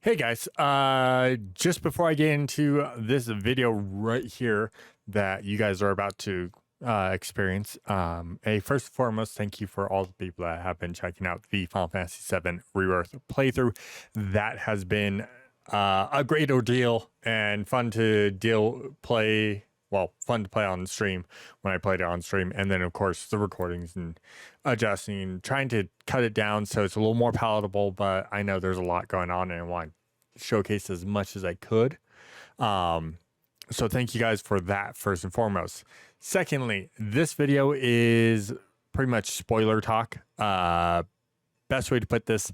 Hey guys, just before I get into this video right here that you guys are about to experience, first and foremost, thank you for all the people that have been checking out the Final Fantasy VII Rebirth playthrough. That has been a great ordeal and fun to play. Well, fun to play on stream when I played it on stream, and then of course the recordings and adjusting, trying to cut it down so it's a little more palatable. But I know there's a lot going on, and I want to showcase as much as I could. So thank you guys for that first and foremost. Secondly, this video is pretty much spoiler talk. Best way to put this.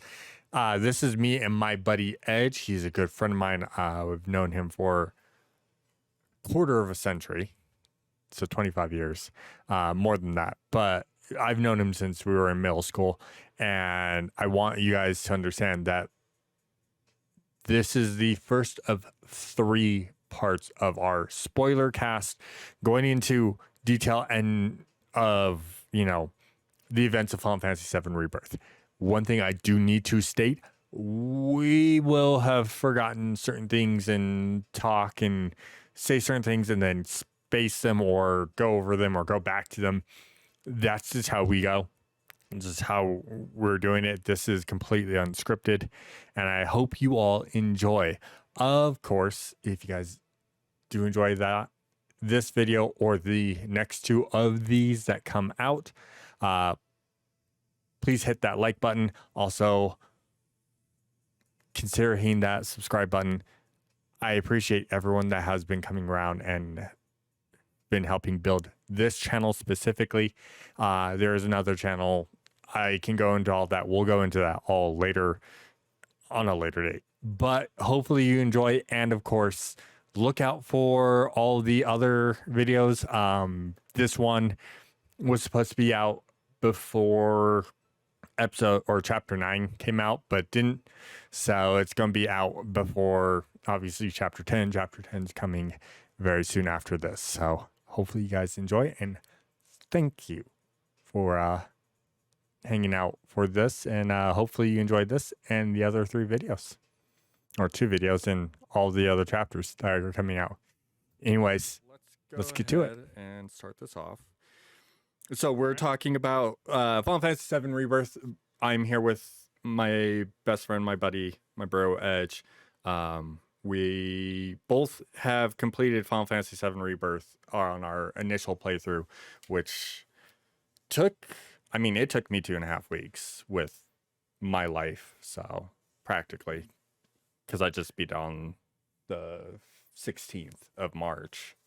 This is me and my buddy Edge. He's a good friend of mine. We've known him for quarter of a century, so 25 years, more than that, but I've known him since we were in middle school, and I want you guys to understand that this is the first of 3 parts of our spoiler cast going into detail and of the events of Final Fantasy VII Rebirth. One thing I do need to state: we will have forgotten certain things and talk and say certain things and then space them or go over them or go back to them. That's just how we go. This is how we're doing it. This is completely unscripted, and I hope you all enjoy. Of course, if you guys do enjoy this video or the next 2 of these that come out, please hit that like button. Also, consider hitting that subscribe button. I appreciate everyone that has been coming around and been helping build this channel specifically. There is another channel. I can go into all that. We'll go into that all later on a later date. But hopefully you enjoy, and of course, look out for all the other videos. This one was supposed to be out before episode or chapter 9 came out, but didn't. So it's going to be out before, obviously, chapter 10. Chapter 10 is coming very soon after this. So hopefully you guys enjoy, and thank you for hanging out for this. And hopefully you enjoyed this and the other 3 videos, or 2 videos, and all the other chapters that are coming out. Anyways, let's get to it and start this off. So we're talking about Final Fantasy VII Rebirth. I'm here with my best friend, my buddy, my bro, Edge. We both have completed Final Fantasy VII Rebirth on our initial playthrough, which it took me 2.5 weeks with my life, so practically, because I just beat on the 16th of March,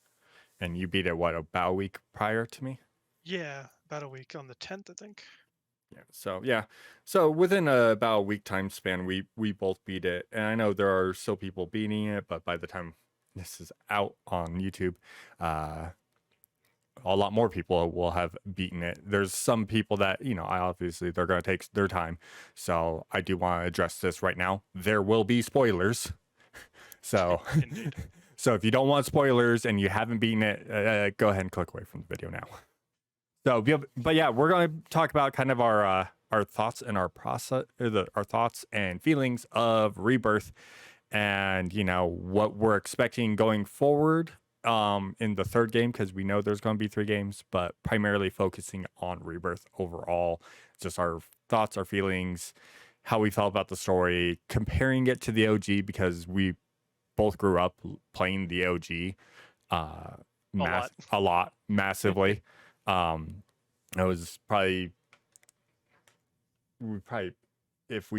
and you beat it, what, about a week prior to me? Yeah, about a week on the 10th, I think. So within about a week time span, we both beat it, and I know there are still people beating it, but by the time this is out on YouTube, a lot more people will have beaten it. There's some people that, obviously they're going to take their time, so I do want to address this right now. There will be spoilers. So so if you don't want spoilers and you haven't beaten it, go ahead and click away from the video now. So, but yeah, we're going to talk about kind of our thoughts and our process, our thoughts and feelings of Rebirth, and what we're expecting going forward in the 3rd game, because we know there's going to be 3 games, but primarily focusing on Rebirth overall. Just our thoughts, our feelings, how we felt about the story, comparing it to the OG, because we both grew up playing the OG a lot, massively. It was probably if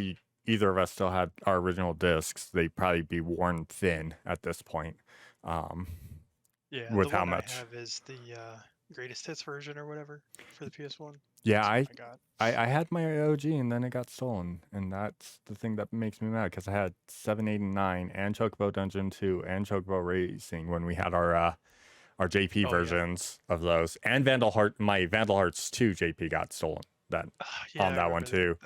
either of us still had our original discs, they'd probably be worn thin at this point. Yeah, with the how one much I have is the greatest hits version or whatever for the PS1. Yeah, I I had my OG, and then it got stolen, and that's the thing that makes me mad, because I had 7, 8, and 9, and Chocobo Dungeon 2, and Chocobo Racing when we had our JP versions of those, and my Vandal Hearts 2 JP got stolen on that one too.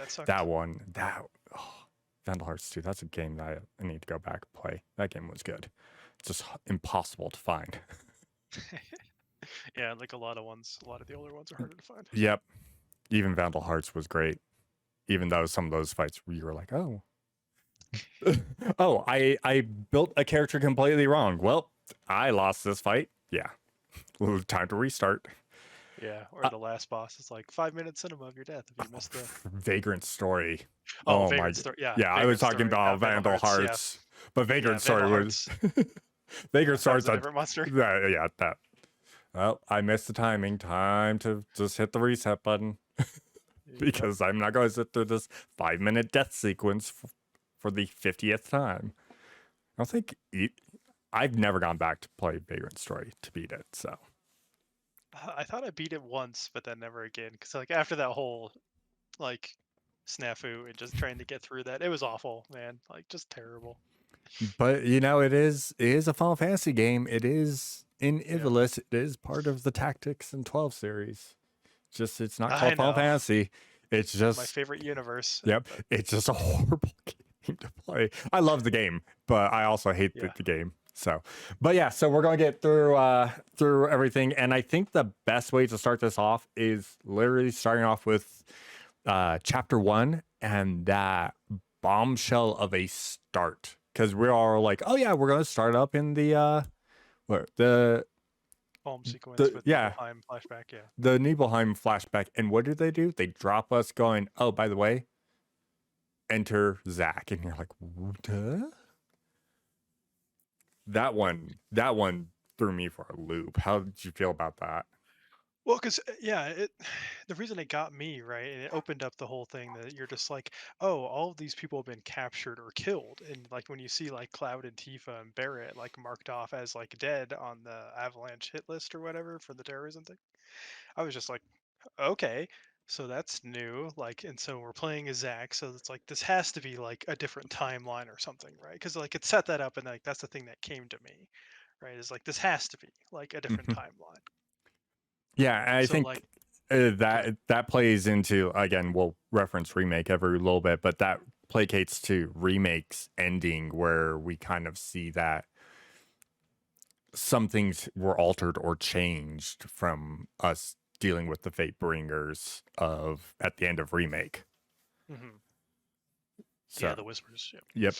Vandal Hearts 2, that's a game that I need to go back and play. That game was good. It's just impossible to find. Yeah, like a lot of the older ones are harder to find. Yep. Even Vandal Hearts was great, even though some of those fights you were like, oh, Oh, I built a character completely wrong. Well, I lost this fight. Yeah, time to restart. Yeah, or Uh, the last boss is like 5 minute cinema of your death if you missed the. Vagrant Story. Oh, Oh my. Vagrant Story. Yeah, Yeah, I was Vagrant talking Story. about Vandal Vandal Hearts. Yeah, Hearts, but yeah, Vagrant Story Vandal was Hearts. Vagrant Yeah, that Story's was a a different monster. yeah that. Well, I missed the timing. Time to just hit the reset button Yep. because I'm not going to sit through this 5 minute death sequence for the 50th time. I don't think I've never gone back to play Vagrant Story to beat it. So I thought I beat it once, but then never again. Because like after that whole like snafu and just trying to get through that, it was awful, man. Like just terrible. but you know, it is a Final Fantasy game. It is in Yeah, Ivalice. It is part of the Tactics and 12 series. Just it's not I called Final know. Fantasy. It's My just favorite universe. yep. But It's just a horrible game to play. I love the game, but I also hate yeah. the game. So, but yeah, so we're gonna get through everything, and I think the best way to start this off is literally starting off with chapter 1 and that bombshell of a start, because we're all like, oh yeah, we're gonna start up in the what Home sequence with yeah, Nibelheim flashback. Yeah. the Nibelheim flashback. And what do? They drop us going, oh, by the way, enter Zach. And you're like, what? That one threw me for a loop. How did you feel about that? Well, because yeah, the reason it got me right, and it opened up the whole thing that you're just like, oh, all of these people have been captured or killed, and like when you see like Cloud and Tifa and Barrett like marked off as like dead on the Avalanche hit list or whatever for the terrorism thing, I was just like, okay, so that's new. Like, and so we're playing as Zack, so it's like this has to be like a different timeline or something, right? Because like it set that up, and like that's the thing that came to me, right? Is like this has to be like a different Mhm. timeline. Yeah, and I So like, think that plays into, again, we'll reference remake every little bit, but that placates to remakes ending where we kind of see that some things were altered or changed from us dealing with the fate bringers of at the end of remake. mhm. Yeah, So the whispers. Yeah. yep.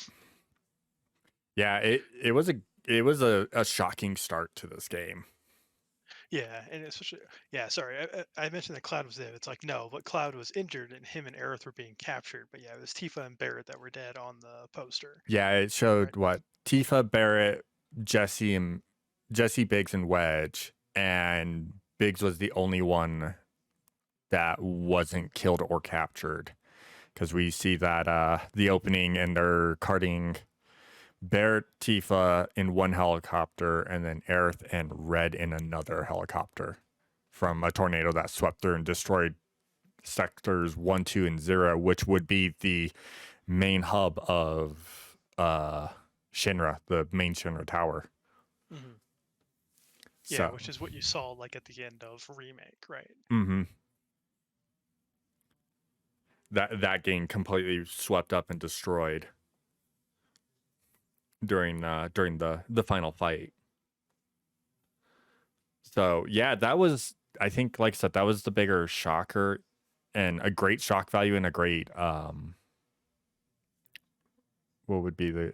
Yeah, it was a shocking start to this game. Yeah, and especially yeah. Sorry, I mentioned that Cloud was dead. It's like no, but Cloud was injured, and him and Aerith were being captured. But yeah, it was Tifa and Barrett that were dead on the poster. Yeah, it Right. showed what Tifa, Barrett, Jesse, Biggs, and Wedge, and Biggs was the only one that wasn't killed or captured, because we see that the opening and they're carting Barrett, Tifa in one helicopter, and then Aerith and Red in another helicopter from a tornado that swept through and destroyed sectors 1, 2, and 0, which would be the main hub of Shinra, the main Shinra tower. Hmm. Yeah, So, which is what you saw like at the end of remake, right? mm-hmm. That game completely swept up and destroyed during the final fight. So yeah, that was, I think, like I said, that was the bigger shocker and a great shock value and a great what would be the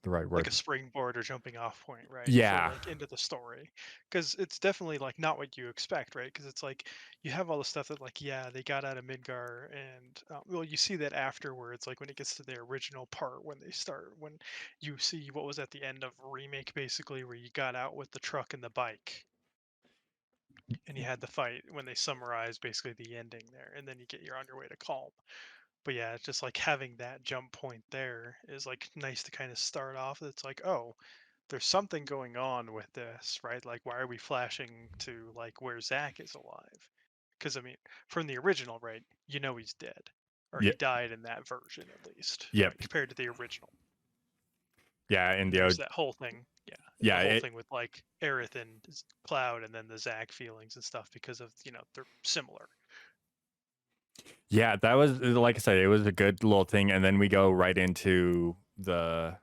right Like word? a springboard or jumping off point, right? For Yeah. like into the story. Because it's definitely like not what you expect, right? Because it's like you have all the stuff that like, yeah, they got out of Midgar and well, you see that afterwards, like when it gets to the original part when they start, when you see what was at the end of remake basically where you got out with the truck and the bike and you had the fight when they summarize basically the ending there and then you're on your way to Calm. But yeah, it's just like having that jump point there is like nice to kind of start off. It's like, oh, there's something going on with this, right? Like, why are we flashing to like where Zack is alive? Because I mean, from the original, right? You know he's dead, or he Yep. died in that version at least, right? Yep. Compared to the original. Yeah, in And the there's that whole thing, yeah, the yeah, whole it thing with like Aerith and Cloud, and then the Zack feelings and stuff because of they're similar. yeah, that was, like I said, it was a good little thing, and then we go right into the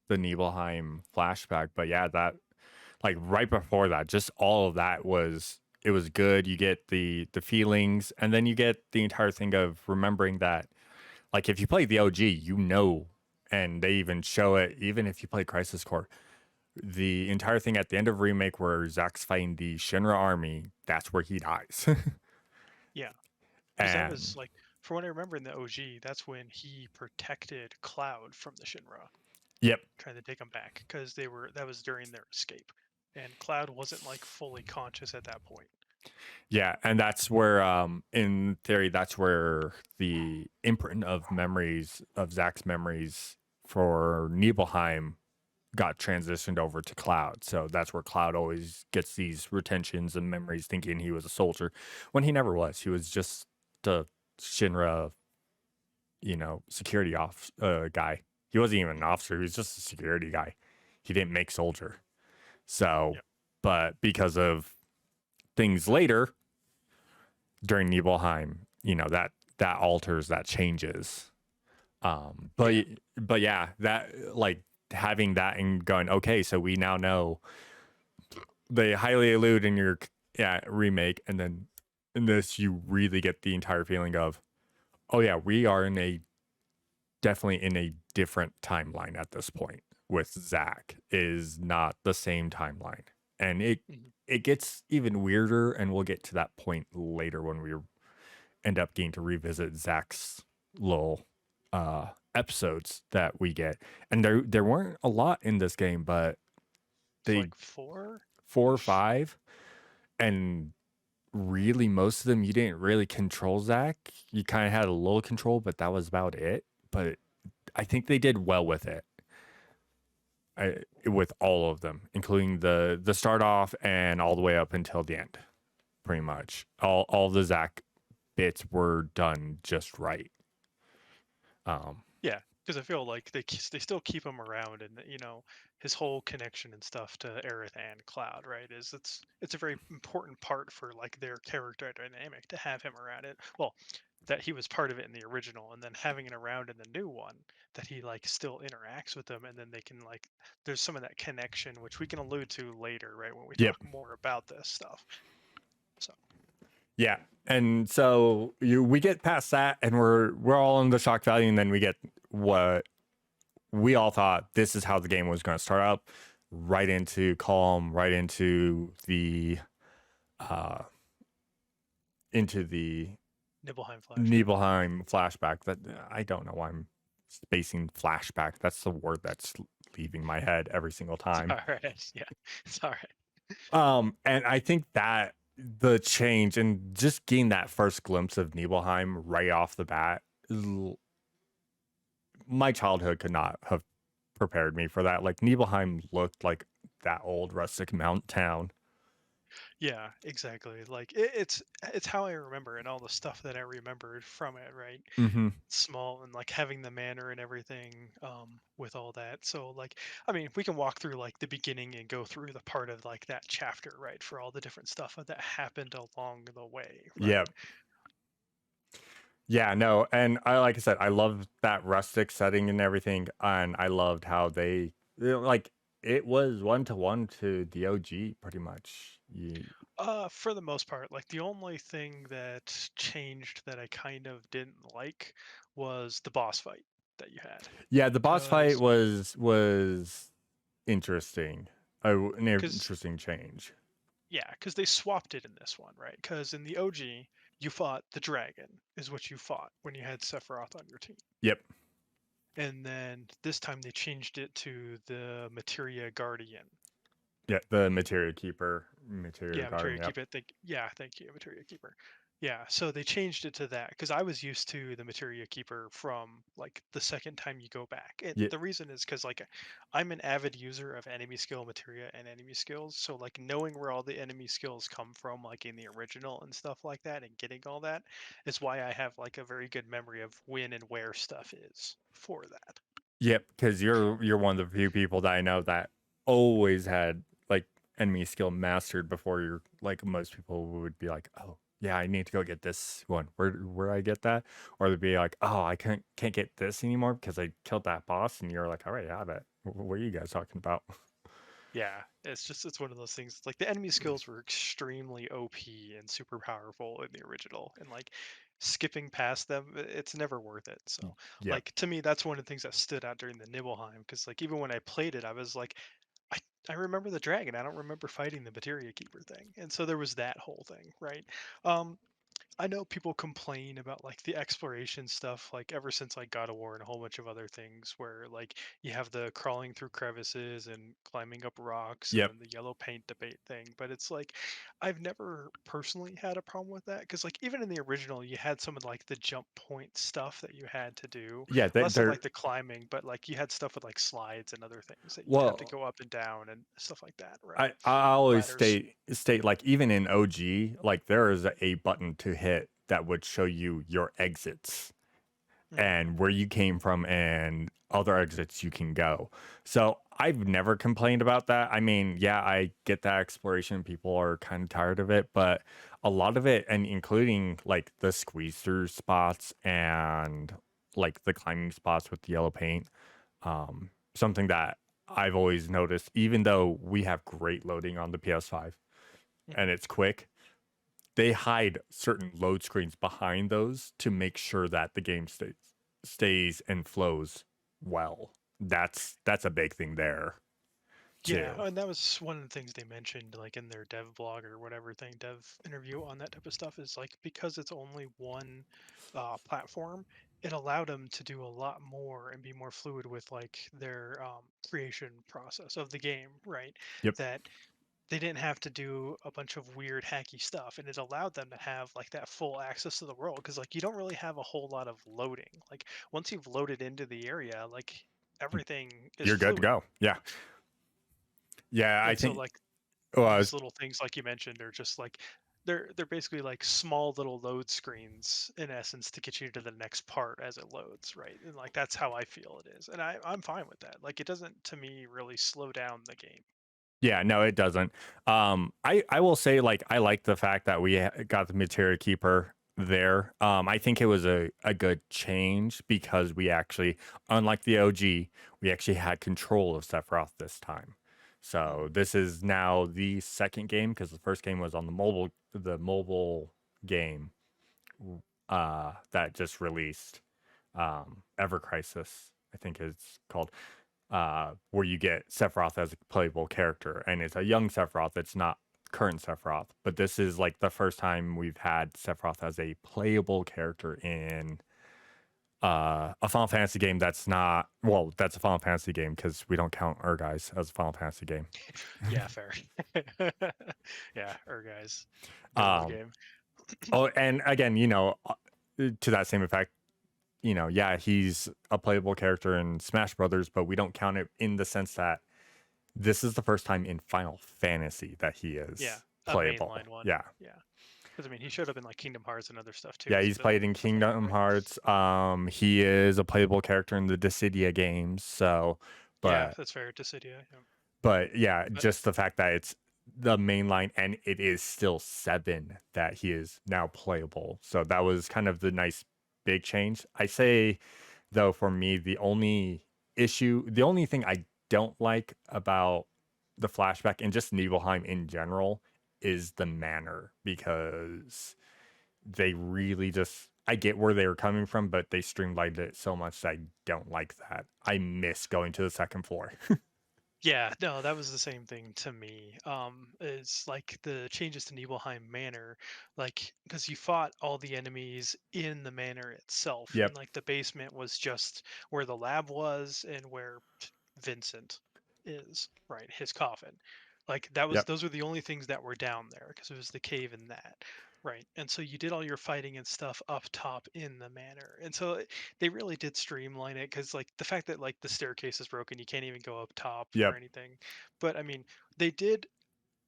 Nibelheim flashback. But yeah, that, like, right before that, just all of that was, it was good. You get the feelings, and then you get the entire thing of remembering that, like, if you play the OG, you know and they even show it. Even if you play Crisis Core, the entire thing at the end of Remake where Zack's fighting the Shinra army, that's where he dies. Yeah, because that was And like, from what I remember in the OG, that's when he protected Cloud from the Shinra, yep, trying to take him back, because that was during their escape, and Cloud wasn't like fully conscious at that point. yeah, and that's where, in theory, that's where the imprint of memories of Zack's memories for Nibelheim got transitioned over to Cloud. So that's where Cloud always gets these retentions and memories, thinking he was a soldier when he never was. He was just a Shinra, security off guy. He wasn't even an officer. He was just a security guy. He didn't make soldier. So, Yep. but because of things later during Nibelheim, that alters, that changes. But Yeah. but yeah, that like having that and going, okay, so we now know they highly allude in your remake, and then in this you really get the entire feeling of, oh yeah, we are definitely in a different timeline at this point. With Zack is not the same timeline, and Mhm. it gets even weirder, and we'll get to that point later when we end up getting to revisit Zack's little episodes that we get. And there weren't a lot in this game, but It's they like four 4 or ish. 5, and really most of them you didn't really control Zack. You kind of had a little control, but that was about it. But I think they did well with it. With all of them, including the start off and all the way up until the end, pretty much all the Zack bits were done just right. Um, Yeah, because I feel like they still keep him around, and his whole connection and stuff to Aerith and Cloud, right? It's a very important part for like their character dynamic to have him around it. Well, that he was part of it in the original, and then having it around in the new one, that he like still interacts with them, and then they can like there's some of that connection which we can allude to later, right? When we yep. talk more about this stuff. So Yeah. And so we get past that, and we're all in the shock value, and then we get what we all thought this is how the game was going to start up, right into calm, right uh into the Nibelheim flashback. Nibelheim flashback. That I don't know why I'm spacing flashback. That's the word that's leaving my head every single It's time. all right. Yeah, it's all right. And I think that the change and just getting that first glimpse of Nibelheim right off the bat, my childhood could not have prepared me for that. Like Nibelheim looked like that old rustic mount town. Yeah, exactly. Like it's how I remember and all the stuff that I remembered from it, right? Mm-hmm. Small and like having the manor and everything with all that. So like I mean, we can walk through like the beginning and go through the part of like that chapter, right? For all the different stuff that happened along the way, Yeah. right? Yeah, no, and like I said, I love that rustic setting and everything, and I loved how like it was 1-to-1 to the OG pretty much. For the most part, like the only thing that changed that I kind of didn't like was the boss fight that you had. Yeah, the boss fight Cause was interesting, an because interesting change. Yeah, because they swapped it in this one, right? Because in the OG, you fought the dragon, is what you fought when you had Sephiroth on your team. Yep. And then this time they changed it to the Materia Guardian. Yeah, the Materia Keeper, Materia Yeah, Guardian. Materia Yep. Keeper. Thank you, Materia Keeper. Yeah, so they changed it to that because I was used to the Materia Keeper from like the second time you go back. And Yeah. the reason is because like I'm an avid user of enemy skill materia and enemy skills. So like knowing where all the enemy skills come from, like in the original and stuff like that, and getting all that is why I have like a very good memory of when and where stuff is for that. Yep, because you're one of the few people that I know that always had like enemy skill mastered before you're like most people would be like, oh yeah, I need to go get this one. Where I get that? Or they'd be like, oh, I can't get this anymore because I killed that boss, and you're like, all right, I have it. What are you guys talking about? Yeah, it's one of those things. Like the enemy skills were extremely OP and super powerful in the original, and like skipping past them, it's never worth it. So, Yep. like to me, that's one of the things that stood out during the Nibelheim, because like even when I played it, I was like, I I remember the dragon. I don't remember fighting the Materia Keeper thing, and so there was that whole thing, right? Um, I know people complain about like the exploration stuff, like ever since like God of War and a whole bunch of other things where like you have the crawling through crevices and climbing up rocks and Yep. then the yellow paint debate thing. But it's like I've never personally had a problem with that because like even in the original you had some of like the jump point stuff that you had to do. Yeah, Less of like they're the climbing, but like you had stuff with like slides and other things that you'd have to well. go up and down and stuff like that, right? I always Ladders. state like even in OG, like there is a button to hit that would show you your exits Hmm. and where you came from and other exits you can go. So I've never complained about that. I mean, yeah, I get that exploration. People are kind of tired of it, but a lot of it, and including like the squeeze through spots and like the climbing spots with the yellow paint, something that I've always noticed, even though we have great loading on the PS5 and Hmm. it's quick, they hide certain load screens behind those to make sure that the game stays and flows well. That's a big thing there Yeah, too. and that was one of the things they mentioned, like in their dev blog or whatever thing, dev interview on that type of stuff, is like because it's only one platform, it allowed them to do a lot more and be more fluid with like their creation process of the game, right? Yep. That they didn't have to do a bunch of weird hacky stuff, and it allowed them to have like that full access to the world because like you don't really have a whole lot of loading. Like once you've loaded into the area, like everything is You're good to fluid. go. Yeah. Yeah, I And so think like oh, I these was little things like you mentioned are just like they're basically like small little load screens in essence to get you to the next part as it loads, right? And like that's how I feel it is, and I'm fine with that. Like it doesn't to me really slow down the game. yeah, no, it doesn't. I will say like I like the fact that we got the Materia Keeper there. I think it was a good change because we actually, unlike the OG, we actually had control of Sephiroth this time. So Hmm. this is now the second game because the first game was on the mobile game that just released. Ever Crisis, I think it's called, where you get Sephiroth as a playable character, and it's a young Sephiroth. It's not current Sephiroth, but this is like the first time we've had Sephiroth as a playable character in a Final Fantasy game that's not well. That's a Final Fantasy game because we don't count Guys as a Final Fantasy game. Yeah, fair. Yeah, or guys, good old Um, game. oh, and again, to that same effect, yeah, he's a playable character in Smash Brothers, but we don't count it in the sense that this is the first time in Final Fantasy that he Yeah, is a playable. mainline one. Yeah. Yeah, because I mean he showed up in like Kingdom Hearts and other stuff too Yeah, as a he's villain played and in stuff like that, Kingdom right? Hearts. He is a playable character in the Dissidia games. So, Yeah, but that's fair. Dissidia. Yeah. but yeah, But just the fact that it's the main line and it is still 7 that he is now playable. So that was kind of the nice big change. I say though for me the only thing I don't like about the flashback and just Nibelheim in general is the manner because they really just I get where they were coming from, but they streamlined it so much that I don't like that. I miss going to the second floor. yeah, no, that was the same thing to me. It's like the changes to Nibelheim Manor, like because you fought all the enemies in the manor itself, Yep. and like the basement was just where the lab was and where Vincent is, right? His coffin. Like that was Yep. those were the only things that were down there because it was the cave in that, right? And so you did all your fighting and stuff up top in the manor. And so they really did streamline it because like the fact that like the staircase is broken, you can't even go up top or Yep. anything. But I mean, they did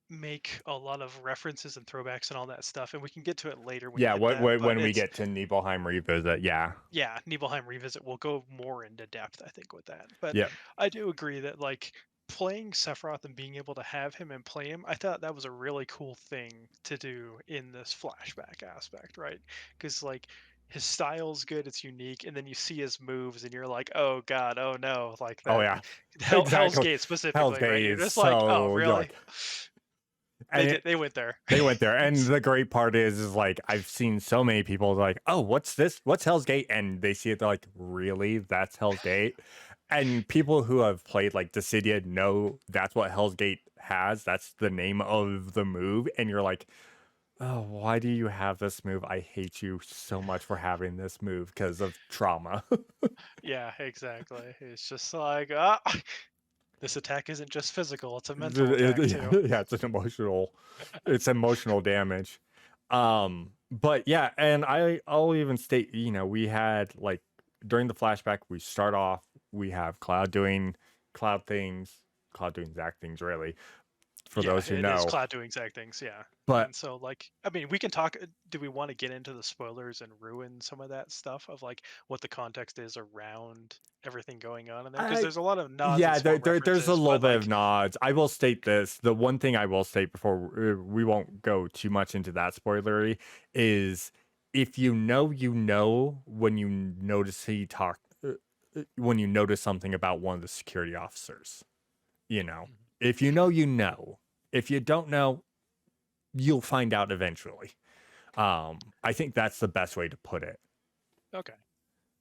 make a lot of references and throwbacks and all that stuff, and we can get to it later when you Yeah, hit that. But when we it's get to Nibelheim revisit, yeah. yeah, Nibelheim Revisit will go more into depth, I think, with that. But Yep. I do agree that like playing Sephiroth and being able to have him and play him, I thought that was a really cool thing to do in this flashback aspect, right? Because like his style's good, it's unique, and then you see his moves and you're like, oh god, oh no, like Oh that yeah. Hell's Exactly. Gate Hell's specifically, right? Gate You're is just like, oh so you're really? like And it, They went there. they went there. And the great part is like, I've seen so many people like, oh, what's this? What's Hell's Gate? And they see it, they're like, really? That's Hell's Gate? And people who have played like Dissidia know that's what Hell's Gate has. That's the name of the move. And you're like, oh, why do you have this move? I hate you so much for having this move because of trauma. Yeah, exactly. It's just like, ah, this attack isn't just physical; it's a mental attack too. Yeah, it's emotional damage. But yeah, and I'll even state, we had like during the flashback, we start off, we have Cloud doing Zack things really, for Yeah, those who it is know. Cloud doing exact things. Yeah, But and so like, I mean, we can talk. Do we want to get into the spoilers and ruin some of that stuff of like what the context is around everything going on in there? Because I there's a lot of nods and yeah, small there's a references, little but bit of like, nods. I will state this. The one thing I will state before we won't go too much into that spoilery is if you know when you notice when you notice something about one of the security officers. Mhm. If you know, you know. If you don't know, you'll find out eventually. I think that's the best way to put it. Okay.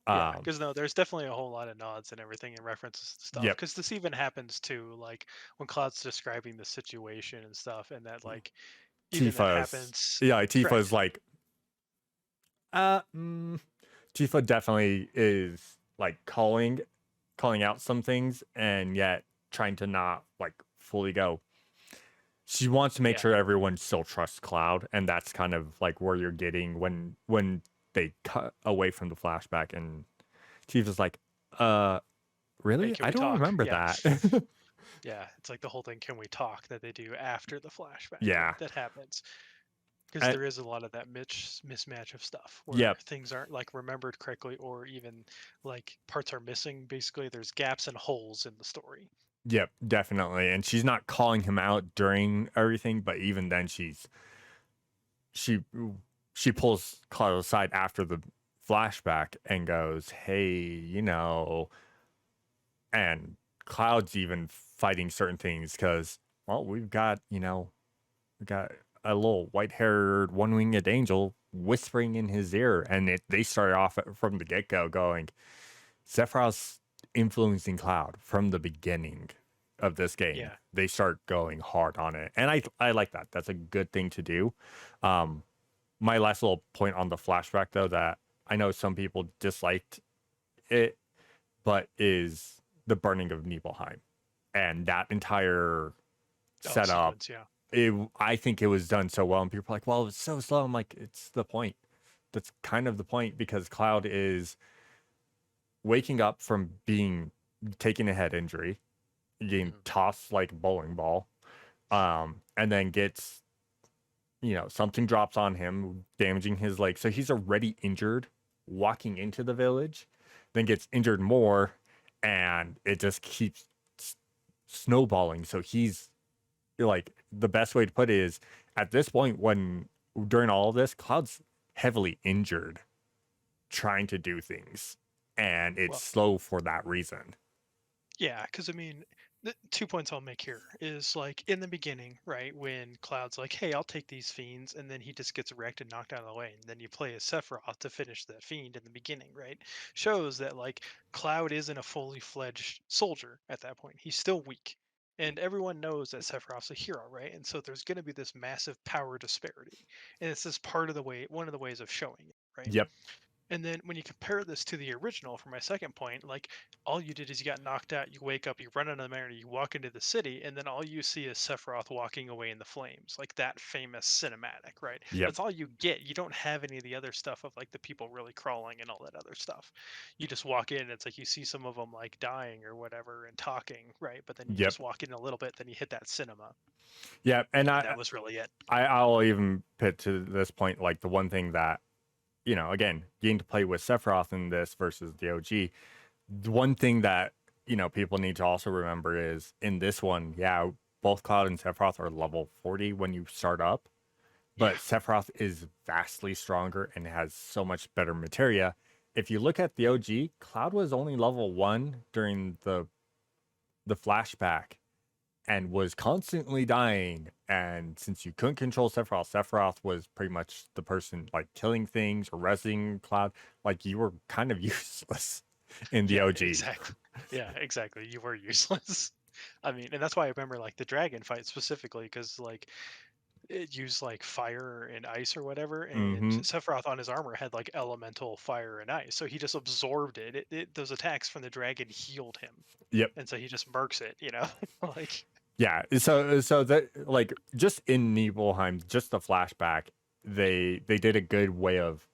Yeah, Um, because no, there's definitely a whole lot of nods and everything and references to stuff. yep. Because this even happens too, like when Cloud's describing the situation and stuff, and that like even that happens. Tifa's Correct. like, uh, mm, Tifa definitely is like calling out some things and yet trying to not like fully go. She wants to make Yeah. sure everyone still trusts Cloud, and that's kind of like where you're getting when they cut away from the flashback and Tifa's like, Hey, really? can I we don't talk? remember Yeah. that. Yeah. It's like the whole thing. Can we talk that they do after the flashback, Yeah. right? That happens because And, there is a lot of that mismatch of stuff where yep. things aren't like remembered correctly, or even like parts are missing. Basically, there's gaps and holes in the story. Yep, definitely. And she's not calling him out during everything, but even then she she pulls Cloud aside after the flashback and goes, "Hey, and Cloud's even fighting certain things because, well, we got a little white-haired, one-winged angel whispering in his ear, and they started off from the get-go going, Sephiroth's influencing Cloud from the beginning of this game. Yeah. They start going hard on it, and I like that. That's a good thing to do. Um, my last little point on the flashback, though, that I know some people disliked it, but is the burning of Nibelheim and that entire Oh, setup. sequence. Yeah. I think it was done so well, and people are like, "Well, it's so slow." I'm like, "It's the point. That's kind of the point because Cloud is waking up from being taking a head injury, getting Mhm. tossed like a bowling ball, and then gets something drops on him, damaging his leg. So he's already injured walking into the village, then gets injured more, and it just keeps snowballing. So he's like, the best way to put it is at this point, when during all of this, Cloud's heavily injured trying to do things, and it's Well, slow for that reason. yeah, because I mean, the 2 points I'll make here is like in the beginning, right? When Cloud's like, "Hey, I'll take these fiends," and then he just gets wrecked and knocked out of the way, and then you play as Sephiroth to finish that fiend in the beginning, right? Shows that like Cloud isn't a fully fledged soldier at that point. He's still weak, and everyone knows that Sephiroth's a hero, right? And so there's going to be this massive power disparity, and it's just part of the way, one of the ways of showing it, right? Yep, And then when you compare this to the original, for my second point, like all you did is you got knocked out, you wake up, you run into the mirror, you walk into the city, and then all you see is Sephiroth walking away in the flames, like that famous cinematic, right? yep, That's all you get. You don't have any of the other stuff of like the people really crawling and all that other stuff. You just walk in, and it's like you see some of them like dying or whatever and talking, right? But then you yep, just walk in a little bit, then you hit that cinema, yep. And and that was really it. I'll even put to this point like the one thing that again, getting to play with Sephiroth in this versus the OG, the one thing that people need to also remember is in this one, yeah, both Cloud and Sephiroth are level 40 when you start up, Yeah. but Sephiroth is vastly stronger and has so much better materia. If you look at the OG, Cloud was only level 1 during the flashback, and was constantly dying. And since you couldn't control Sephiroth, Sephiroth was pretty much the person like killing things, arresting Cloud. Like you were kind of useless in the Yeah, OG. exactly. Yeah, exactly. You were useless. I mean, and that's why I remember like the dragon fight specifically, because like it used like fire and ice or whatever, and Mm-hmm. Sephiroth on his armor had like elemental fire and ice, so he just absorbed it. Those attacks from the dragon healed him, Yep. and so he just murks it, like Yeah. So that like just in Nibelheim, just the flashback, they did a good way of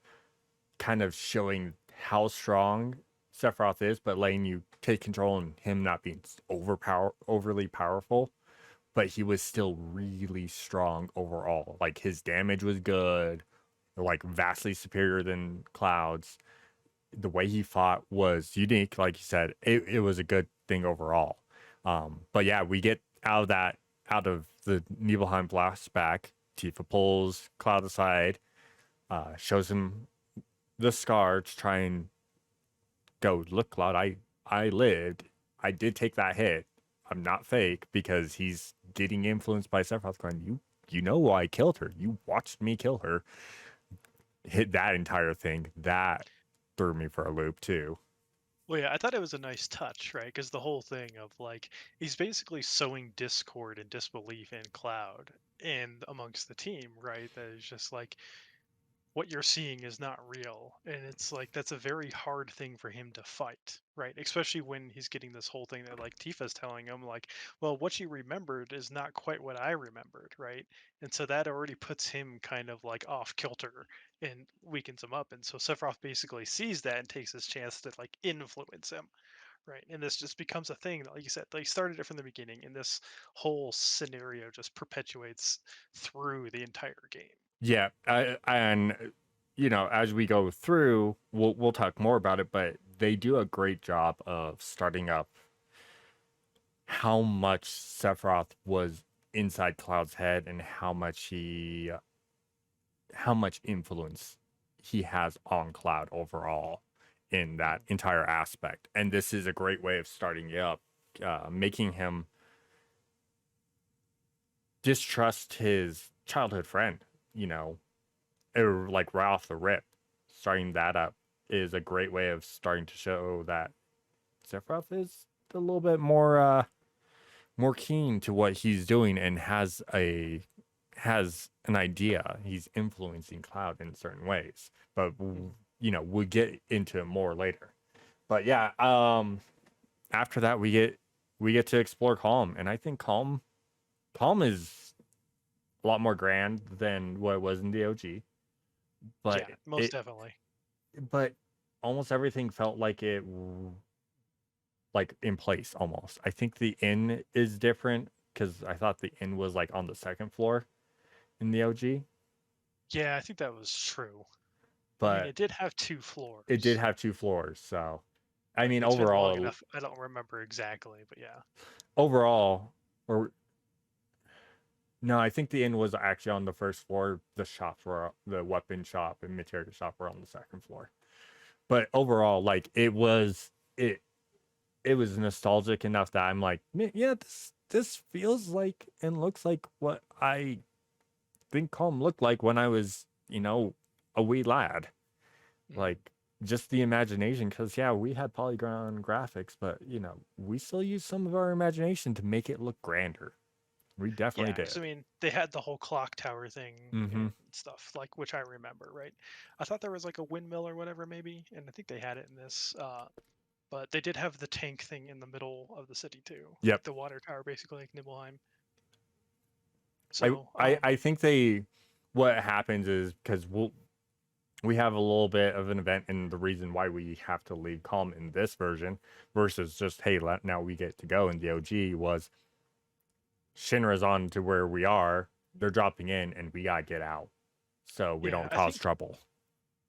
kind of showing how strong Sephiroth is, but letting you take control and him not being overly powerful. But he was still really strong overall. Like his damage was good, like vastly superior than Cloud's. The way he fought was unique, like you said. It was a good thing overall. But yeah, we get out of the Nibelheim flashback. Tifa pulls Cloud aside, shows him the scar to try and go, look, Cloud, I lived. I did take that hit. I'm not fake, because he's getting influenced by Sephiroth going, you know I killed her. You watched me kill her. Hit that entire thing. That threw me for a loop too. well, yeah, I thought it was a nice touch, right? Because the whole thing of like he's basically sowing discord and disbelief in Cloud and amongst the team, right? That is just like what you're seeing is not real, and it's like that's a very hard thing for him to fight, right? Especially when he's getting this whole thing that like Tifa's telling him like, well, what you remembered is not quite what I remembered, right? And so that already puts him kind of like off kilter and weakens him up, and so Sephiroth basically sees that and takes his chance to like influence him, right? And this just becomes a thing that, like you said, they started it from the beginning, and this whole scenario just perpetuates through the entire game. Yeah, and as we go through, we'll talk more about it, but they do a great job of starting up how much Sephiroth was inside Cloud's head and how much influence he has on Cloud overall in that Mhm. entire aspect. And this is a great way of starting it up, making him distrust his childhood friend, or like right off the rip. Starting that up is a great way of starting to show that Sephiroth is a little bit more keen to what he's doing and has an idea. He's influencing Cloud in certain ways, but Mhm. we'll get into it more later. But yeah, after that we get to explore Calm, and I think Calm is a lot more grand than what it was in the OG, but Yeah, most it definitely. but almost everything felt like like in place almost. I think the inn is different because I thought the inn was like on the second floor in the OG, Yeah, I think that was true. I mean, but it did have two it did floors, have two floors. So, I but mean, it's been long overall, enough. I don't remember exactly, but yeah. overall, or no, I think the inn was actually on the first floor. The shops were the weapon shop and material shop were on the second floor. But overall, like it was nostalgic enough that I'm like, yeah, this feels like and looks like what I think Calm looked like when I was, a wee lad. Mhm. Like just the imagination, because yeah, we had polygon graphics, but we still use some of our imagination to make it look grander. We definitely Yeah, because I did. mean, they had the whole clock tower thing Mm-hmm. and stuff, like which I remember, right? I thought there was like a windmill or whatever, maybe, and I think they had it in this. But they did have the tank thing in the middle of the city too, like Yep. the water tower, basically like Nibelheim. I, So, I I think what happens is because we have a little bit of an event, and the reason why we have to leave Calm in this version versus just hey, now we get to go in the OG was Shinra's on to where we are. They're dropping in, and we gotta get out so we yeah, don't cause trouble.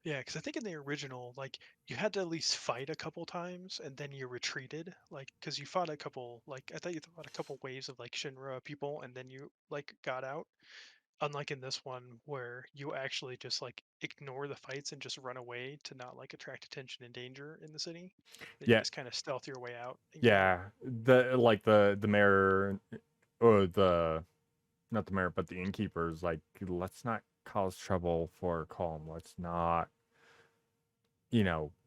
yeah, because I think in the original, like you had to at least fight a couple times, and then you retreated, like because you fought a couple, like I thought you fought a couple waves of like Shinra people, and then you like got out. Unlike in this one, where you actually just like ignore the fights and just run away to not like attract attention and danger in the city, that you Yeah, just kind of stealth your way out and get out. yeah. The mayor. or the not the mayor, but the innkeepers, like, let's not cause trouble for Calm. Let's not,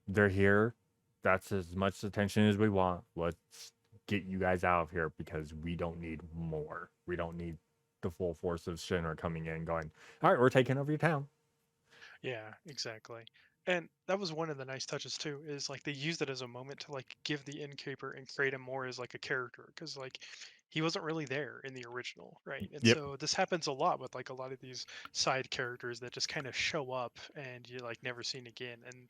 they're here. That's as much attention as we want. Let's get you guys out of here because we don't need more. We don't need the full force of Shinra coming in going, all right, we're taking over your town. Yeah, exactly. And that was one of the nice touches too, is like they used it as a moment to like give the innkeeper and create him more as like a character, because like he wasn't really there in the original, right? And Yep. so this happens a lot with like a lot of these side characters that just kind of show up and you like never seen again. And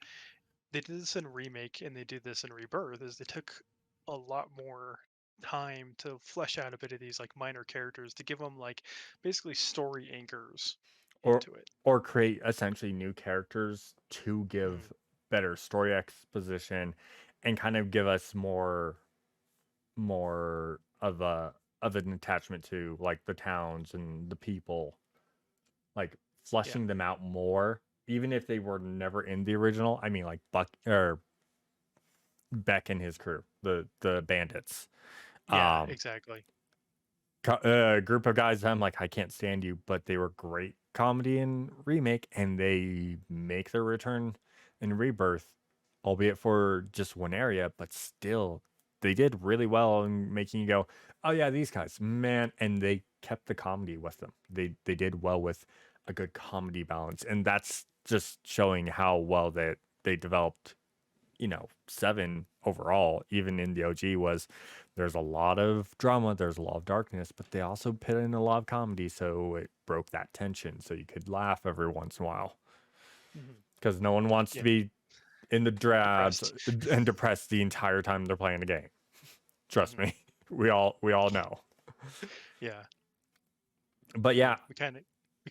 they did this in remake and they did this in rebirth, is they took a lot more time to flesh out a bit of these like minor characters to give them like basically story anchors Or into it. or create essentially new characters to Mhm. give better story exposition and kind of give us more of an attachment to like the towns and the people, like Yeah. fleshing them out more, even if they were never in the original. I mean, like Buck or Beck and his crew, the bandits. Yeah, Um, exactly. a group of guys I'm like, I can't stand you, but they were great comedy in remake, and they make their return in rebirth, albeit for just one area, but still they did really well in making you go, oh yeah, these guys, man, and they kept the comedy with them. They did well with a good comedy balance, and that's just showing how well that they developed, seven overall, even in the OG, was there's a lot of drama, there's a lot of darkness, but they also put in a lot of comedy, so it broke that tension, so you could laugh every once in a while. Mhm. Because no one wants to Yeah, be in the drabs depressed. and depressed the entire time they're playing the game. Trust Mhm. me, we all know. Yeah, But yeah. yeah, We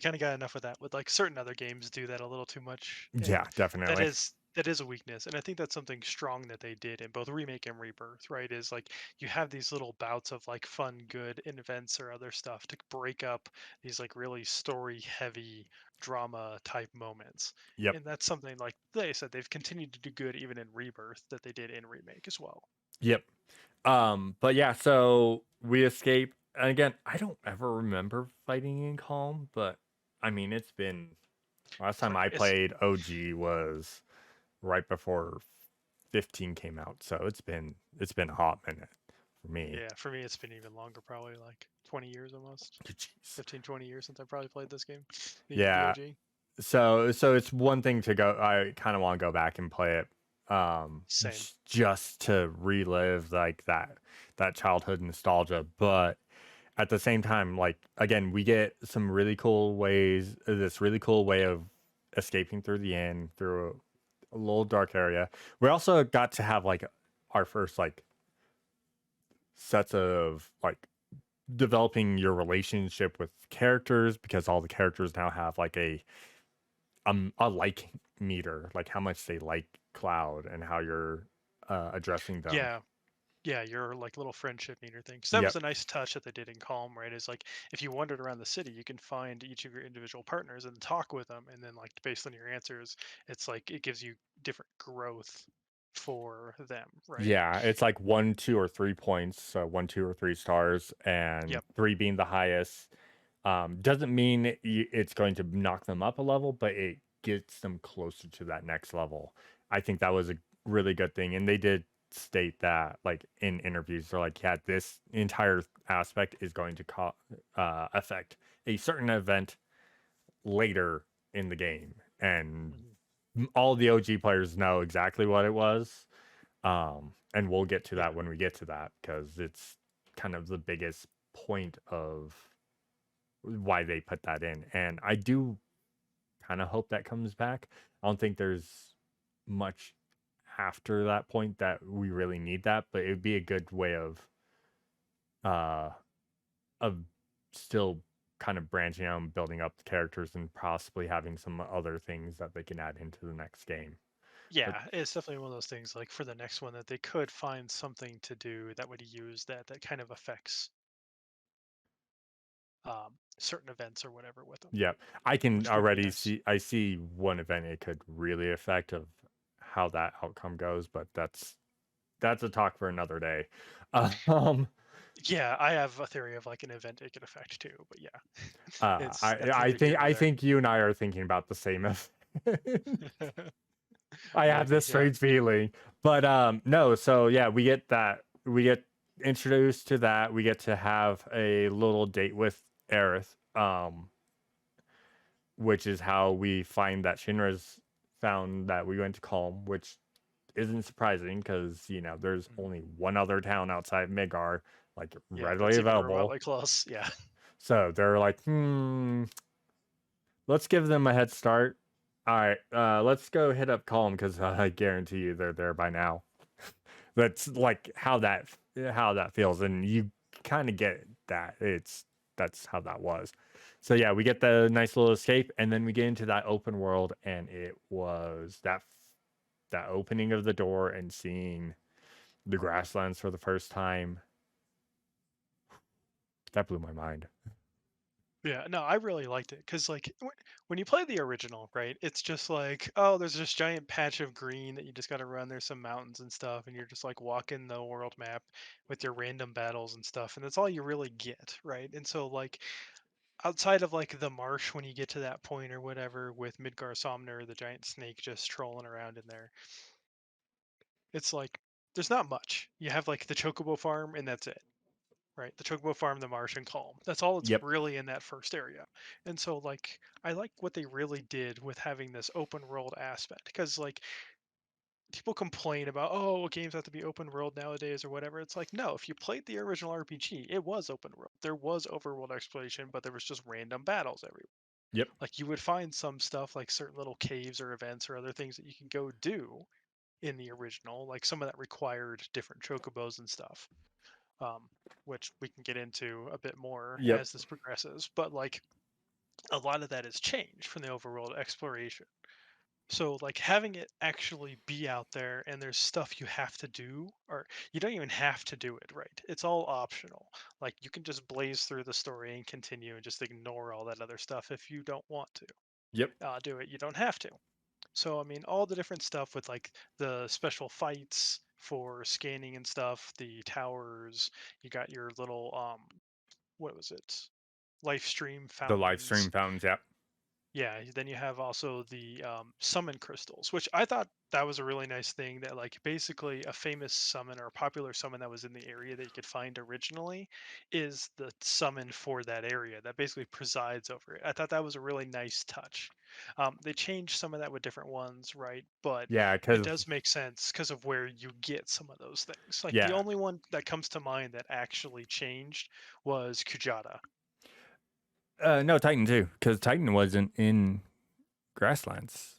kind of got enough of that with like certain other games do that a little too much, yeah, and that definitely. is that is a weakness. And I think that's something strong that they did in both remake and rebirth. Right? Is like you have these little bouts of like fun, good events or other stuff to break up these like really story heavy drama type moments. Yep, And that's something like they said they've continued to do good even in rebirth that they did in remake as well. yep. But yeah, so we escape. And again, I don't ever remember fighting in Calm, but I mean, it's been last It's time like I it's played OG was right before 15 came out, so it's been a hot minute for me. Yeah, for me, it's been even longer, probably like 20 years almost. Jeez. 15, 20 years since I probably played this game, the Yeah. OG. So it's one thing to go. I kind of want to go back and play it, Same. just to relive like that childhood nostalgia. But at the same time, like again, we get some really cool ways. This really cool way of escaping through the inn through a little dark area. We also got to have like our first like sets of like developing your relationship with characters, because all the characters now have like a like meter, like how much they like Cloud and how you're addressing them. Yeah, yeah, your like little friendship meter thing. So that was Yep. a nice touch that they did in Calm, right? Is like if you wandered around the city, you can find each of your individual partners and talk with them, and then like based on your answers, it's like it gives you different growth for them, right? Yeah, it's like 1, 2, or 3 points, so 1, 2, or 3 stars, and Yep. three being the highest. Doesn't mean it's going to knock them up a level, but it gets them closer to that next level. I think that was a really good thing, and they did state that, like in interviews, they're like, yeah, this entire aspect is going to affect a certain event later in the game, and Mhm. all the OG players know exactly what it was. And we'll get to Yeah. that when we get to that, because it's kind of the biggest point of why they put that in. And I do kind of hope that comes back. I don't think there's much after that point that we really need that, but it would be a good way uh of still kind of branching out and building up the characters and possibly having some other things that they can add into the next game. But Yeah, it's definitely one of those things like for the next one that they could find something to do that would use that kind of affects certain events or whatever with them, yeah, I can which would be already nice. see one event it could really affect of how that outcome goes, but that's a talk for another day. Um, Yeah, I have a theory of like an event it could affect too, but yeah, it's that's I neither here think nor there. you and I are thinking about the same. I have Maybe, this yeah. strange feeling, but no. So yeah, we get that. We get introduced to that. We get to have a little date with Aerith, which is how we find that Shinra's found that we went to Calm, which isn't surprising because there's Mhm. only one other town outside Midgar, like Yeah, readily that's even available. remotely close. Yeah. So they're like, let's give them a head start. All right, let's go hit up Calm because I guarantee you they're there by now. That's like how that feels, and you kind of get that. That's how that was. So yeah, we get the nice little escape, and then we get into that open world, and it was that opening of the door and seeing the grasslands for the first time. That blew my mind. Yeah, no, I really liked it because, like, when you play the original, right, it's just like, oh, there's this giant patch of green that you just got to run. There's some mountains and stuff, and you're just like walking the world map with your random battles and stuff, and that's all you really get, right? And so, like, outside of like the marsh, when you get to that point or whatever, with Midgar Somner, the giant snake just trolling around in there, it's like there's not much. You have like the Chocobo farm, and that's it. Right, the Chocobo Farm, the Marsh, and Calm. That's all it's Yep, really in that first area. And so, like, I like what they really did with having this open world aspect. Because, like, people complain about, oh, games have to be open world nowadays or whatever. It's like, no, if you played the original RPG, it was open world. There was overworld exploration, but there was just random battles everywhere. yep, Like, you would find some stuff, like certain little caves or events or other things that you can go do in the original. Like, some of that required different chocobos and stuff, um, which we can get into a bit more yep, as this progresses. But like a lot of that has changed from the overworld exploration. So like having it actually be out there and there's stuff you have to do, or you don't even have to do it, right? It's all optional. Like you can just blaze through the story and continue and just ignore all that other stuff if you don't want to yep. do it. You don't have to. So I mean, all the different stuff with like the special fights for scanning and stuff, the towers, you got your little what was it? Lifestream The live stream fountains. fountains. Yep, Yeah, then you have also the summon crystals, which I thought that was a really nice thing that like basically a famous summon or a popular summon that was in the area that you could find originally is the summon for that area that basically presides over it. I thought that was a really nice touch. They changed some of that with different ones, right? But yeah, it because does make sense because of where you get some of those things. Like the yeah, only one that comes to mind that actually changed was Kujata. no Titan too, because Titan wasn't in grasslands.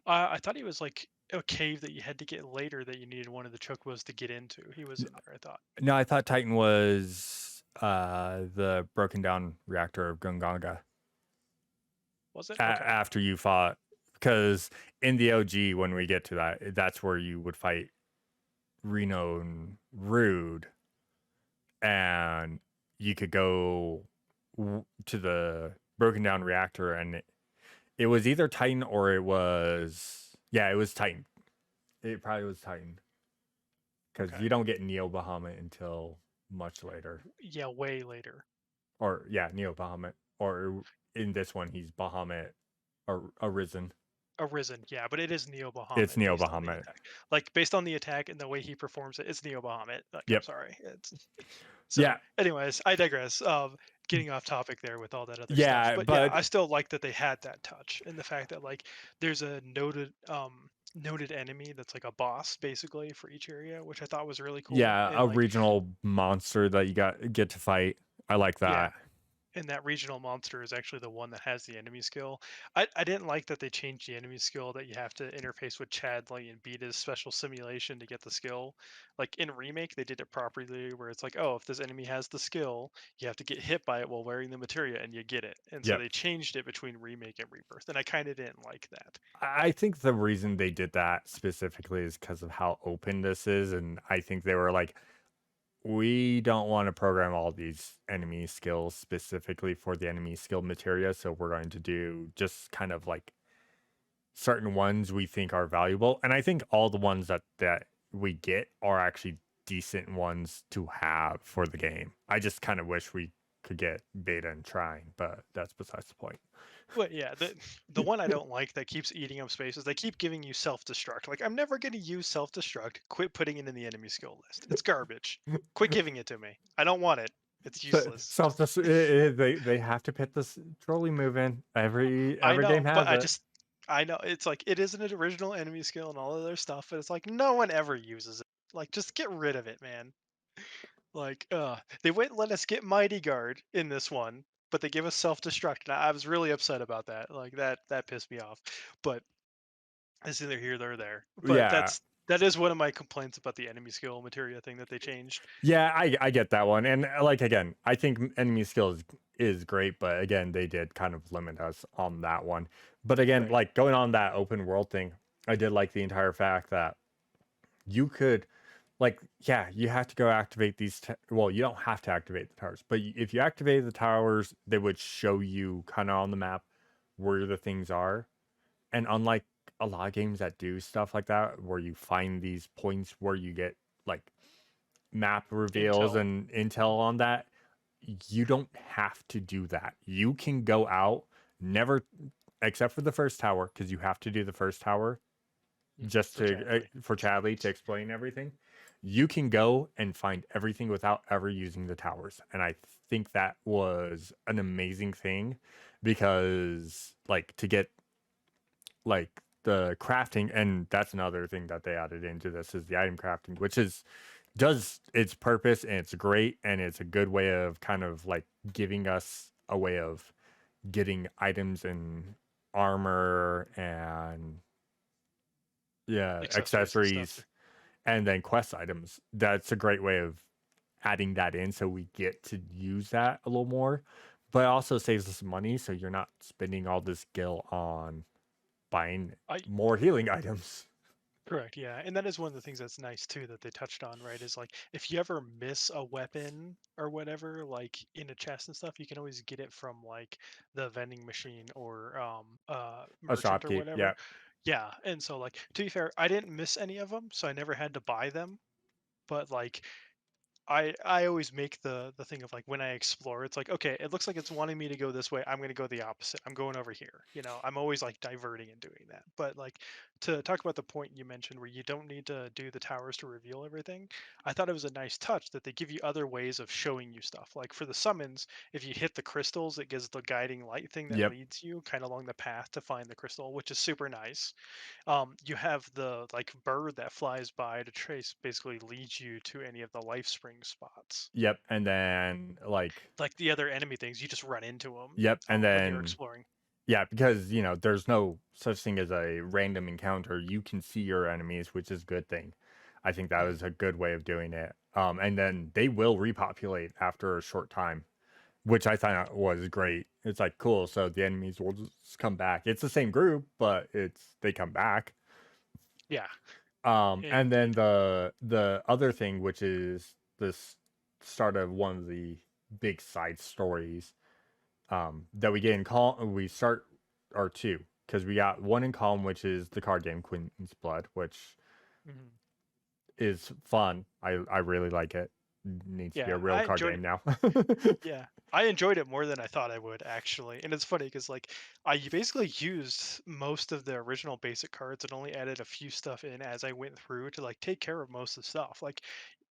I thought he was like a cave that you had to get later that you needed one of the chocobos to get into. He was in there, I thought. No, I thought Titan was the broken down reactor of Gunganga Was it? Okay. after you fought, because in the OG when we get to that, that's where you would fight Reno and Rude, and you could go to the broken down reactor, and it was either Titan or it was Titan. It probably was Titan because Okay. you don't get Neo Bahamut until much later. Yeah, way later. Or yeah, Neo Bahamut. Or in this one, he's Bahamut or Arisen. Arisen, yeah, but it is Neo It's Bahamut Neo based on the Bahamut. attack. Like based on the attack and the way he performs it, it's Neo Bahamut. Like I'm Yep. sorry. It's so Yeah. anyways, I digress. Getting off topic there with all that other stuff. Yeah. But yeah, But I still like that they had that touch and the fact that like there's a noted enemy that's like a boss basically for each area, which I thought was really cool. yeah, And a like regional monster that you get to fight. I like yeah, that. and that regional monster is actually the one that has the enemy skill. I didn't like that they changed the enemy skill that you have to interface with Chadley and beat his special simulation to get the skill. Like in Remake, they did it properly where it's like, oh, if this enemy has the skill, you have to get hit by it while wearing the materia and you get it. And so Yep. they changed it between Remake and Rebirth. And I kind of didn't like that. I think the reason they did that specifically is because of how open this is. And I think they were like, we don't want to program all these enemy skills specifically for the enemy skill materia. So we're going to do just kind of like certain ones we think are valuable. And I think all the ones that we get are actually decent ones to have for the game. I just kind of wish we could get beta and trying, but that's besides the point. But yeah, the one I don't like that keeps eating up space is they keep giving you self-destruct. Like, I'm never going to use self-destruct. Quit putting it in the enemy skill list. It's garbage. Quit giving it to me. I don't want it. It's useless. Self Just they have to put this trolley move in. I Every game know, but has it. I know it's like it is an original enemy skill and all of their stuff, but it's like no one ever uses it. Like, just get rid of it, man. Like, they wouldn't let us get Mighty Guard in this one, but they give us self-destruct. And I was really upset about that. Like, that pissed me off. But it's neither here nor there. But Yeah, that is one of my complaints about the enemy skill materia thing that they changed. yeah, I get that one, and like again, I think enemy skills is great, but again, they did kind of limit us on that one. But again, Right. like going on that open world thing, I did like the entire fact that you could, like, yeah, you have to go activate these. Well, you don't have to activate the towers, but if you activate the towers, they would show you kind of on the map where the things are. And unlike a lot of games that do stuff like that, where you find these points where you get like map reveals Intel. and intel on that, you don't have to do that. You can go out, never, except for the first tower, because you have to do the first tower just For to Chadley. for Chadley to explain everything. You can go and find everything without ever using the towers, and I think that was an amazing thing because like to get like the crafting, and that's another thing that they added into this is the item crafting, which is does its purpose and it's great and it's a good way of kind of like giving us a way of getting items and armor and yeah Accessories and stuff. accessories and then quest items. That's a great way of adding that in so we get to use that a little more, but it also saves us money so you're not spending all this gil on buying I more healing items. Correct, yeah. And that is one of the things that's nice too that they touched on, right? Is like if you ever miss a weapon or whatever, like in a chest and stuff, you can always get it from like the vending machine or A merchant or shopkeep, yeah. whatever. Yeah. And so like to be fair, I didn't miss any of them, so I never had to buy them. But like I always make the thing of like when I explore, it's like, okay, it looks like it's wanting me to go this way. I'm gonna go the opposite. I'm going over here. I'm always like diverting and doing that. But like to talk about the point you mentioned where you don't need to do the towers to reveal everything, I thought it was a nice touch that they give you other ways of showing you stuff. Like for the summons, if you hit the crystals, it gives the guiding light thing that Yep. leads you kind of along the path to find the crystal, which is super nice. You have the like bird that flies by to trace basically leads you to any of the life spring spots. Yep. And then Like the other enemy things, you just run into them yep. And when you're then exploring. yeah, because there's no such thing as a random encounter. You can see your enemies, which is a good thing. I think that Mhm. was a good way of doing it. And then they will repopulate after a short time, which I thought was great. It's like cool. So the enemies will just come back. It's the same group, but they come back. Yeah, And then indeed. the other thing, which is this start of one of the big side stories that we get in column. We start our two because we got one in column, which is the card game Queen's Blood, which Mhm. is fun. I really like it. Needs to be a Yeah, real I card enjoyed game it. now. Yeah, I enjoyed it more than I thought I would actually. And it's funny because like I basically used most of the original basic cards and only added a few stuff in as I went through to like take care of most of the stuff. Like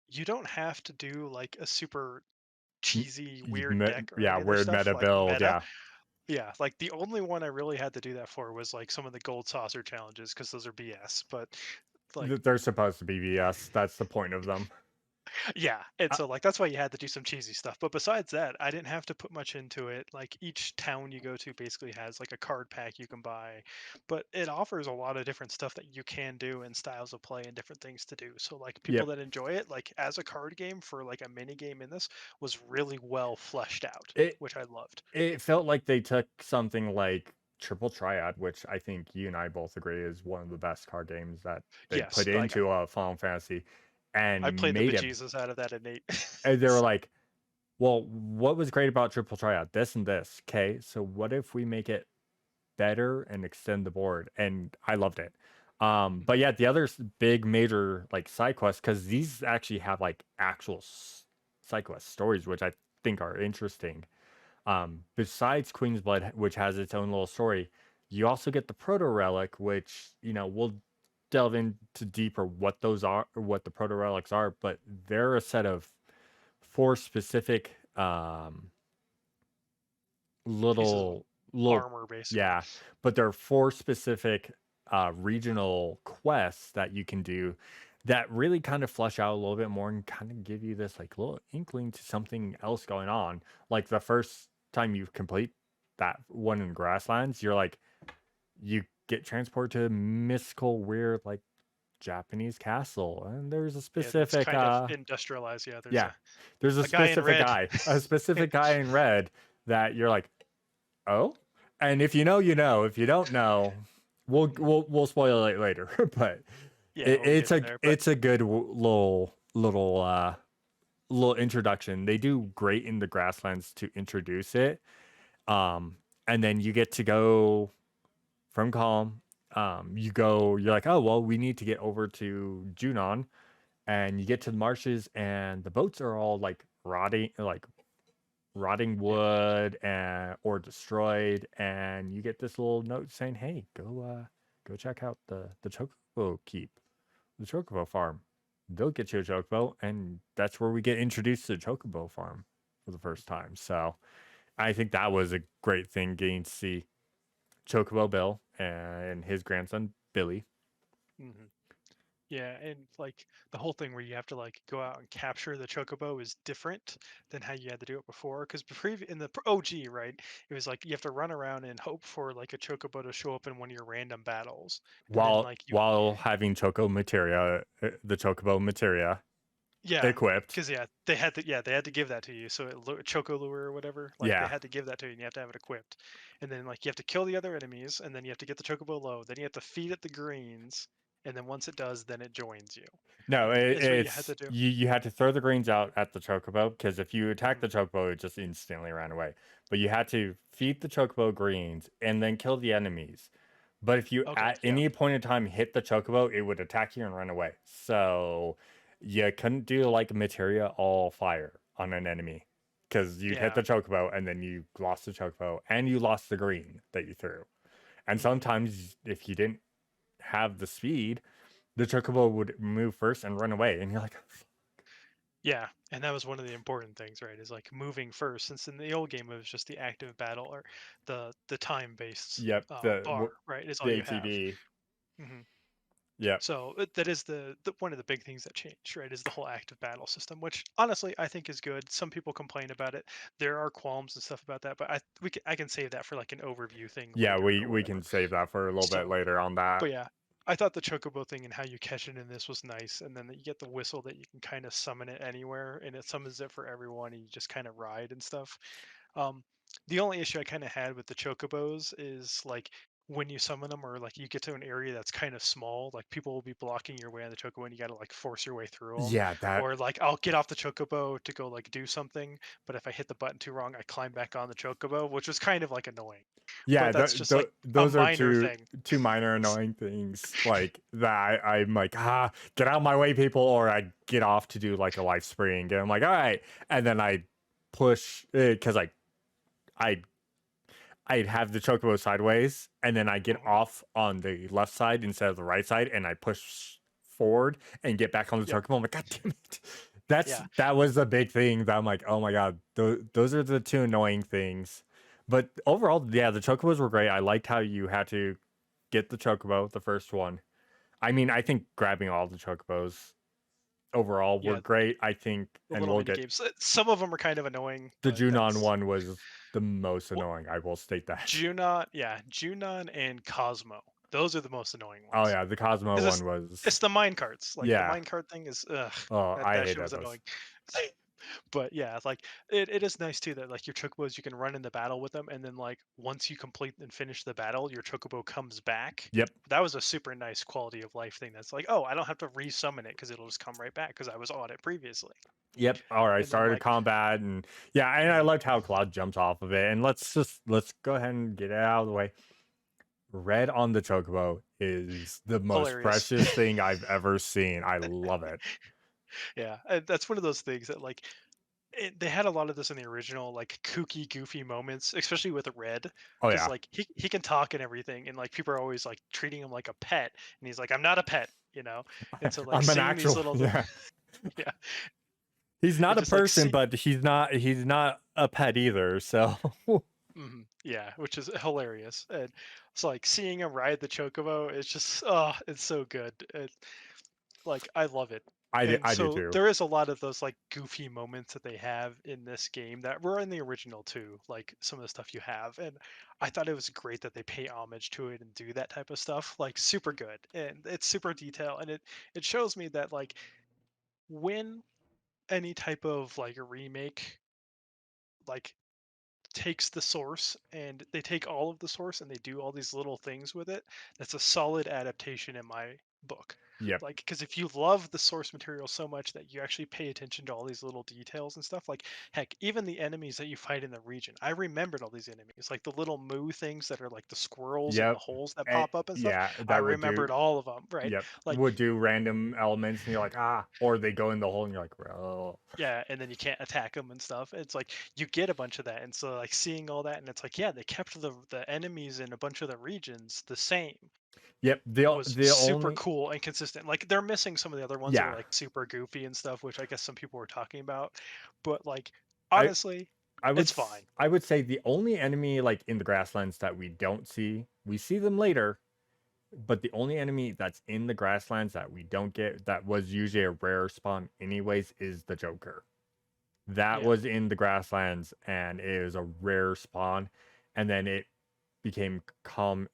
you don't have to do like a super cheesy weird deck or Yeah, any of their weird stuff meta like build. meta. Yeah, Yeah, like the only one I really had to do that for was like some of the gold saucer challenges because those are BS. But like, they're supposed to be VS. That's the point of them. yeah, and Uh, so like that's why you had to do some cheesy stuff. But besides that, I didn't have to put much into it. Like each town you go to basically has like a card pack you can buy, but it offers a lot of different stuff that you can do and styles of play and different things to do. So like people yep. that enjoy it, like as a card game for like a mini game in this was really well fleshed out, It which I loved. it felt like they took something like Triple Triad, which I think you and I both agree is one of the best card games that they Yes, put like into a Final Fantasy, I and played the made it. bejesus out of that at 8. And they were like, "Well, what was great about Triple Triad? This and this. Okay, so what if we make it better and extend the board?" And I loved it. But yeah, the other big major like side quests, because these actually have like actual side quest stories, which I think are interesting. Besides Queen's Blood, which has its own little story, you also get the Proto Relic, which we'll delve into deeper what those are, or what the Proto Relics are. But they're a set of four specific Pieces of little armor, basically. yeah, but there are four specific regional quests that you can do that really kind of flesh out a little bit more and kind of give you this like little inkling to something else going on. Like the first time you complete that one in Grasslands, you're like, you get transported to a mystical weird like Japanese castle, and there's a Yeah, that's specific kind of industrialized. Yeah, there's yeah, there's a guy in red. a specific guy in red that you're like, oh, and if you know, you know. If you don't know, we'll spoil it later. But Yeah, we'll get there. But it's a good little introduction. They do great in the Grasslands to introduce it. And then you get to go from Calm. You're like, oh well, we need to get over to Junon, and you get to the marshes, and the boats are all like rotting yeah, wood and or destroyed, and you get this little note saying, "Hey, go check out the chocobo keep, the chocobo farm. They'll get you a chocobo," and that's where we get introduced to the chocobo farm for the first time. So I think that was a great thing, getting to see Chocobo Bill and his grandson Billy. hmm yeah, and like the whole thing where you have to like go out and capture the chocobo is different than how you had to do it before. Because in the OG, right, it was like you have to run around and hope for like a chocobo to show up in one of your random battles, and then like you While having Choco materia, the Chocobo materia yeah, equipped. because they had to give that to you. So Choco Lure or whatever, like they Yeah. had to give that to you, and you have to have it equipped. And then like you have to kill the other enemies, and then you have to get the chocobo low. Then you have to feed it the greens, and then once it does, then it joins you. No, Is what you had to it's do. you had to throw the greens out at the chocobo, because if you attack hmm the chocobo, it just instantly ran away. But you had to feed the chocobo greens and then kill the enemies. But if you Okay, at yeah, any point in time hit the chocobo, it would attack you and run away. So you couldn't do like materia all fire on an enemy, because you'd hit yeah, the chocobo and then you lost the chocobo and you lost the green that you threw. And hmm sometimes if you didn't have the speed, the chocobo would move first and run away, and you're like, yeah. And that was one of the important things, right? Is like moving first, since in the old game it was just the active battle or the time based "Yep, bar, right? Is all the you have. ATB, hmm yep, So that is the one of the big things that changed, right? Is the whole active battle system, which honestly I think is good. Some people complain about it. There are qualms and stuff about that, but I can save that for like an overview thing yeah." later or We can whatever. save that for a little bit So, later on that. but yeah, I thought the chocobo thing and how you catch it in this was nice, and then you get the whistle that you can kind of summon it anywhere, and it summons it for everyone, and you just kind of ride and stuff. Um, the only issue I kind of had with the chocobos is like when you summon them or like you get to an area that's kind of small, like people will be blocking your way on the chocobo and you got to like force your way through them. Yeah, that Or like I'll get off the chocobo to go like do something, but if I hit the button too wrong, I climb back on the chocobo, which was kind of like annoying. yeah, But that's just like a those are minor thing. two minor annoying things like that. I'm like, get out of my way, people, or I get off to do like a life spring, and I'm like, all right, and then I push because I I'd have the chocobo sideways, and then I get hmm off on the left side instead of the right side, and I push forward and get back on the Yep. chocobo. I'm like, God damn it! Yeah. That was the big thing that I'm like, oh my god, those are the two annoying things. But overall, yeah, the chocobos were great. I liked how you had to get the chocobo, the first one. I mean, I think grabbing all the chocobos overall were Yeah. great. I think, The and little we'll mini get games. Some of them are kind of annoying, the but Junon that's one was the most well, annoying. I will state that. Junon. Yeah, Junon and Cosmo. Those are the most annoying Oh ones. yeah, the Cosmo Because one it's was the mine carts. Like the yeah. mine cart thing is ugh. Oh, I That shit hated was those. annoying. But yeah, like it is nice too that like your chocobos you can run in the battle with them, and then like once you complete and finish the battle, your chocobo comes back. Yep. That was a super nice quality of life thing. That's like, oh, I don't have to resummon it because it'll just come right back because I was on it previously. Yep. All right. And then Started like, combat, and yeah, and I mhm, liked how Cloud jumps off of it. And let's go ahead and get it out of the way. Red on the chocobo is the most Hilarious. precious thing I've ever seen. I love it. Yeah, and that's one of those things that like they had a lot of this in the original, like kooky, goofy moments, especially with Red, Oh because yeah, like he can talk and everything, and like people are always like treating him like a pet, and he's like, I'm not a pet, you know. And so like I'm an seeing these actual little, yeah. yeah, He's not and a just like person, see, but he's not a pet either. So yeah, which is hilarious, and it's like seeing him ride the chocobo. It's just, oh, it's so good. Like I love it. And I do so too. there is a lot of those like goofy moments that they have in this game that were in the original too, like some of the stuff you have. And I thought it was great that they pay homage to it and do that type of stuff. Like super good. And it's super detailed, and it shows me that like when any type of like a remake like takes the source and they take all of the source and they do all these little things with it, that's a solid adaptation in my book. Yep. Like, because if you love the source material so much that you actually pay attention to all these little details and stuff, like heck, even the enemies that you fight in the region, I remembered all these enemies, like the little moo things that are like the squirrels and the Yep. holes that pop up and stuff. Yeah, I that would do. remembered all of them, right? Yep. Like, Would do random elements and you're like, ah, or they go in the hole and you're like, oh. yeah, and then you can't attack them and stuff. It's like you get a bunch of that, and so like seeing all that, and it's like, yeah, they kept the enemies in a bunch of the regions the same, Yep. was The super only cool and consistent. Like they're missing some of the other ones that are yeah. like super goofy and stuff, which I guess some people were talking about, but like I honestly, it's fine. I would say the only enemy like in the grasslands that we see them later, but the only enemy that's in the grasslands that we don't get that was usually a rare spawn anyways is the Joker. That Yeah, was in the grasslands and it was a rare spawn, and then it became common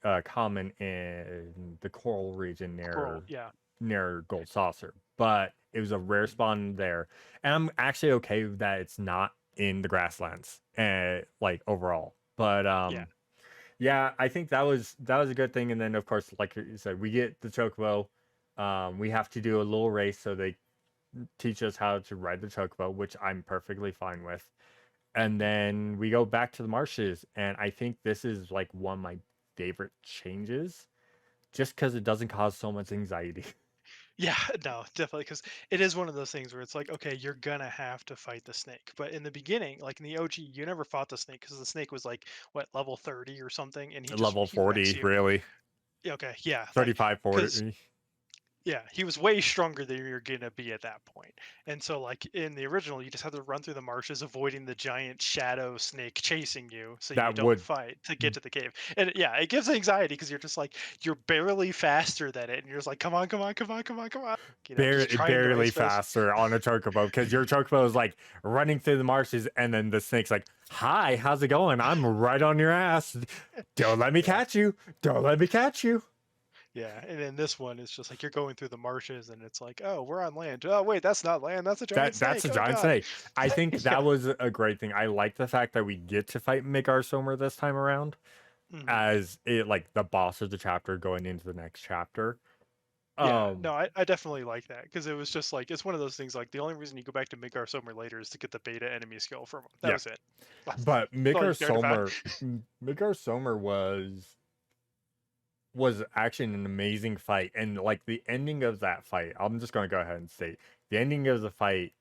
in the coral region coral. Yeah. near Gold Saucer, but it was a rare Mhm. spawn there, and I'm actually okay that it's not in the grasslands, like overall. But Yeah. yeah, I think that was a good thing. And then of course, like you said, we get the chocobo. We have to do a little race so they teach us how to ride the chocobo, which I'm perfectly fine with. And Mhm. then we go back to the marshes, and I think this is like one of my favorite changes, just because it doesn't cause so much anxiety. Yeah, no, definitely, because it is one of those things where it's like, okay, you're gonna have to fight the snake. But in the beginning, like in the OG, you never fought the snake because the snake was like what, level 30 or something, and Level he wrecks 40, you. really. Yeah, okay, yeah, like 35, because 40. yeah, he was way stronger than you're gonna be at that point. And so like in the original, you just have to run through the marshes avoiding the giant shadow snake chasing you so you That don't would fight to get to the cave. And yeah, it gives anxiety because you're just like you're barely faster than it and you're just like, come on, come on, come on, come on, come on. You know, just trying to barely race fast. faster on a chocobo, because your chocobo is like running through the marshes, and then the snake's like, "Hi, how's it going? I'm right on your ass. Don't let me Yeah. catch you. Don't let me catch you." Yeah. And then this one is just like you're going through the marshes and it's like, oh, we're on land. Oh wait, that's not land, that's a giant That's snake. a Oh giant god. snake. I think Yeah. that was a great thing. I like the fact that we get to fight Migar Somer this time around, Hmm. as it like the boss of the chapter going into the next chapter. Yeah, Um, no, I definitely like that because it was just like it's one of those things. Like the only reason you go back to Midgar Summer later is to get the beta enemy skill from him. That yeah, was it. That's but all you cared about. Migar Somer was actually an amazing fight, and like the ending of that fight, I'm just gonna go ahead and state the ending of the fight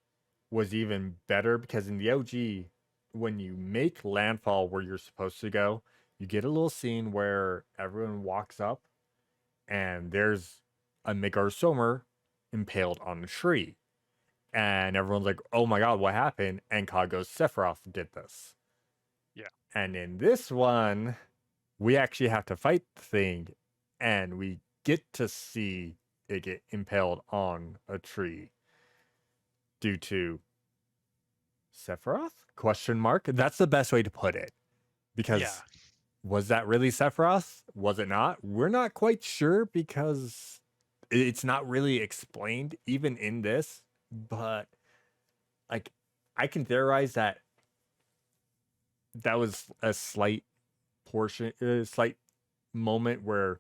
was even better, because in the OG, when you make landfall where you're supposed to go, you get a little scene where everyone walks up and there's a Migar Somer impaled on a tree. And everyone's like, oh my god, what happened? And Cog goes, Sephiroth did this. Yeah, And in this one, we actually have to fight the thing, and we get to see it get impaled on a tree due to Sephiroth? Question mark. That's the best way to put it. yeah, Because was that really Sephiroth? Was it not? We're not quite sure, because it's not really explained even in this, but like I can theorize that that was a slight slight moment where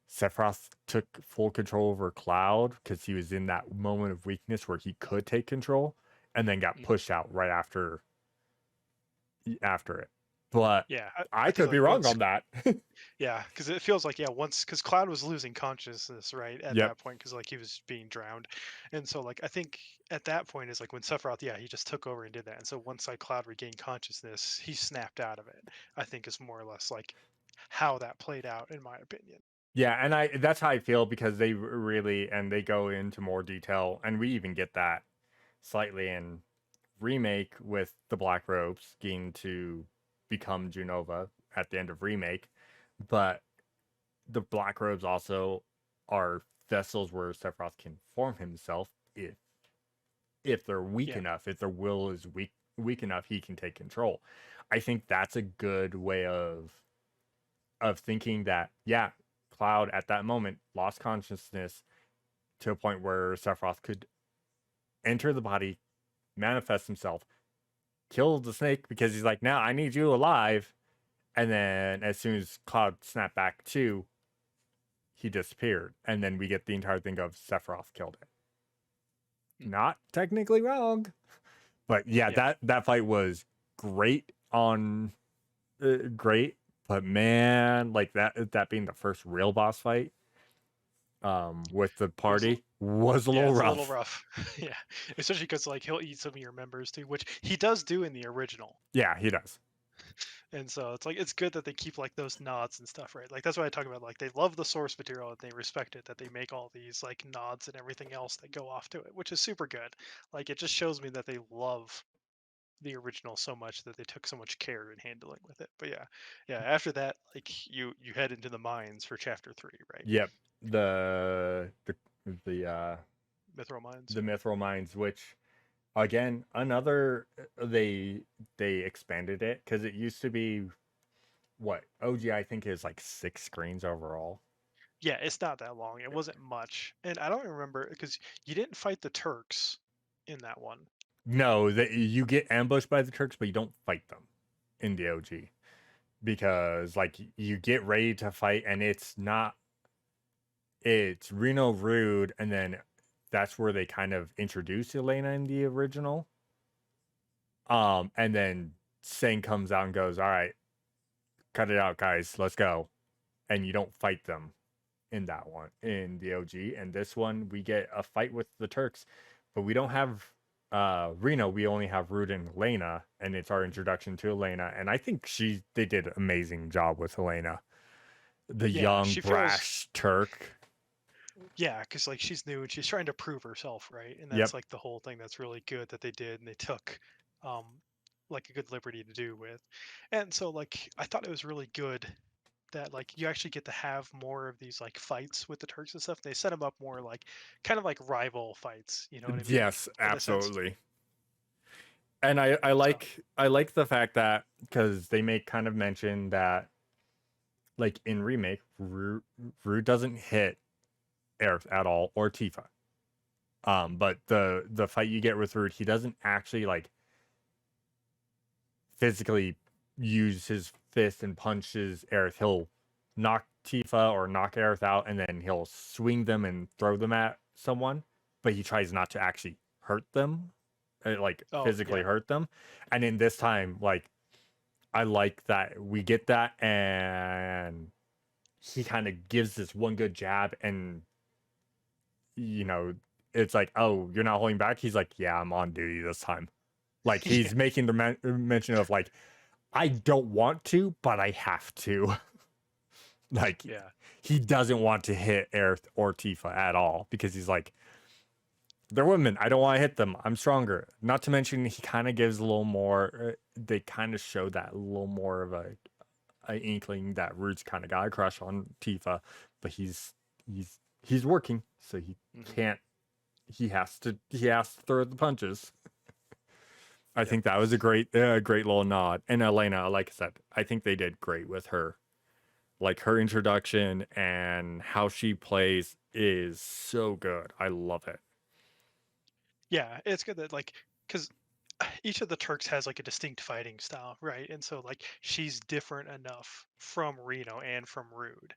Sephiroth took full control over Cloud, because he was in that moment of weakness where he could take control, and then got mhm, pushed out right after it. but Yeah, I I feel could be like wrong once on that. yeah, because it feels like once because Cloud was losing consciousness right at Yep. that point because like he was being drowned, and so like I think at that point is like when Sephiroth he just took over and did that, and so once like Cloud regained consciousness, he snapped out of it. I think is more or less like how that played out in my opinion. Yeah, and I that's how I feel because they really and they go into more detail, and we even get that slightly in remake with the Black Robes getting to become Junova at the end of remake, but the Black Robes also are vessels where Sephiroth can form himself if they're weak Yeah, enough, if their will is weak enough, he can take control. I think that's a good way of thinking that yeah, Cloud at that moment lost consciousness to a point where Sephiroth could enter the body, manifest himself, kill the snake because he's like, now I need you alive. And then as soon as Cloud snapped back to, he disappeared. And then we get the entire thing of Sephiroth killed it. mm, Not technically wrong. But yeah, yeah, that fight was great on great, but man, like that being the first real boss fight with the it was. party was a Yeah, little it's a little rough. rough. Yeah, especially because like he'll eat some of your members too, which he does do in the original. Yeah, he does. And so it's like it's good that they keep like those nods and stuff, right? Like that's what I talk about. Like they love the source material and they respect it that they make all these like nods and everything else that go off to it, which is super good. Like it just shows me that they love the original so much that they took so much care in handling with it. But yeah, yeah. After that, like you head into the mines for chapter 3, right? Yep. The the the uh Mithril mines. the mithril mines, which again another they expanded it because it used to be what OG I think is like 6 screens overall. Yeah, it's not that long. It wasn't much, and I don't remember because you didn't fight the Turks in that one. No, that you get ambushed by the Turks, but you don't fight them in the OG because like you get ready to fight and it's Reno Rude, and then that's where they kind of introduce Elena in the original. And then Sang comes out and goes, "All right, cut it out, guys, let's go," and you don't fight them in that one in the OG. And this one, we get a fight with the Turks, but we don't have Reno. We only have Rude and Elena, and it's our introduction to Elena. And I think they did an amazing job with Elena, the Yeah, young she feels brash Turk. yeah, because like she's new and she's trying to prove herself, right? And that's Yep. like the whole thing that's really good that they did and they took um like a good liberty to do with. And so like I thought it was really good that like you actually get to have more of these like fights with the Turks and stuff. They set them up more like kind of like rival fights, you know what I mean? Yes, In a sense. absolutely. And I So like the fact that because they make kind of mention that like in remake, Rude doesn't hit Aerith at all or Tifa. But the fight you get with Rude, he doesn't actually like physically use his fist and punches Aerith. He'll knock Tifa or knock Aerith out, and then he'll swing them and throw them at someone. But he tries not to actually hurt them, like oh physically yeah. hurt them. And in this time, like I like that we get that, and he kind of gives this one good jab, and you know, it's like, oh, you're not holding back. He's like, yeah, I'm on duty this time. Like Yeah. he's making the mention of like, I don't want to, but I have to. Like Yeah. he doesn't want to hit Aerith or Tifa at all because he's like, they're women. I don't want to hit them. I'm stronger. Not to mention he kind of gives a little more. They kind of show that a little more of a inkling that Rude's kind of got a crush on Tifa, but he's working, so he Hmm. can't. He has to throw the punches. I Yep. think that was a great little nod. And Elena, like I said, I think they did great with her. Like her introduction and how she plays is so good. I love it. Yeah, it's good that like because each of the Turks has like a distinct fighting style, right? And so like she's different enough from Reno and from Rude,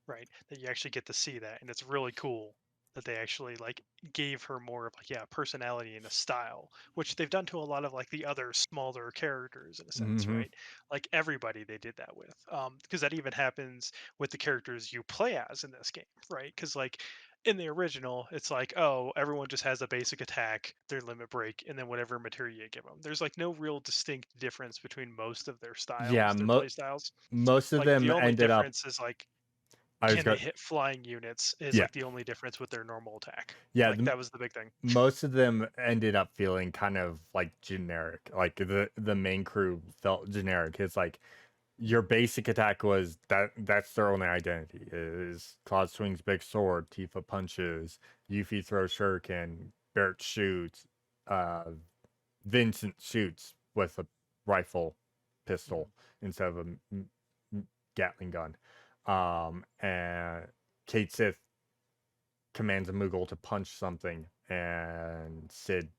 right? That you actually get to see that, and it's really cool that they actually like gave her more of like personality and a style, which they've done to a lot of like the other smaller characters in a sense, Hmm. right? Like everybody they did that with, because that even happens with the characters you play as in this game, right? Because like in the original, it's like, oh, everyone just has a basic attack, their limit break, and then whatever material you give them. There's like no real distinct difference between most of their Yeah, styles, their play styles. most of Like the them only ended up. difference is like, I was can they going. hit flying units is Yeah, like the only difference with their normal attack. yeah. Like that was the big thing. Most of them ended up feeling kind of like generic. Like the main crew felt generic. It's like your basic attack was that's their only identity is Claude swings big sword, Tifa punches, Yuffie throws shuriken, Barrett shoots, uh Vincent shoots with a rifle Mhm. pistol instead of a Gatling gun. And Kate Sith commands a Moogle to punch something, and Sid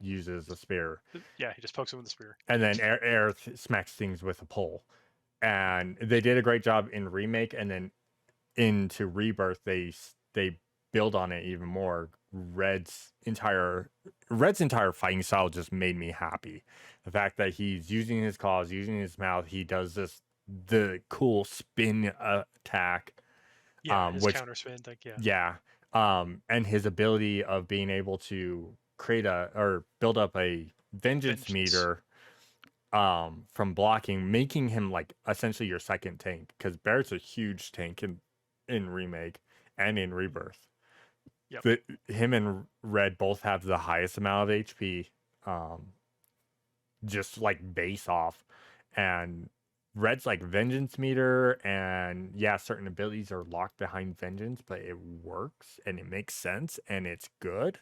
uses a spear, Yeah, he just pokes him with the spear. and then Aerith smacks things with a pole. And they did a great job in remake, and then into rebirth they build on it even more. Red's entire fighting style just made me happy. The fact that he's using his claws, using his mouth, he does the cool spin attack, Yeah, his which counter spin, like yeah, yeah, and his ability of being able to create a or build up a vengeance vengeance. meter from blocking, making him like essentially your second tank, because Barrett's a huge tank in remake and in Mhm. rebirth. Yep. Him and Red both have the highest amount of HP, um just like base off. And Red's like vengeance meter, and yeah, certain abilities are locked behind vengeance, but it works and it makes sense and it's good.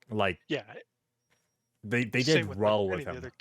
Like Yeah. they Same did with like well any with of the him. other.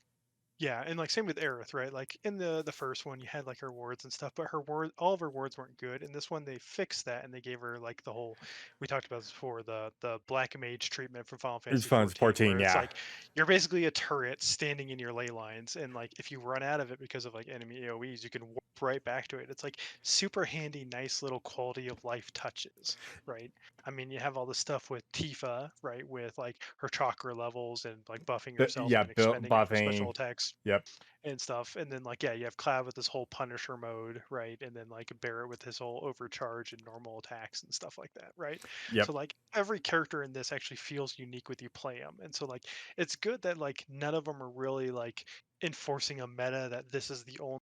Yeah, and like same with Aerith, right? Like in the first one, you had like her wards and stuff, but her ward, all of her wards weren't good. In this one, they fixed that and they gave her like the whole. We talked about this before, the Black Mage treatment from Final It's Fantasy fun. It's 14, 14, where it's yeah. like you're basically a turret standing in your ley lines, and like if you run out of it because of like enemy AOE's, you can warp right back to it. It's like super handy, nice little quality of life touches, right? I mean, you have all the stuff with Tifa, right, with like her chakra levels and like buffing herself and Yeah, then expending it for special buffing. attacks Yep. and stuff. And then like yeah, you have Cloud with this whole Punisher mode, right? And then like Barrett with his whole overcharge and normal attacks and stuff like that, right? Yep. So like every character in this actually feels unique with you play them, and so like it's good that like none of them are really like enforcing a meta that this is the only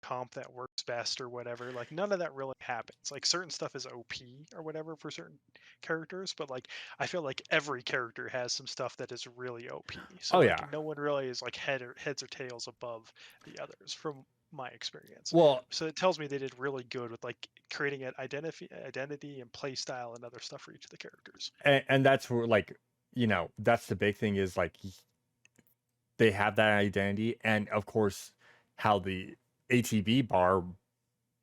comp that works best or whatever. Like none of that really happens. Like certain stuff is OP or whatever for certain characters, but like I feel like every character has some stuff that is really OP. So Oh like yeah. no one really is like heads or tails above the others from my experience. Well, So it tells me they did really good with like creating an identity and play style and other stuff for each of the characters. and that's where like that's the big thing is like they have that identity, and of course how the ATB bar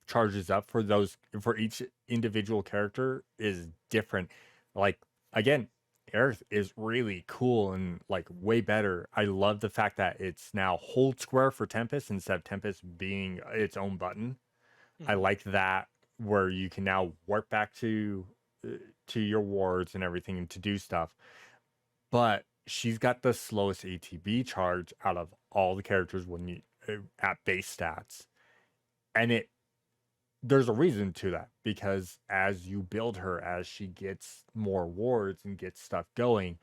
charges up for those for each individual character is different. Like again, Earth is really cool and like way better. I love the fact that it's now hold square for Tempest instead of Tempest being its own button. I Hmm. like that, where you can now warp back to your wards and everything to do stuff. But she's got the slowest ATB charge out of all the characters when you at base stats. And there's a reason to that, because as you build her, as she gets more wards and gets stuff going,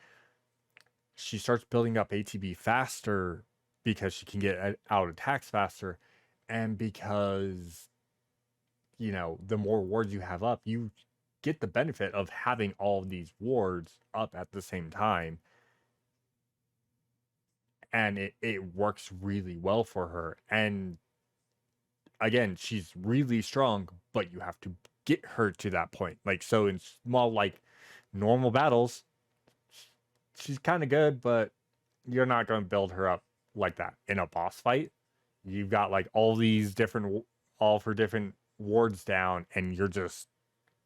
she starts building up ATB faster because she can get out attacks faster, and because the more wards you have up, you get the benefit of having all of these wards up at the same time, and it works really well for her. And again, she's really strong, but you have to get her to that point. Like, so in small, like normal battles, she's kind of good, but you're not going to build her up like that. In a boss fight, you've got like all these different, all for different wards down, and you're just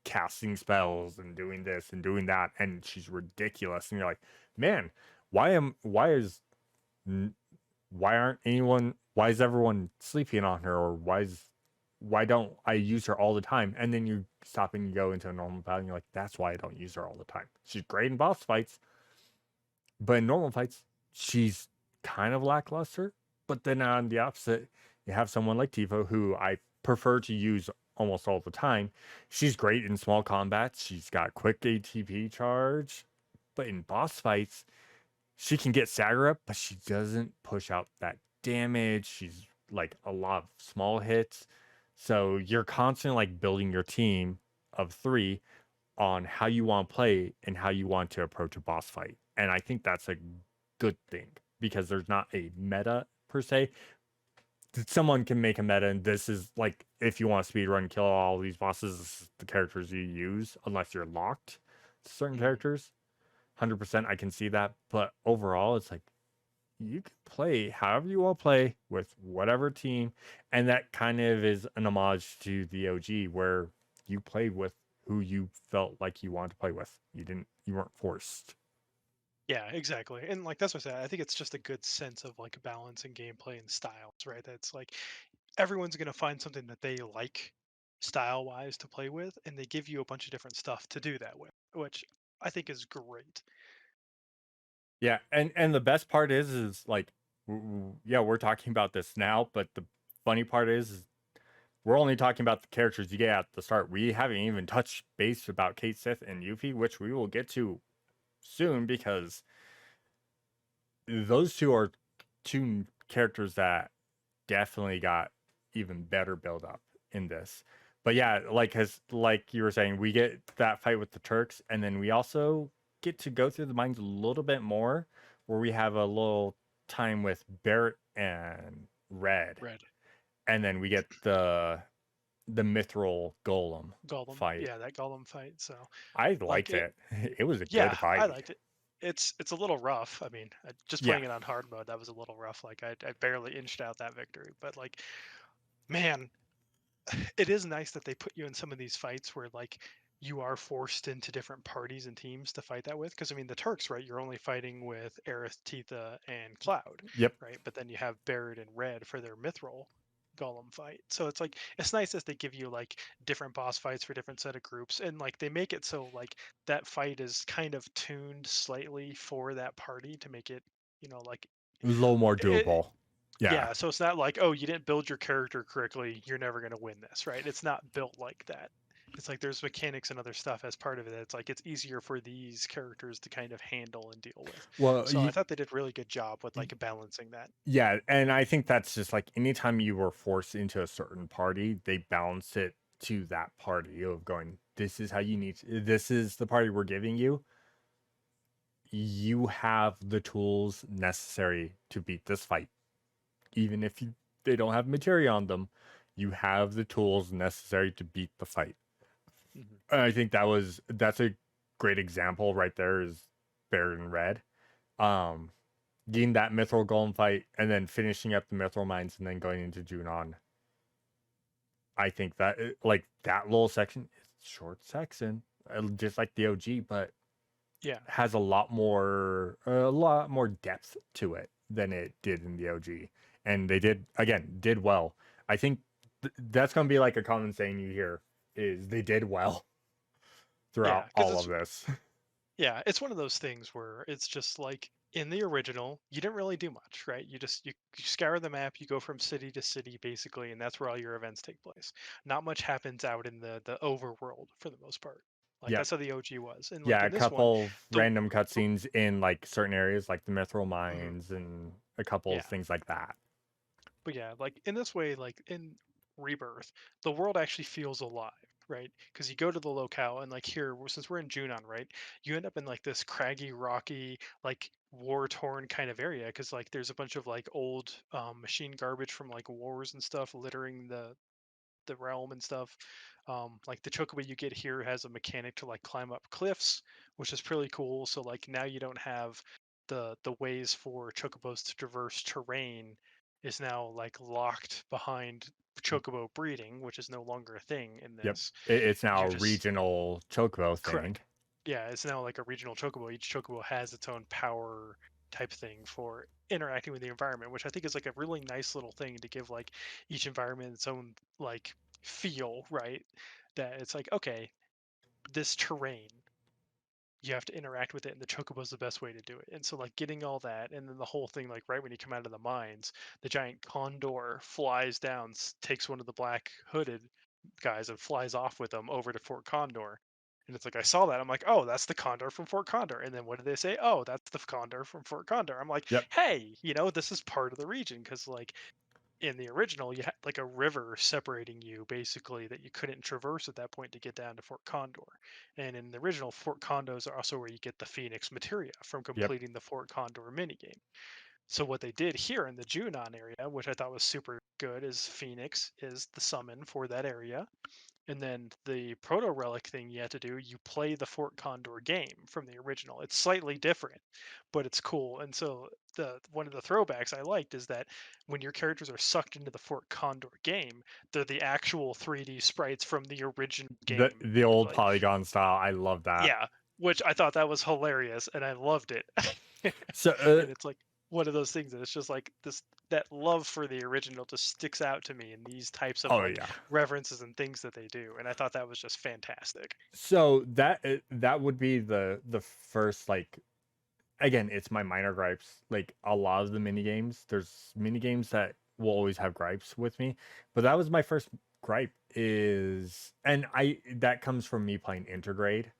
casting spells and doing this and doing that, and she's ridiculous. And you're like, man, why is why aren't anyone why is everyone sleeping on her, or why don't I use her all the time? And then you stop and you go into a normal battle and you're like, that's why I don't use her all the time. She's great in boss fights, but in normal fights, she's kind of lackluster. But then on the opposite, you have someone like Tifa, who I prefer to use almost all the time. She's great in small combats. She's got quick ATP charge, but in boss fights, she can get stagger up, but she doesn't push out that damage. She's like a lot of small hits. So you're constantly like building your team of three on how you want to play and how you want to approach a boss fight. And I think that's a good thing because there's not a meta per se. Someone can make a meta, and this is like if you want to speedrun kill all these bosses, this is the characters you use, unless you're locked to certain characters. 100%, I can see that. But overall, it's like you can play however you want to play with whatever team. And that kind of is an homage to the OG where you played with who you felt like you wanted to play with. You weren't forced. Yeah, exactly. And like that's what I said. I think it's just a good sense of like balance and gameplay and styles, right? That's like everyone's gonna find something that they like style wise to play with, and they give you a bunch of different stuff to do that with, which I think is great. Yeah, and the best part is like yeah, we're talking about this now, but the funny part is we're only talking about the characters you get at the start. We haven't even touched base about Kate Sith and Yuffie, which we will get to soon because those two are two characters that definitely got even better build up in this. But yeah, like you were saying, we get that fight with the Turks, and then we also get to go through the mines a little bit more, where we have a little time with Barrett and Red, Red and then we get the mithril golem Golem, fight. yeah, that Golem fight. So I like liked it, it. It was a good yeah, I fight. liked it. It's a little rough. I mean, just Yeah. playing it on hard mode, that was a little rough. Like I barely inched out that victory, but like, man, it is nice that they put you in some of these fights where like you are forced into different parties and teams to fight that with. Because I mean, the Turks, right? You're only fighting with Aerith, Titha, and Cloud, Yep. right? But then you have Barret and Red for their Mithril Golem fight. So it's like it's nice that they give you like different boss fights for different set of groups, and like they make it so like that fight is kind of tuned slightly for that party to make it, like It was a little more it, doable. Yeah. yeah, so it's not like, oh, you didn't build your character correctly, you're never going to win this, right? It's not built like that. It's like there's mechanics and other stuff as part of it. It's like it's easier for these characters to kind of handle and deal with. Well, So I thought they did a really good job with like balancing that. yeah, and I think that's just like anytime you were forced into a certain party, they balance it to that party of going, this is how you need to, this is the party we're giving you. You have the tools necessary to beat this fight. Even if they don't have materia on them, you have the tools necessary to beat the fight. Hmm. And I think that's a great example right there is Baron and Red. Um, Getting that mithril golem fight and then finishing up the mithril mines and then going into Junon. I think that like that little section is short section, just like the OG, but Yeah, has a lot more depth to it than it did in the OG. And they did well. I think that's gonna be like a common saying you hear is they did well yeah, throughout because all it's of this. yeah, it's one of those things where it's just like in the original, you didn't really do much, right? You scour the map, you go from city to city basically, and that's where all your events take place. Not much happens out in the overworld for the most part. Like Yeah, that's how the OG was. And like yeah, in a this one, couple of the random the- cutscenes in like certain areas, like the mithril mhm, mines and a couple of yeah. things like that. But yeah, like in this way, like in Rebirth, the world actually feels alive, right? Because you go to the locale and like here, since we're in Junon, right? You end up in like this craggy, rocky, like war-torn kind of area because like there's a bunch of like old machine garbage from like wars and stuff littering the realm and stuff. Like the chocobo you get here has a mechanic to like climb up cliffs, which is pretty cool. So like now you don't have the ways for chocobos to traverse terrain is now like locked behind chocobo breeding, which is no longer a thing in Yep, this. it's now You a just regional chocobo thing. correct. Yeah, it's now like a regional chocobo. Each chocobo has its own power type thing for interacting with the environment, which I think is like a really nice little thing to give like each environment its own like feel, right? That it's like, okay, this terrain, you have to interact with it, and the chocobo's the best way to do it. And so like getting all that, and then the whole thing, like right when you come out of the mines, the giant condor flies down, takes one of the black hooded guys and flies off with them over to Fort Condor. And it's like I saw that. I'm like, oh, that's the Condor from Fort Condor. And then what did they say? Oh, that's the Condor from Fort Condor. I'm like, Yep. hey, this is part of the region, because like in the original, you had like a river separating you basically that you couldn't traverse at that point to get down to Fort Condor. And in the original, Fort Condos are also where you get the Phoenix materia from Yep. completing the Fort Condor minigame. So what they did here in the Junon area, which I thought was super good, is Phoenix is the summon for that area. And then the proto relic thing you have to do, you play the Fort Condor game from the original. It's slightly different, but it's cool. And so the one of the throwbacks I liked is that when your characters are sucked into the Fort Condor game, they're the actual 3D sprites from the original game. The old Like, polygon style. I love that. yeah, which I thought that was hilarious and I loved it. So And it's like one of those things that it's just like this, that love for the original just sticks out to me in these types of oh like yeah. references and things that they do, and I thought that was just fantastic. So that would be the first, like, again, it's my minor gripes. Like a lot of the mini games, there's mini games that will always have gripes with me, but that was my first gripe is, and I that comes from me playing Intergrade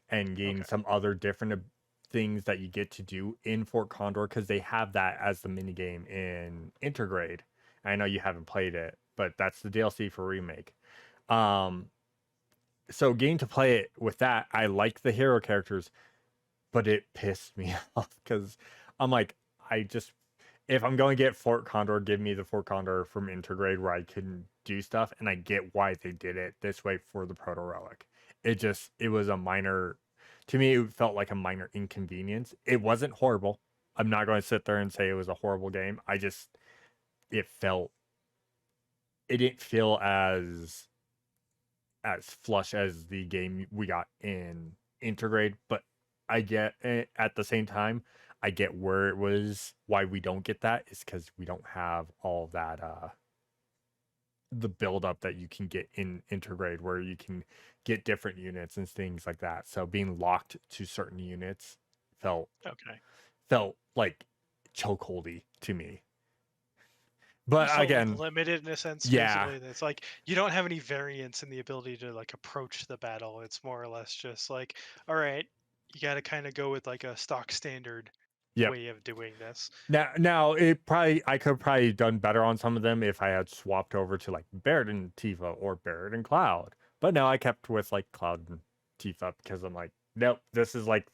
and getting Okay. some other different things that you get to do in Fort Condor because they have that as the mini game in Intergrade. I know you haven't played it, but that's the DLC for Remake. Um, so getting to play it with that, I like the hero characters, but it pissed me off because I'm like, I just, if I'm going to get Fort Condor, give me the Fort Condor from Intergrade where I can do stuff, and I get why they did it this way for the Proto Relic. It was a minor, to me, it felt like a minor inconvenience. It wasn't horrible. I'm not going to sit there and say it was a horrible game. It felt, it didn't feel as flush as the game we got in Intergrade, but I get at the same time, I get where it was why we don't get that is because we don't have all that the build up that you can get in Intergrade where you can get different units and things like that. So being locked to certain units felt Okay. felt like chokeholdy to me. You But felt like again, limited in a sense, yeah, basically. That it's like you don't have any variance in the ability to like approach the battle. It's more or less just like, all right, you got to kind of go with like a stock standard yep. way of doing this. Now it probably I could have probably done better on some of them if I had swapped over to like Barrett and Tifa or Barrett and Cloud. But no, I kept with like Cloud and Tifa because I'm like, nope, this is like,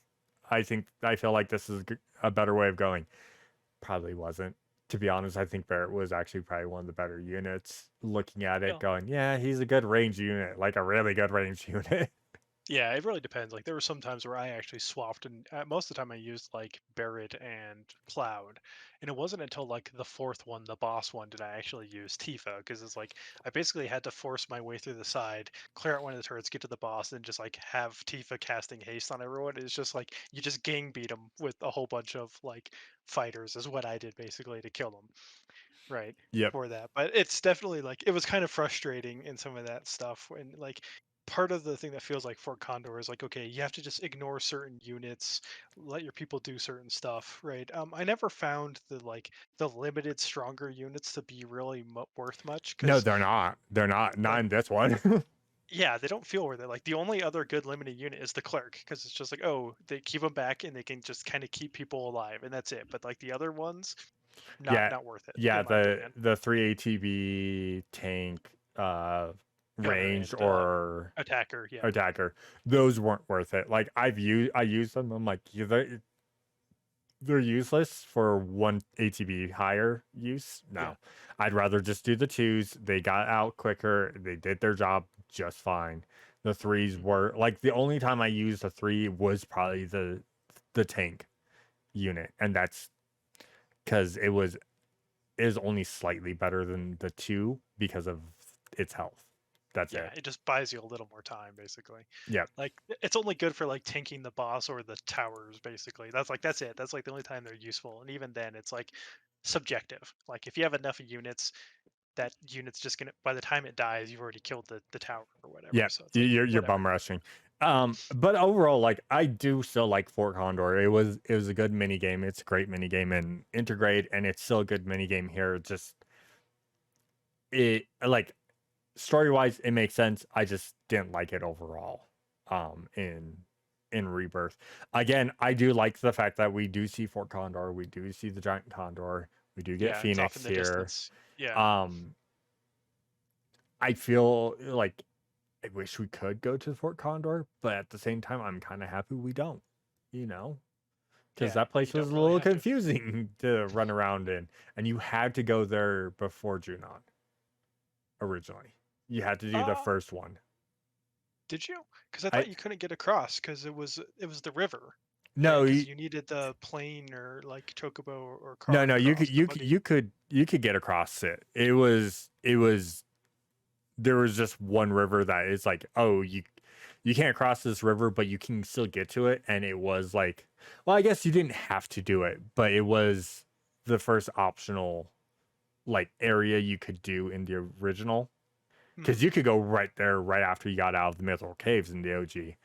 I feel like this is a better way of going. Probably wasn't. To be honest, I think Barrett was actually probably one of the better units. Looking at it, Well, going, yeah, he's a good range unit, like a really good range unit. yeah, it really depends. Like there were some times where I actually swapped, and most of the time I used like Barrett and Cloud, and it wasn't until like the fourth one, the boss one, did I actually use Tifa, because it's like I basically had to force my way through the side, clear out one of the turrets, get to the boss, and just like have Tifa casting haste on everyone. It's just like you just gang beat them with a whole bunch of like fighters is what I did basically to kill them, right? Yep. For that. But it's definitely like it was kind of frustrating in some of that stuff. And like part of the thing that feels like Fort Condor is like, okay, you have to just ignore certain units, let your people do certain stuff, right? I never found the limited stronger units to be really worth much, No, because they're not. They're not like, in this one. yeah, they don't feel worth it. Like the only other good limited unit is the clerk, because it's just like, oh, they keep them back and they can just kind of keep people alive, and that's it. But like the other ones, not Yeah, not worth it yeah, in my opinion. the 3 ATB tank Gunner range and or attacker, yeah. attacker, those weren't worth it. Like I used them. I'm like, yeah, they're useless for 1 ATB higher use. Yeah. No, I'd rather just do the twos. They got out quicker. They did their job just fine. The threes Mhm. were like the only time I used a three was probably the tank unit, and that's because it is only slightly better than the two because of its health. That's Yeah, it. it just buys you a little more time, basically. Yep. Like it's only good for like tanking the boss or the towers, basically. That's it. That's like the only time they're useful, and even then, it's like subjective. Like if you have enough units, that unit's just gonna, by the time it dies, you've already killed the tower or whatever. Yeah, So it's like you're whatever. bum rushing. But overall, like I do still like Fort Condor. It was a good mini game. It's a great mini game and integrate, and it's still a good mini game here. Just it like story wise, it makes sense. I just didn't like it overall. In Rebirth, again, I do like the fact that we do see Fort Condor, we do see the giant condor, we do get Yeah, it's off in Phoenix the here. distance. Yeah. Um, I feel like I wish we could go to Fort Condor, but at the same time, I'm kind of happy we don't, you know, because Yeah, that you place don't was a really little have to. confusing to run around in, and you had to go there before Junon originally. You had to do the Uh, first one. did you? Because I I thought you couldn't get across because it was the river, right? no, Because you needed the plane or like chocobo or no, car no. You could across the you could buggy. you could get across it. It was there was just one river that is like, oh, you can't cross this river, but you can still get to it. And it was like, well, I guess you didn't have to do it, but it was the first optional like area you could do in the original, because Hmm. you could go right there right after you got out of the Mithril Caves in the OG.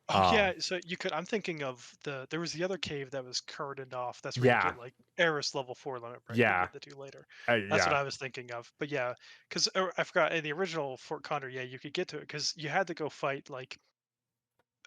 Oh yeah, so you could. I'm thinking of there was the other cave that was cordoned off. That's where you Yeah, get like Eris level 4 limit break that you yeah, had to do later. That's what yeah, I was thinking of. But yeah, because I forgot in the original Fort Condor, yeah, you could get to it because you had to go fight like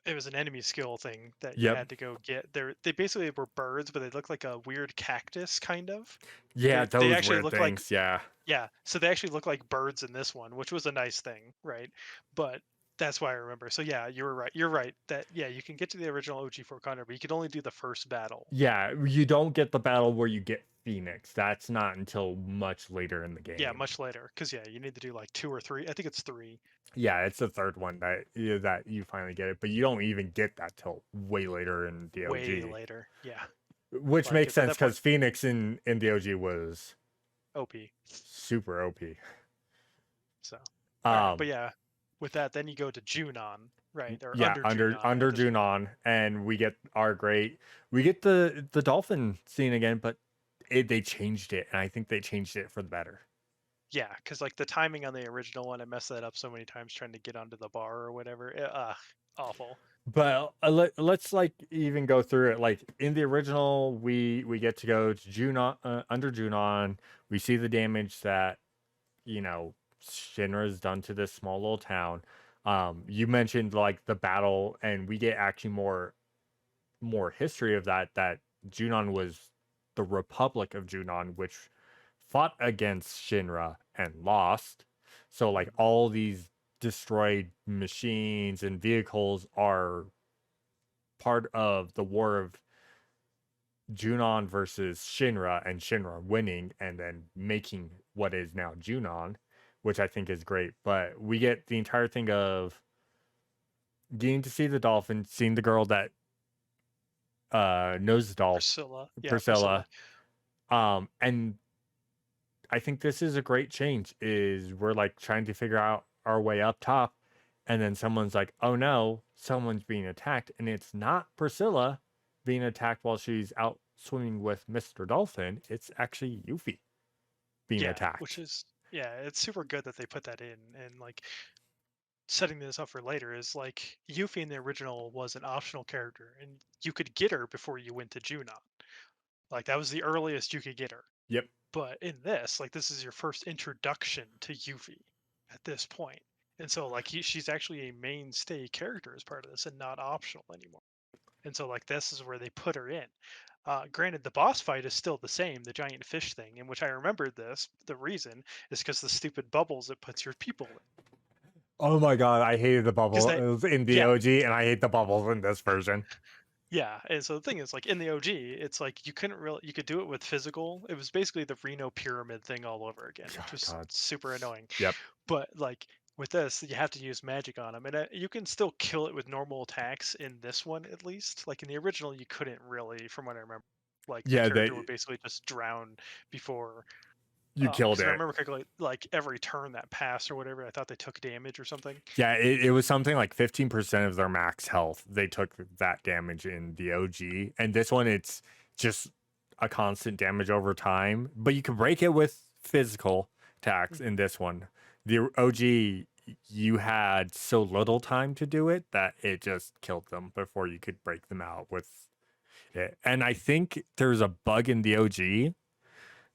it was an enemy skill thing that you yep, had to go get. They basically were birds, but they looked like a weird cactus kind of. yeah, They those actually weird look like, things. Yeah, yeah, so they actually look like birds in this one, which was a nice thing, right? But that's why I remember. So yeah, you were right. You're right that yeah, you can get to the original OG Fort Condor, but you could only do the first battle. yeah, you don't get the battle where you get Phoenix. That's not until much later in the Yeah, game. much later, because yeah, you need to do like two or three. I think it's three. Yeah, it's the third one that you finally get it, but you don't even get that till way later in the Way OG, later. Yeah, which like makes it's at sense that point because Phoenix in the OG was OP. super OP. So all right, but Um, yeah, with that, then you go to Junon, right, or yeah, under under Junon at under this point. Junon, and we get the dolphin scene again, but they changed it, and I think they changed it for the better. Yeah, because like the timing on the original one, I messed that up so many times trying to get onto the bar or whatever. Awful. But let's like even go through it. Like in the original, we get to go to Junon, under Junon. We see the damage that Shinra's done to this small little town. You mentioned like the battle, and we get actually more history of that. That Junon was the Republic of Junon, which fought against Shinra and lost. So like Mhm. all these destroyed machines and vehicles are part of the war of Junon versus Shinra, and Shinra winning and then making what is now Junon, which I think is great. But we get the entire thing of getting to see the dolphin, seeing the girl that knows the dolphin, Priscilla. Yeah, Priscilla. Priscilla. And I think this is a great change. Is we're like trying to figure out our way up top, and then someone's like, "Oh no, someone's being attacked," and it's not Priscilla being attacked while she's out swimming with Mr. Dolphin. It's actually Yuffie being Yeah, which attacked. is yeah, it's super good that they put that in and like setting this up for later is like Yuffie in the original was an optional character and you could get her before you went to Junon. Like that was the earliest you could get her. Yep. But in this, like this is your first introduction to Yuffie at this point. And so like she's actually a mainstay character as part of this and not optional anymore. And so like this is where they put her in. Granted, the boss fight is still the same, the giant fish thing, in which I remembered this. The reason is because the stupid bubbles it puts your people in. Oh my god, I hated the Because they, bubbles in the yeah, OG, and I hate the bubbles in this version. yeah. And so the thing is, like in the OG, it's like you couldn't really, you could do it with physical. It was basically the Reno pyramid thing all over again, which God, was God. super annoying. Yep. But like with this, you have to use magic on them, and you can still kill it with normal attacks in this one at least. Like in the original, you couldn't really, from what I remember. Like the Yeah, character would they basically just drown before. you killed Because if I it. remember correctly, like every turn that passed or whatever, I thought they took damage or something. Yeah, it was something like 15% of their max health. They took that damage in the OG. And this one, it's just a constant damage over time. But you can break it with physical tax Mhm. in this one. The OG, you had so little time to do it that it just killed them before you could break them out with it. And I think there's a bug in the OG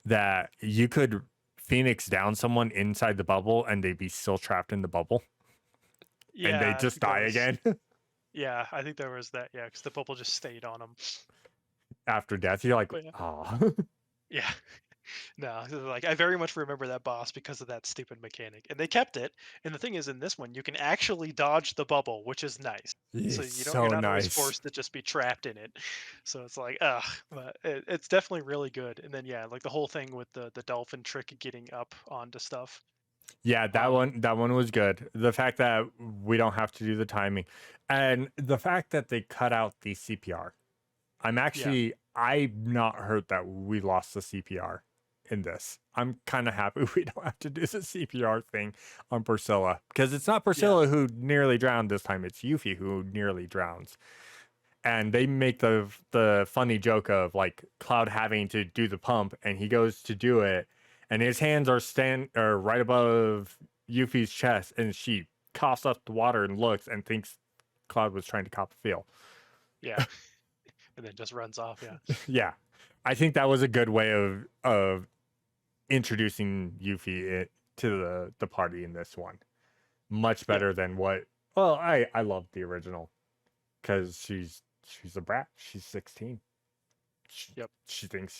that you could Phoenix down someone inside the bubble and they'd be still trapped in the bubble and they Yeah, I just think there die was. again Yeah, I think there was that. Yeah, because the bubble just stayed on him. after death. You're like, But yeah, oh, yeah. No, like I very much remember that boss because of that stupid mechanic, and they kept it. And the thing is, in this one, you can actually dodge the bubble, which is nice. So it's you don't, you're so not always nice. forced to just be trapped in it. So it's like, ugh, but it's definitely really good. And then yeah, like the whole thing with the dolphin trick getting up onto stuff. Yeah, Um, that one was good. The fact that we don't have to do the timing and the fact that they cut out the CPR. yeah, I've not heard that we lost the CPR in this. I'm kind of happy we don't have to do the CPR thing on Priscilla because it's not yeah, Priscilla who nearly drowned this time. It's Yuffie who nearly drowns. And they make the funny joke of like Cloud having to do the pump and he goes to do it and his hands are right above Yuffie's chest and she coughs up the water and looks and thinks Cloud was trying to cop a feel. yeah, and then just runs off. Yeah, Yeah. I think that was a good way of introducing Yuffie to the party in this one. Much yeah, better than what. Well, I love the original because she's a brat. She's 16. yep, She thinks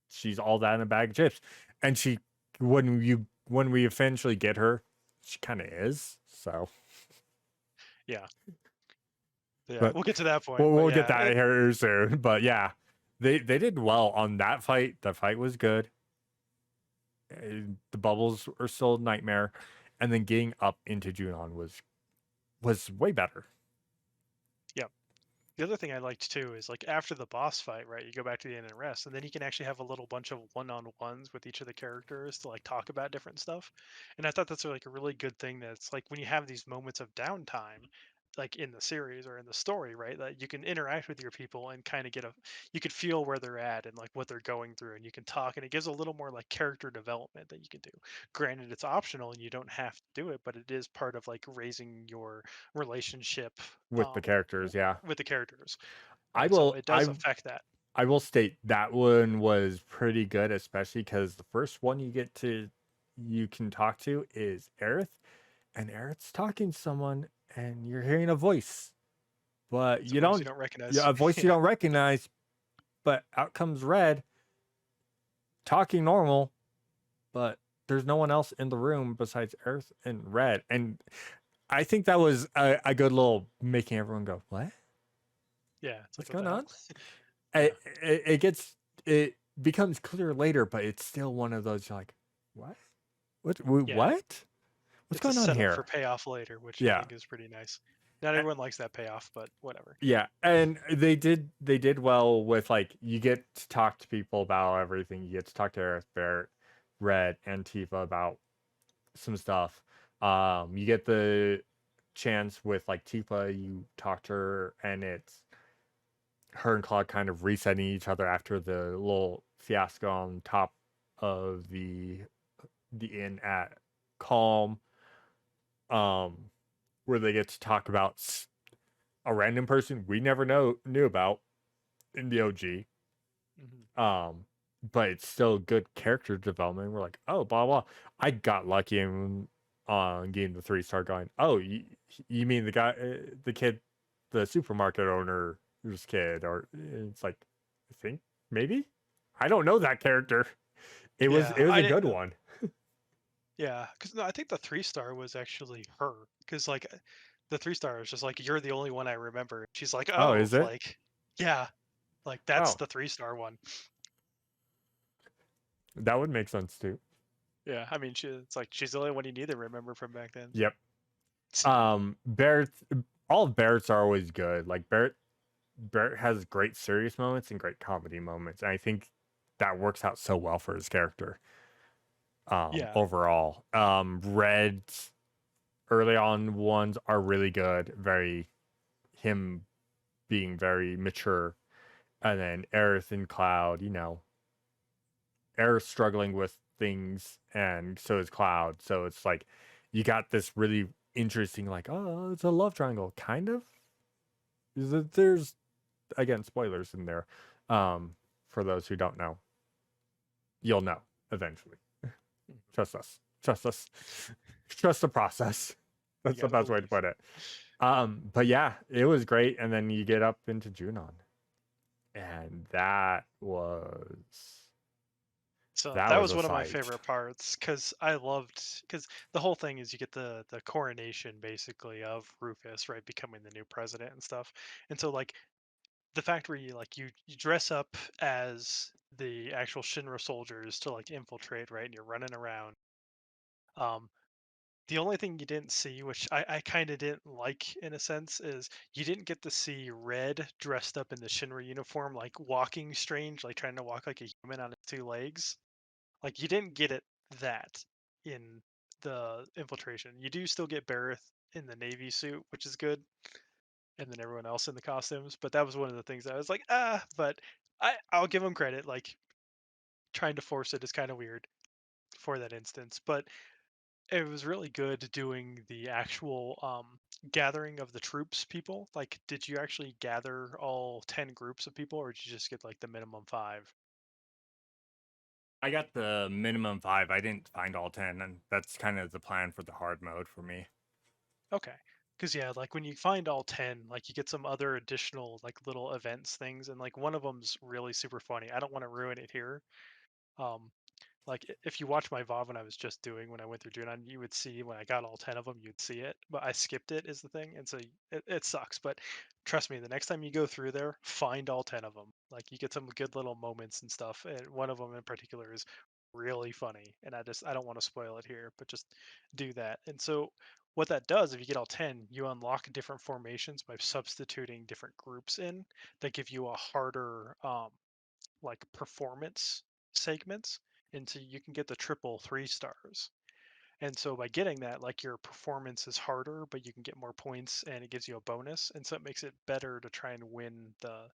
she's all that in a bag of chips, and she when we eventually get her, she kind of is. So, yeah, yeah. but We'll get to that point. But we'll get yeah, that here soon. But yeah, they did well on that fight. The fight was good. The bubbles are still a nightmare, and then getting up into Junon was way better yeah. The other thing I liked too is like after the boss fight, right? You go back to the inn and rest, and then you can actually have a little bunch of one-on-ones with each of the characters to like talk about different stuff. And I thought that's like a really good thing. That's like when you have these moments of downtime, like in the series or in the story, right? That you can interact with your people and kind of you could feel where they're at and like what they're going through, and you can talk, and it gives a little more like character development that you can do. Granted, it's optional and you don't have to do it, but it is part of like raising your relationship with the um, characters. Yeah, with the characters, I and so will it does affect that. I will state that one was pretty good, especially because the first one you can talk to is Aerith, and Aerith's talking to someone, and you're hearing a voice, but It's a you voice you don't, don't recognize. yeah, a voice you Yeah, don't recognize. But out comes Red, talking normal, but there's no one else in the room besides Aerith and Red, and I think that was a good little making everyone go, "What? yeah. It's like What's what the going hell? on?" Yeah, It gets it becomes clear later, but it's still one of those you're like, what? yeah. What? What's It's a going on setup for here? payoff later, which I Yeah, think is pretty nice. Not a- everyone likes that payoff, but whatever. yeah, and they did well with like you get to talk to people about everything. You get to talk to Aerith, Barrett, Red, and Tifa about some stuff. You get the chance with like Tifa, you talk to her, and it's her and Claude kind of resetting each other after the little fiasco on top of the inn at Calm, um, where they get to talk about a random person we never knew about in the OG. Hmm. Um, but it's still good character development. We're like, oh, blah blah. I got lucky and on getting the 3-star going. Oh, you mean the guy, the kid, the supermarket owner's kid, or it's like, I think maybe I don't know that character. Yeah, It was I a didn't good know. one. Yeah, because no, I think the 3-star was actually her. Because like the 3-star is just like you're the only one I remember. She's like, Oh, oh, is it? like yeah, like that's Oh, the 3-star one. that would make sense too. Yeah, I mean, it's like she's the only one you need to remember from back then. Yep. So Barrett, all of Barrett's are always good. Like Barrett has great serious moments and great comedy moments. And I think that works out so well for his character. yeah, Overall. Red's early on ones are really good. Very him being very mature. And then Aerith and Cloud, Aerith struggling with things, and so is Cloud. So it's like you got this really interesting, like, oh, it's a love triangle, kind of. There's again spoilers in there. For those who don't know, you'll know eventually. Trust us. Trust us. Trust the process. That's the best way to put it. But yeah, it was great. And then you get up into Junon. And that was So that that was was a one of my sight. favorite parts because I loved because the whole thing is you get the coronation basically of Rufus, right, becoming the new president and stuff. And so like the fact where you like you dress up as the actual Shinra soldiers to like infiltrate, right, and you're running around. Um, the only thing you didn't see, which I kind of didn't like in a sense, is you didn't get to see Red dressed up in the Shinra uniform, like walking strange, like trying to walk like a human on its two legs. Like you didn't get it that in the infiltration. You do still get Barrett in the navy suit, which is good, and then everyone else in the costumes. But that was one of the things I was like, ah. But I'll give them credit. Like trying to force it is kind of weird for that instance, but it was really good doing the actual gathering of the troops people. Like, did you actually gather all 10 groups of people, or did you just get like the minimum five? I got the minimum 5. I didn't find all 10, and that's kind of the plan for the hard mode for me. Okay. Because, yeah, like when you find all 10, like you get some other additional, like little events things. And like one of them's really super funny. I don't want to ruin it here. Um, Like if you watch my VOD when I was just doing when I went through Junon, you would see when I got all 10 of them, you'd see it. But I skipped it is the thing, and so it sucks. But trust me, the next time you go through there, find all 10 of them. Like you get some good little moments and stuff. And one of them in particular is really funny. And I don't want to spoil it here, but just do that. And so what that does, if you get all 10, you unlock different formations by substituting different groups in that give you a harder like performance segments, and so you can get the triple 3 stars. And so by getting that, like your performance is harder, but you can get more points and it gives you a bonus. And so it makes it better to try and win the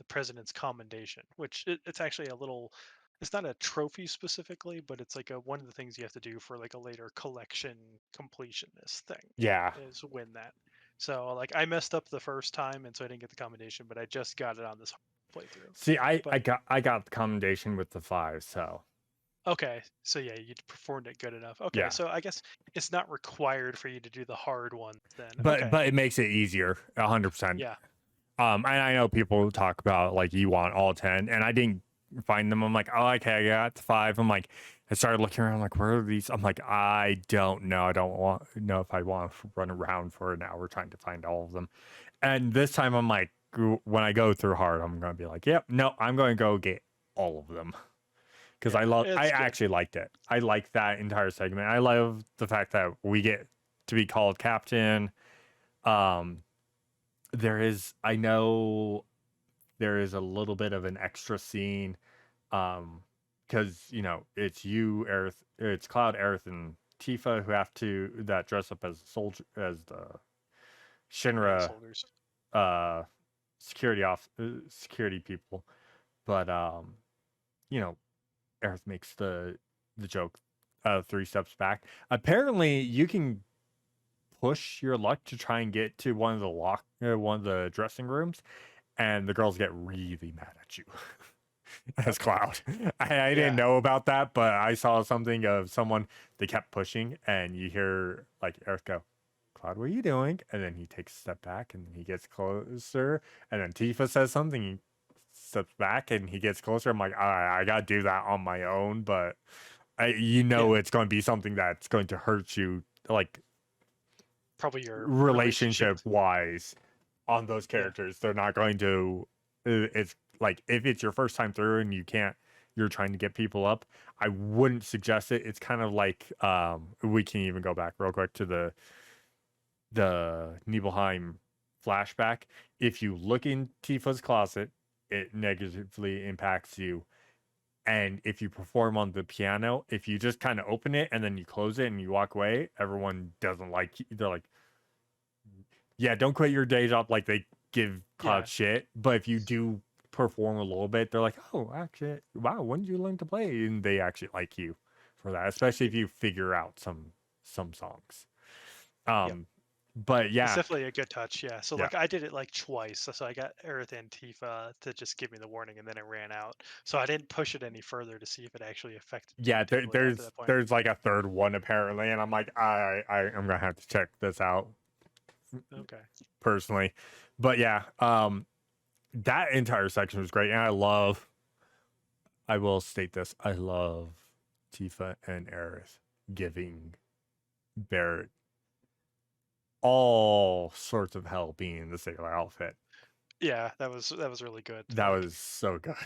president's commendation, which it's actually a little it's not a trophy specifically, but it's like one of the things you have to do for like a later collection completionist thing Yeah. is win that. So like I messed up the first time and so I didn't get the commendation, but I just got it on this playthrough. See, But I got the commendation with the 5, so okay, so yeah, you performed it good enough. Okay, yeah. so I guess it's not required for you to do the hard ones then. But Okay, it makes it easier, 100%. yeah, And I know people talk about like you want all 10, and I didn't find them. I'm like, oh, okay, I got the 5. I'm like, I started looking around, like, where are these? I'm like, I don't know. I don't want know if I want to run around for an hour trying to find all of them. And this time, I'm like, when I go through hard, I'm gonna be like, yep, no, I'm going to go get all of them because yeah, I it's good. actually liked it. I liked that entire segment. I love the fact that we get to be called captain. Um, there is, I know there is a little bit of an extra scene, because it's you, Aerith, it's Cloud, Aerith, and Tifa who have to that dress up as soldier, as the Yeah, the Shinra soldiers. uh security people. But you know Aerith makes the joke, 3 steps back. Apparently you can push your luck to try and get to one of the dressing rooms, and the girls get really mad at you. As Okay, Cloud. I didn't yeah, know about that, but I saw something of someone, they kept pushing, and you hear like Eric go, Cloud, what are you doing? And then he takes a step back, and then he gets closer, and then Tifa says something, he steps back, and he gets closer. I'm like, all right, I gotta do that on my own, but yeah. it's going to be something that's going to hurt you, like Probably your relationship. relationship wise, on those Yeah, characters. They're not going to. It's like if it's your first time through and you're trying to get people up, I wouldn't suggest it. It's kind of like we can even go back real quick to the Nibelheim flashback. If you look in Tifa's closet, it negatively impacts you. And if you perform on the piano, if you just kind of open it and then you close it and you walk away, everyone doesn't like you. They're like, yeah, don't quit your day job. Like they give yeah, Cloud shit, but if you do perform a little bit, they're like, oh, actually, wow, when did you learn to play? And they actually like you for that, especially if you figure out some songs. Yep. But It's yeah, definitely a good touch, yeah. So yeah, like I did it like twice. So I got Earth Antifa to just give me the warning and then it ran out. So I didn't push it any further to see if it actually affected yeah. gameplay after that point. There's like a third one apparently, and I'm like, I'm gonna have to check this out Okay. personally. But yeah, that entire section was great, and I will state this, I love Tifa and Aerith giving Barrett all sorts of hell being in the sailor outfit. Yeah, that was really good. That Like was so good.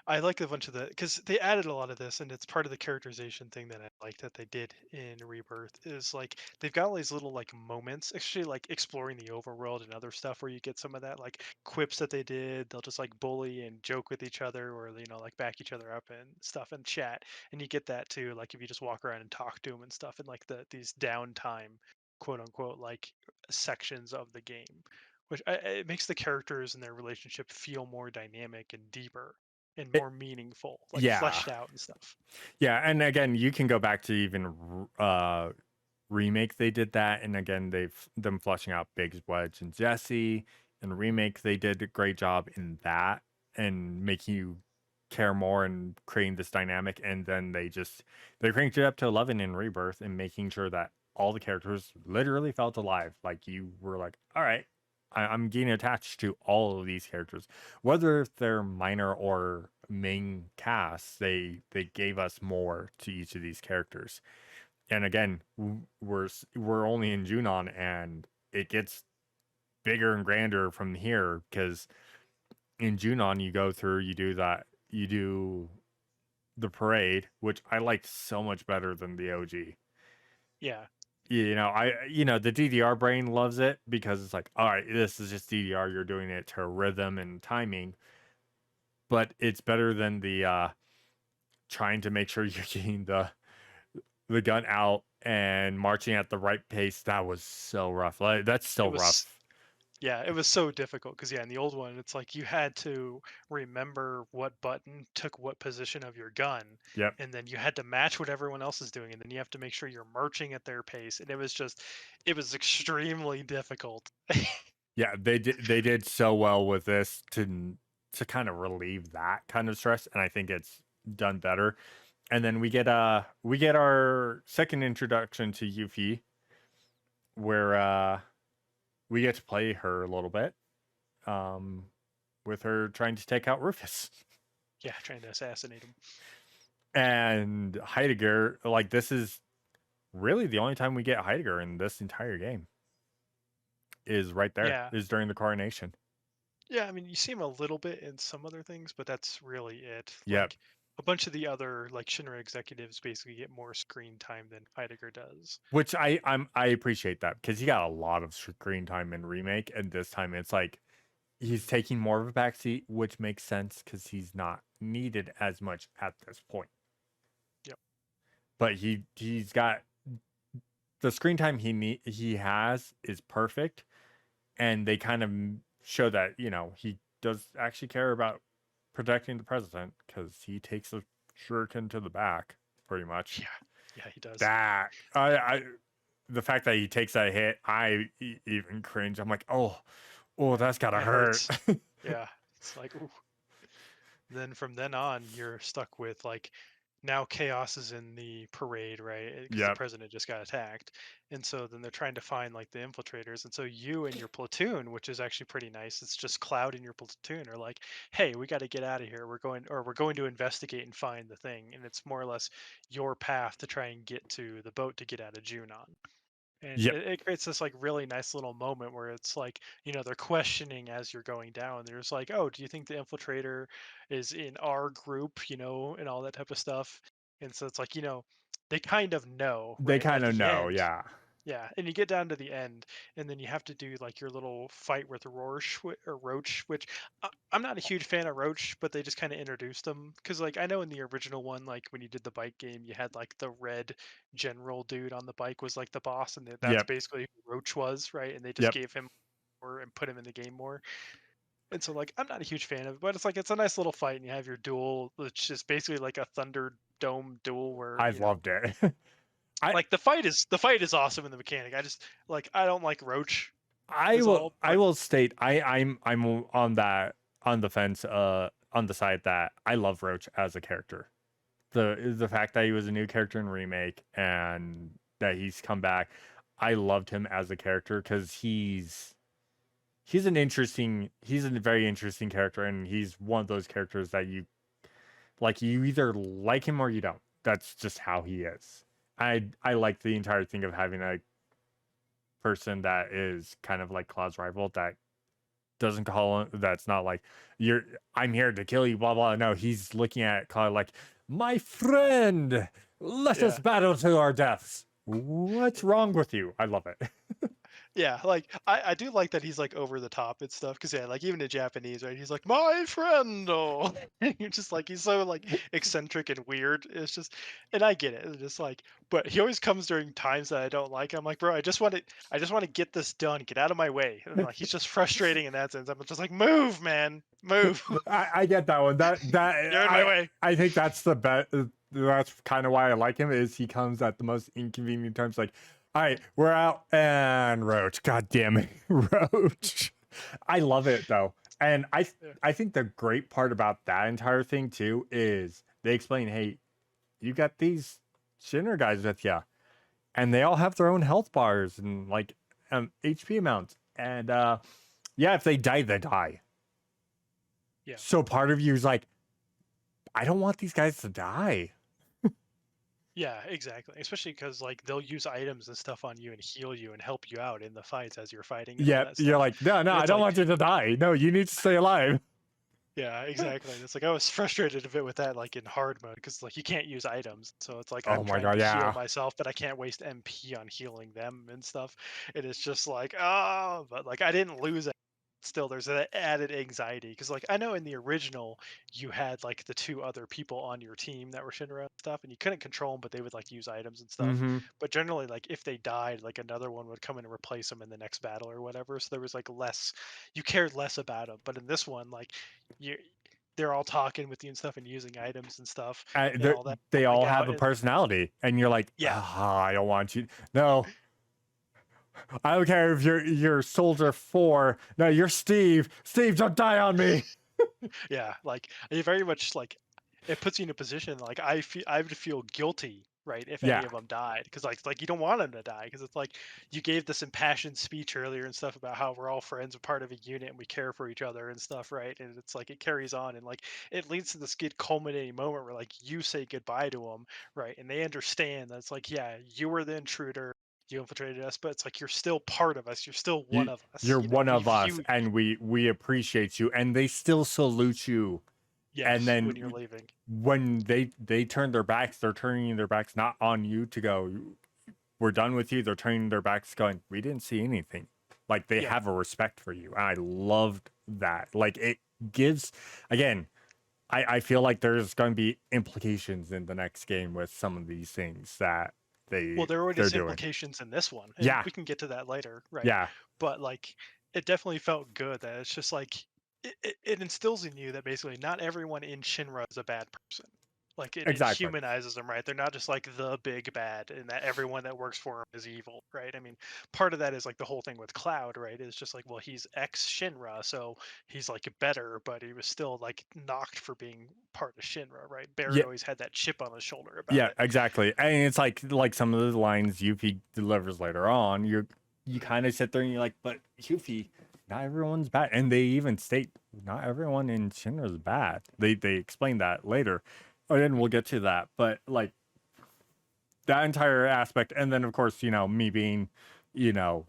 I like a bunch of the because they added a lot of this, and it's part of the characterization thing that I like that they did in Rebirth is like they've got all these little like moments, actually like exploring the overworld and other stuff where you get some of that like quips that they did. They'll just like bully and joke with each other, or like back each other up and stuff and chat, and you get that too. Like if you just walk around and talk to them and stuff, and like these downtime, quote unquote, like sections of the game, which it makes the characters and their relationship feel more dynamic and deeper and It, more meaningful, like yeah, fleshed out and stuff. yeah, and again, you can go back to even remake. They did that, and again, them fleshing out Biggs, Wedge, and Jesse. And remake, they did a great job in that and making you care more and creating this dynamic. And then they cranked it up to 11 in Rebirth and making sure that all the characters literally felt alive. Like you were like, all right, I'm getting attached to all of these characters, whether they're minor or main casts. They gave us more to each of these characters. And again, we're only in Junon, and it gets bigger and grander from here because in Junon you do the parade, which I liked so much better than the OG. Yeah, The DDR brain loves it because it's like, all right, this is just DDR. You're doing it to rhythm and timing, but it's better than the trying to make sure you're getting the gun out and marching at the right pace. That was so rough. Like, that's it still was. rough. Yeah, it was so difficult because yeah, in the old one, it's like you had to remember what button took what position of your gun, Yep. and then you had to match what everyone else is doing, and then you have to make sure you're marching at their pace, and it was extremely difficult. Yeah, they did so well with this to kind of relieve that kind of stress, and I think it's done better. And then we get our second introduction to Yuffie, where we get to play her a little bit, um, with her trying to take out Rufus. Yeah, trying to assassinate him. And Heidegger, like this is really the only time we get Heidegger in this entire game. Is right there, Yeah, is during the coronation. yeah. I mean, you see him a little bit in some other things, but that's really it. Yep. Like a bunch of the other like Shinra executives basically get more screen time than Heidegger does. Which I appreciate that because he got a lot of screen time in remake, and this time it's like he's taking more of a backseat, which makes sense because he's not needed as much at this point. Yep. But he's got the screen time he has is perfect, and they kind of show that he does actually care about protecting the president because he takes a shuriken to the back pretty much. Yeah, yeah, he does. That I the fact that he takes that hit, even cringe. I'm like, oh, that's gotta It hurt. hurts. Yeah, it's like, ooh. Then from then on, you're stuck with like now chaos is in the parade, right? Because the Yep, president just got attacked, and so then they're trying to find like the infiltrators, and so you and your platoon, which is actually pretty nice. It's just Cloud and your platoon are like, hey, we got to get out of here. We're going to investigate and find the thing, and it's more or less your path to try and get to the boat to get out of Junon. And yep, it creates this like really nice little moment where it's like they're questioning as you're going down. There's like, oh, do you think the infiltrator is in our group, and all that type of stuff. And so it's like they kind of know, they right, kind at of the know. end. Yeah, Yeah, and you get down to the end, and then you have to do like your little fight with Roach, which I'm not a huge fan of Roach, but they just kind of introduced them because like I know in the original one, like when you did the bike game, you had like the red general dude on the bike was like the boss, and that's yep, basically who Roach was, right? And they just yep, gave him more and put him in the game more. And so like I'm not a huge fan of it, but it's like it's a nice little fight, and you have your duel, which is basically like a thunder dome duel where I loved it. I like the fight is awesome in the mechanic. I just like I don't like Roach is all, I but will state I'm on the fence on the side that I love Roach as a character. The fact that he was a new character in Remake and that he's come back, I loved him as a character because he's he's a very interesting character, and he's one of those characters that you either like him or you don't. That's just how he is. I like the entire thing of having a person that is kind of like Cloud's rival that doesn't call him, that's not like I'm here to kill you, blah blah. No, he's looking at Cloud like, my friend, let us yeah. battle to our deaths. What's wrong with you? I love it. Yeah, like I do like that he's like over the top and stuff because yeah, like even in Japanese, right? He's like my friend, oh, you're just like he's so like eccentric and weird. It's just, and I get it. It's just like, but he always comes during times that I don't like. I'm like, bro, I just want to get this done. Get out of my way. And like he's just frustrating in that sense. I'm just like, move, man, move. I get that one. You're in my way. I think that's the best. That's kind of why I like him, is he comes at the most inconvenient times. Like, all right, we're out, and Roach. God damn it, Roach. I love it though, and Yeah. I think the great part about that entire thing too is they explain, hey, you got these Shinra guys with you, and they all have their own health bars and like HP amounts, and yeah, if they die, they die. Yeah. So part of you is like, I don't want these guys to die. Yeah, exactly. Especially because like they'll use items and stuff on you and heal you and help you out in the fights as you're fighting and all Yeah, that you're stuff. like, no, And I it's don't like, want you to die. No, you need to stay alive. yeah, exactly. And it's like I was frustrated a bit with that, like in hard mode, because like you can't use items. So it's like Oh I'm my trying god, to heal yeah. myself, but I can't waste MP on healing them and stuff. And it's just like, oh, but like I didn't lose it. Still, there's that added anxiety because, like, I know in the original you had like the two other people on your team that were Shinra and stuff, and you couldn't control them, but they would like use items and stuff. Mm-hmm. But generally, like if they died, like another one would come in and replace them in the next battle or whatever. So there was like less, you cared less about them. But in this one, like you they're all talking with you and stuff and using items and stuff and all that, They helping all have out. a And personality, and you're like, yeah, I don't want you. No, I don't care if you're Soldier 4. No, you're Steve. Steve, don't die on me. yeah, like it very much like it puts you in a position like I would feel guilty, right, if Yeah, any of them died, because like you don't want them to die, because it's like you gave this impassioned speech earlier and stuff about how we're all friends, we're part of a unit, and we care for each other and stuff, right? And it's like it carries on, and like it leads to this good culminating moment where like you say goodbye to them, right, and they understand that it's like, yeah, you were the intruder. You infiltrated us, but it's like you're still part of us. You're still one you of us. you're You know, one we of us, view, and we appreciate you, and they still salute you. And yes, when you're then leaving. when they turn their backs, they're turning their backs not on you to go, we're done with you. They're turning their backs going, we didn't see anything. Like, they Yeah. have a respect for you, and I loved that. Like, it gives, again, I feel like there's going to be implications in the next game with some of these things that Well, there already they're is doing. implications in this one, and Yeah, we can get to that later, right? yeah, But like, it definitely felt good that it's just like it instills in you that basically not everyone in Shinra is a bad person. Like it exactly. humanizes them, right? They're not just like the big bad, and that everyone that works for him is evil, right? I mean, part of that is like the whole thing with Cloud, right? Is just like, well, he's ex Shinra, so he's like better, but he was still like knocked for being part of Shinra, right? Barrett Yeah, always had that chip on his shoulder about yeah, it. exactly. And it's like some of the lines Yuffie delivers later on. You Mhm. kind of sit there and you're like, but Yuffie, not everyone's bad, and they even state not everyone in Shinra is bad. They explain that later, and we'll get to that. But like that entire aspect, and then of course, me being, you know,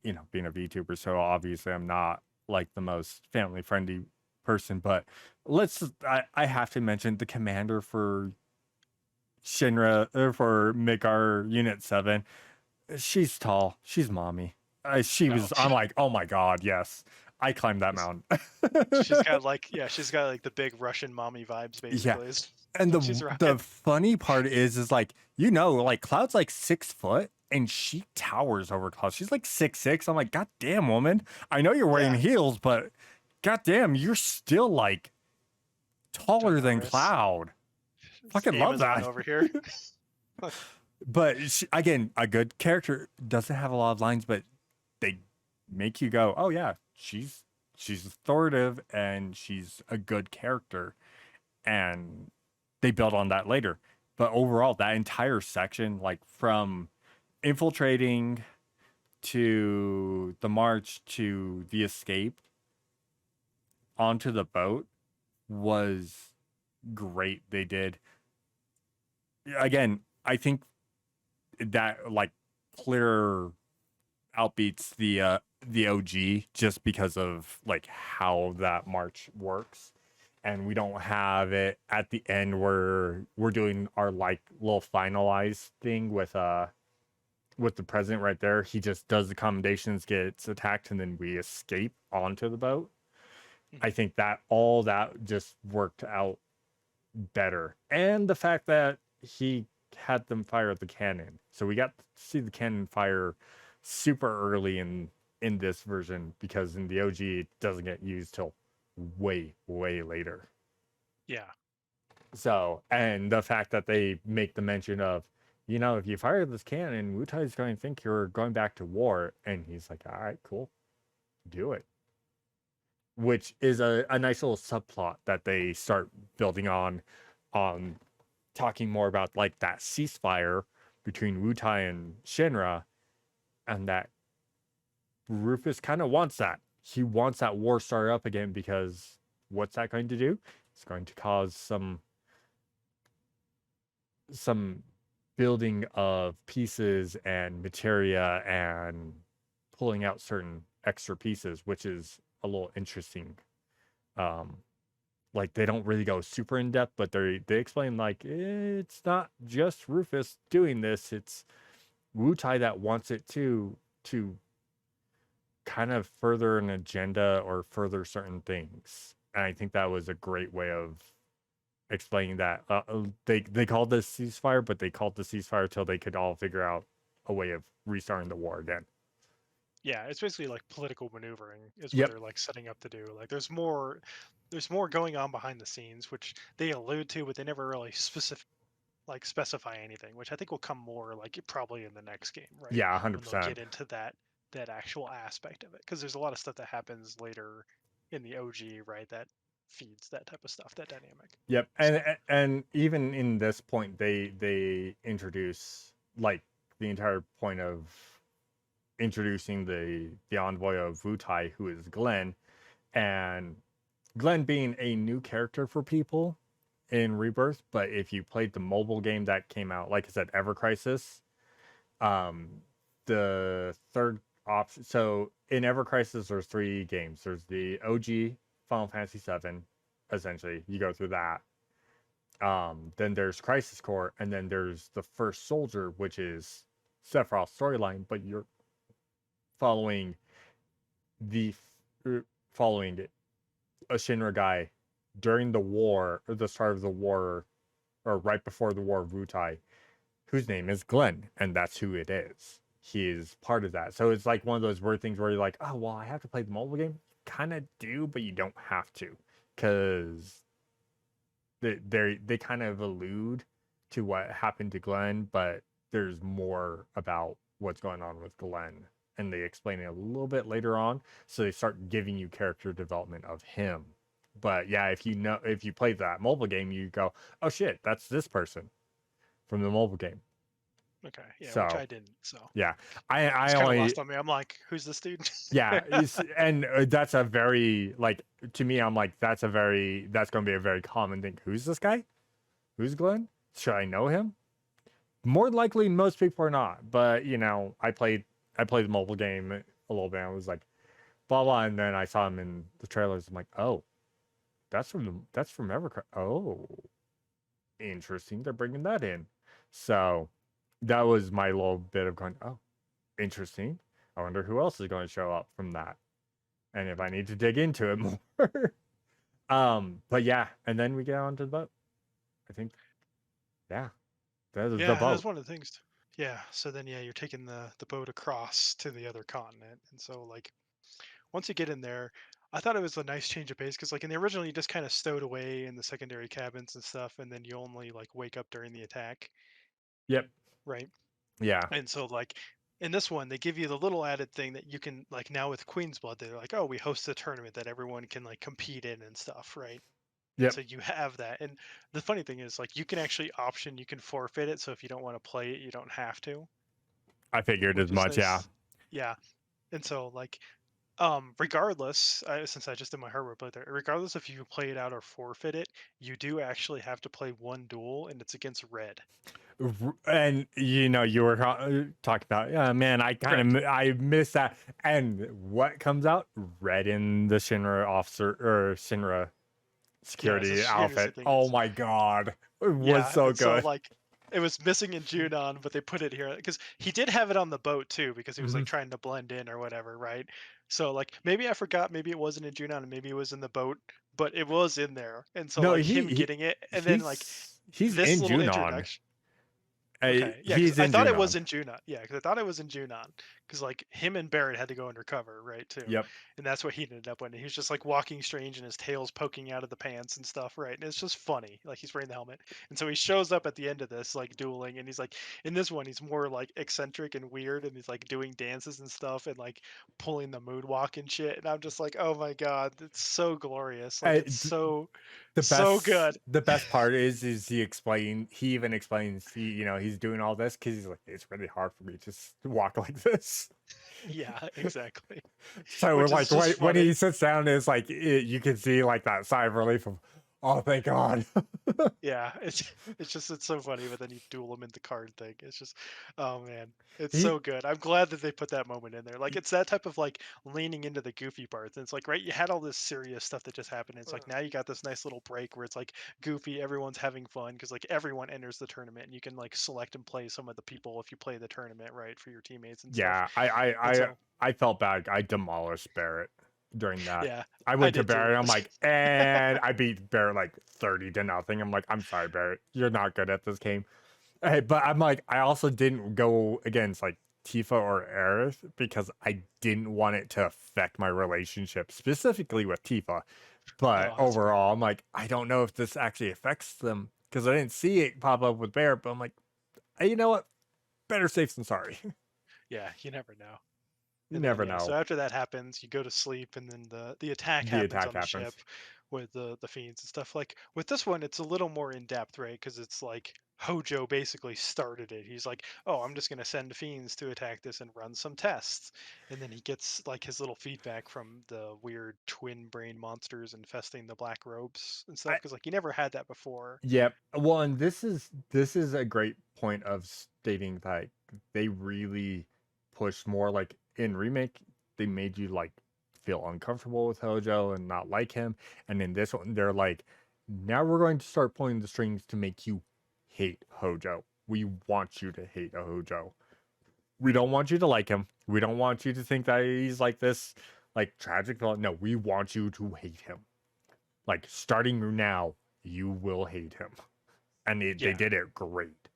being a VTuber, so obviously I'm not like the most family friendly person. But I have to mention the commander for Shinra, for Midgar Unit 7. She's tall. She's mommy. Oh, I'm like, oh my god, yes. I climbed that mountain. she's got like, yeah, she's got like the big Russian mommy vibes Yeah. basically. Is And what she's the rocking. funny part is like, like Cloud's like 6 foot and she towers over Cloud. She's like 6'6". I'm like, god damn, woman. I know you're wearing Yeah, heels, but god damn, you're still like taller than ginormous. Cloud. It's Fucking love Amazon that. over here. But again, a good character doesn't have a lot of lines, but they make you go, "Oh yeah, she's authoritative and she's a good character." And they build on that later. But overall, that entire section, like from infiltrating to the march to the escape onto the boat, was great. They did. Again, I think that like clear outbeats the OG just because of like how that march works. And we don't have it at the end where we're doing our like little finalized thing with the president right there. He just does the commendations, gets attacked, and then we escape onto the boat. I Mhm. think that all that just worked out better. And the fact that he had them fire the cannon. So we got to see the cannon fire super early in this version because in the OG it doesn't get used till way later. Yeah. So, and the fact that they make the mention of, if you fire this cannon, Wutai is going to think you're going back to war. And he's like, all right, cool, do it. Which is a nice little subplot that they start building on talking more about like that ceasefire between Wutai and Shinra, and that Rufus kind of wants that. He wants that war started up again because what's that going to do? It's going to cause some building of pieces and materia and pulling out certain extra pieces, which is a little interesting. Um, like they don't really go super in depth, but they explain like it's not just Rufus doing this; it's Wu Tai that wants it to kind of further an agenda or further certain things. And I think that was a great way of explaining that. They called this ceasefire, but they called the ceasefire till they could all figure out a way of restarting the war again. Yeah, it's basically like political maneuvering is what Yep. they're like setting up to do. Like there's more going on behind the scenes, which they allude to, but they never really specify anything, which I think will come more like probably in the next game, right? Yeah, When they'll 100%. get into that actual aspect of it, because there's a lot of stuff that happens later in the OG, right? That feeds that type of stuff, that dynamic. Yep. And So and even in this point they introduce like the entire point of introducing the envoy of Wutai, who is Glenn, and Glenn being a new character for people in Rebirth, but if you played the mobile game that came out, like I said, Ever Crisis, um, the third option. So in Ever Crisis, there's three games. There's the OG Final Fantasy VII. Essentially, you go through that. Then there's Crisis Core, and then there's the First Soldier, which is Sephiroth's storyline, but you're following the following a Shinra guy during the war, or the start of the war, or right before the war of Wutai, whose name is Glenn, and that's who it is. He is part of that. So it's like one of those weird things where you're like, oh well, I have to play the mobile game. Kind of do, but you don't have to, because they kind of allude to what happened to Glenn, but there's more about what's going on with Glenn, and they explain it a little bit later on. So they start giving you character development of him. But yeah, if you play that mobile game, you go, oh shit, that's this person from the mobile game. okay, yeah, which So I didn't. So yeah, I it's kind of only lost on me. I'm like, who's this dude? yeah, and that's a very like to me. I'm like that's going to be a very common thing. Who's this guy? Who's Glenn? Should I know him? More likely, most people are not. But I played the mobile game a little bit. I was like blah blah, and then I saw him in the trailers. I'm like, oh, that's from Evercross. Oh, interesting. They're bringing that in. So that was my little bit of going. Oh, interesting. I wonder who else is going to show up from that, and if I need to dig into it more. But yeah, and then we get on to the boat. I think, yeah, that is the Yeah, that's boat. one of the things. Yeah, so then yeah, you're taking the boat across to the other continent, and so like once you get in there, I thought it was a nice change of pace because, like, in the original, you just kind of stowed away in the secondary cabins and stuff, and then you only like wake up during the attack, Yep. right? Yeah. And so, like, in this one, they give you the little added thing that you can, like, now with Queen's Blood, they're like, oh, we host a tournament that everyone can like compete in and stuff, right? And Yep. so you have that. And the funny thing is, like, you can actually option, you can forfeit it. So if you don't want to play it, you don't have to, I figured as which is much. Yeah. nice. Yeah. And so, like, regardless, since I just did my hardware play there, regardless if you play it out or forfeit it, you do actually have to play one duel, and it's against red. And you were talking about, yeah, man, I kind Correct. of I miss that. And what comes out? Red in the Shinra officer or Shinra Yeah, it's a security Shinra outfit. thing. Oh my god, it was Yeah, so and so good. like it was missing in Junon, but they put it here because he did have it on the boat too, because he was like Mhm. trying to blend in or whatever, right? So like maybe I forgot, maybe it wasn't in Junon, and maybe it was in the boat, but it was in there. And so No, like him getting it, and then like he's this in little Junon. introduction. Okay, yeah, because He's I in thought it was Junon. in Junon. Yeah, because I thought it was in Junon. Because like him and Barrett had to go undercover, right, too, Yep. and that's what he ended up with. He was just like walking strange, and his tail's poking out of the pants and stuff, right? And it's just funny. Like he's wearing the helmet, and so he shows up at the end of this, like dueling, and he's like, in this one, he's more like eccentric and weird, and he's like doing dances and stuff, and like pulling the mood walk and shit. And I'm just like, oh my god, it's so glorious. Like it's D- the so best good. the best part is he even explains he's doing all this because he's like, it's really hard for me to just walk like this. Yeah, exactly. So Which is like just when funny. he sits down, it's like you can see like that sigh of relief of, oh, thank God. Yeah, it's so funny, but then you duel them in the card thing. It's just, oh man, it's he so good. I'm glad that they put that moment in there. Like it's that type of like leaning into the goofy parts. And it's like, right, you had all this serious stuff that just happened. And it's like now you got this nice little break where it's like goofy, everyone's having fun because like everyone enters the tournament and you can like select and play some of the people if you play the tournament, right, for your teammates and stuff. Yeah, I I And I so I felt bad. I demolished Barrett during that. yeah, I I went to did too. Barrett. I'm like, and I beat Barrett like 30-0. I'm like, I'm sorry, Barrett. You're not good at this game. Hey, but I'm like, I also didn't go against like Tifa or Aerith because I didn't want it to affect my relationship, specifically with Tifa. But Oh, that's fair. overall, I'm like, I don't know if this actually affects them because I didn't see it pop up with Barrett. But I'm like, hey, you know what? Better safe than sorry. Yeah, you never know. You And then never yeah, so know. after that happens, you go to sleep, and then the attack The happens attack on the ship happens. with the fiends and stuff. Like with this one, it's a little more in depth, right? Because it's like Hojo basically started it. He's like, "Oh, I'm just gonna send fiends to attack this and run some tests," and then he gets like his little feedback from the weird twin brain monsters infesting the black robes and stuff. I Because like you never had that before. Yep. Well, and this is a great point of stating that they really push more like in remake, they made you like feel uncomfortable with Hojo and not like him. And in this one, they're like, now we're going to start pulling the strings to make you hate Hojo. We want you to hate a Hojo. We don't want you to like him. We don't want you to think that he's like this like tragic villain. No, we want you to hate him. Like starting now, you will hate him, and they Yeah. did it great.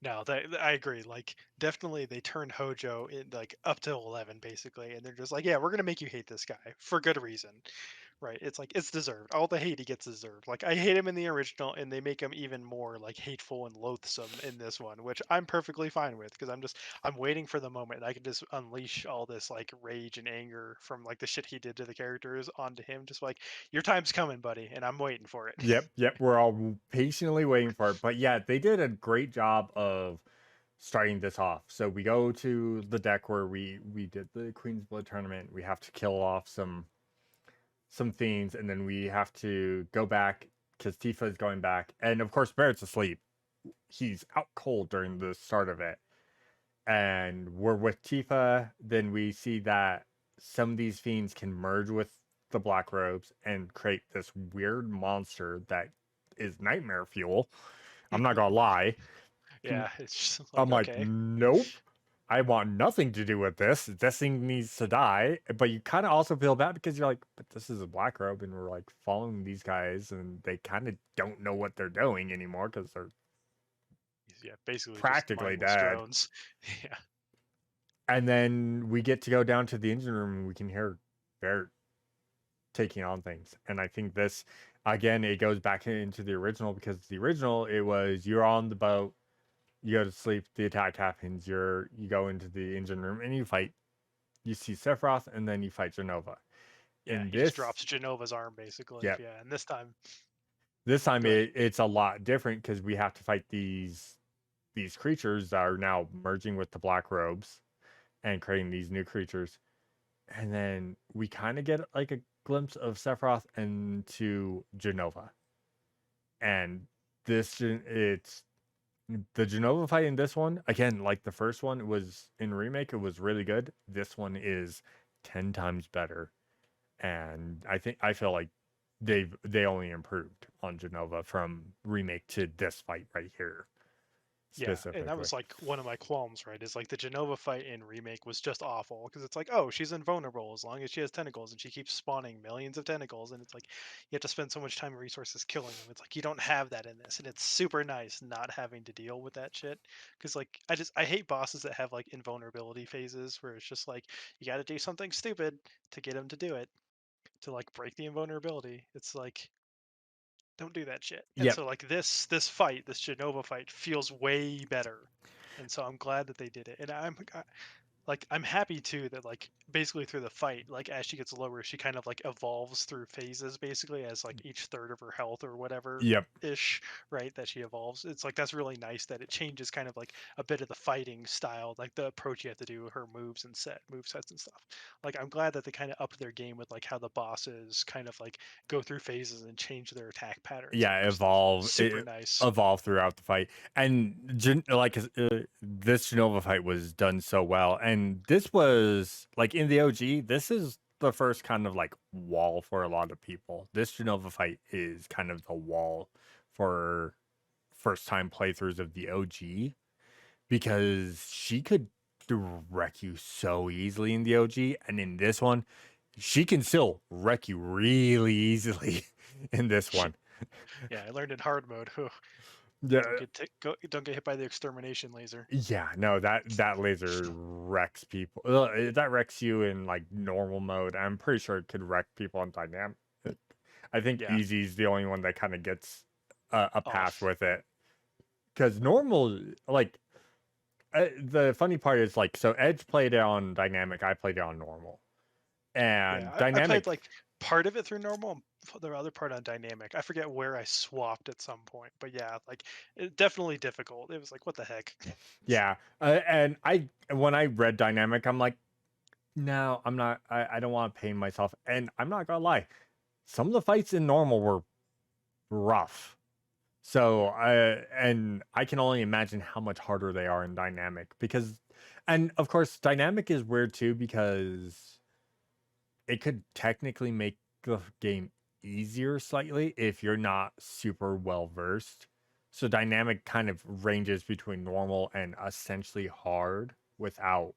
No, I agree. Like, definitely, they turned Hojo in like up to 11, basically, and they're just like, yeah, we're gonna make you hate this guy for good reason, right? It's like it's deserved. All the hate he gets deserved. Like, I hate him in the original, and they make him even more like hateful and loathsome in this one, which I'm perfectly fine with because I'm waiting for the moment I can just unleash all this like rage and anger from like the shit he did to the characters onto him. Just like your time's coming, buddy, and I'm waiting for it. Yep. We're all patiently waiting for it, but yeah, they did a great job of starting this off. So we go to the deck where we did the Queen's Blood tournament. We have to kill off some fiends, and then we have to go back because Tifa is going back, and of course Barrett's asleep. He's out cold during the start of it, and we're with Tifa. Then we see that some of these fiends can merge with the black robes and create this weird monster that is nightmare fuel. I'm not gonna lie. Yeah, it's just I'm like like, okay. nope. I want nothing to do with this. This thing needs to die. But you kind of also feel bad because you're like, but this is a black robe, and we're like following these guys, and they kind of don't know what they're doing anymore because they're Yeah, basically just practically mindless dead. drones. Yeah. And then we get to go down to the engine room, and we can hear Barrett taking on things. And I think this, again, it goes back into the original, because the original, it was you're on the boat, you go to sleep, the attack happens, you go into the engine room and you fight. You see Sephiroth, and then you fight Genova. Yeah, In he just this, drops Genova's arm basically. yeah, Yeah, and this time, this time go ahead. it's a lot different, because we have to fight these creatures that are now merging with the black robes and creating these new creatures. And then we kind of get like a glimpse of Sephiroth into Genova. And it's the Genova fight in this one, again, like the first one was in remake, it was really good. This one is 10 times better. And I feel like they only improved on Genova from remake to this fight right here Yeah, and that specifically. was like one of my qualms, right? Is like the Genova fight in remake was just awful because it's like, oh, she's invulnerable as long as she has tentacles, and she keeps spawning millions of tentacles, and it's like you have to spend so much time and resources killing them. It's like you don't have that in this, and it's super nice not having to deal with that shit. Because like I hate bosses that have like invulnerability phases where it's just like you got to do something stupid to get them to do it to like break the invulnerability. It's like don't do that shit. And Yep. so like this fight, this Genova fight feels way better. And so I'm glad that they did it. And like I'm happy too that like basically through the fight, like as she gets lower, she kind of like evolves through phases basically as like each third of her health or whatever Yep. ish, right? That she evolves. It's like that's really nice that it changes kind of like a bit of the fighting style, like the approach you have to do, her moves and move sets and stuff. Like I'm glad that they kind of upped their game with like how the bosses kind of like go through phases and change their attack patterns and Yeah, stuff. Super nice. evolve throughout the fight. And this Genova fight was done so well. And this was like in the OG, this is the first kind of like wall for a lot of people. This Genova fight is kind of the wall for first time playthroughs of the OG, because she could wreck you so easily in the OG, and in this one she can still wreck you really easily in this one. Yeah, I learned in hard mode. Yeah, Don't get hit by the extermination laser. yeah, no, that laser wrecks people. That wrecks you in like normal mode. I'm pretty sure it could wreck people on dynamic. I think Yeah, easy is the only one that kind of gets a pass off. with it, because normal, like, the funny part is, like, so Edge played it on dynamic, I played it on normal, Yeah, and I played dynamic, like part of it through normal, and the other part on dynamic. I forget where I swapped at some point, but yeah, like definitely difficult. It was like, what the heck? yeah, and when I read dynamic, I'm like, no, I'm not. I don't want to pain myself, and I'm not gonna lie, some of the fights in normal were rough. So and I can only imagine how much harder they are in dynamic, because, and of course, dynamic is weird too, because it could technically make the game easier slightly if you're not super well versed. So dynamic kind of ranges between normal and essentially hard without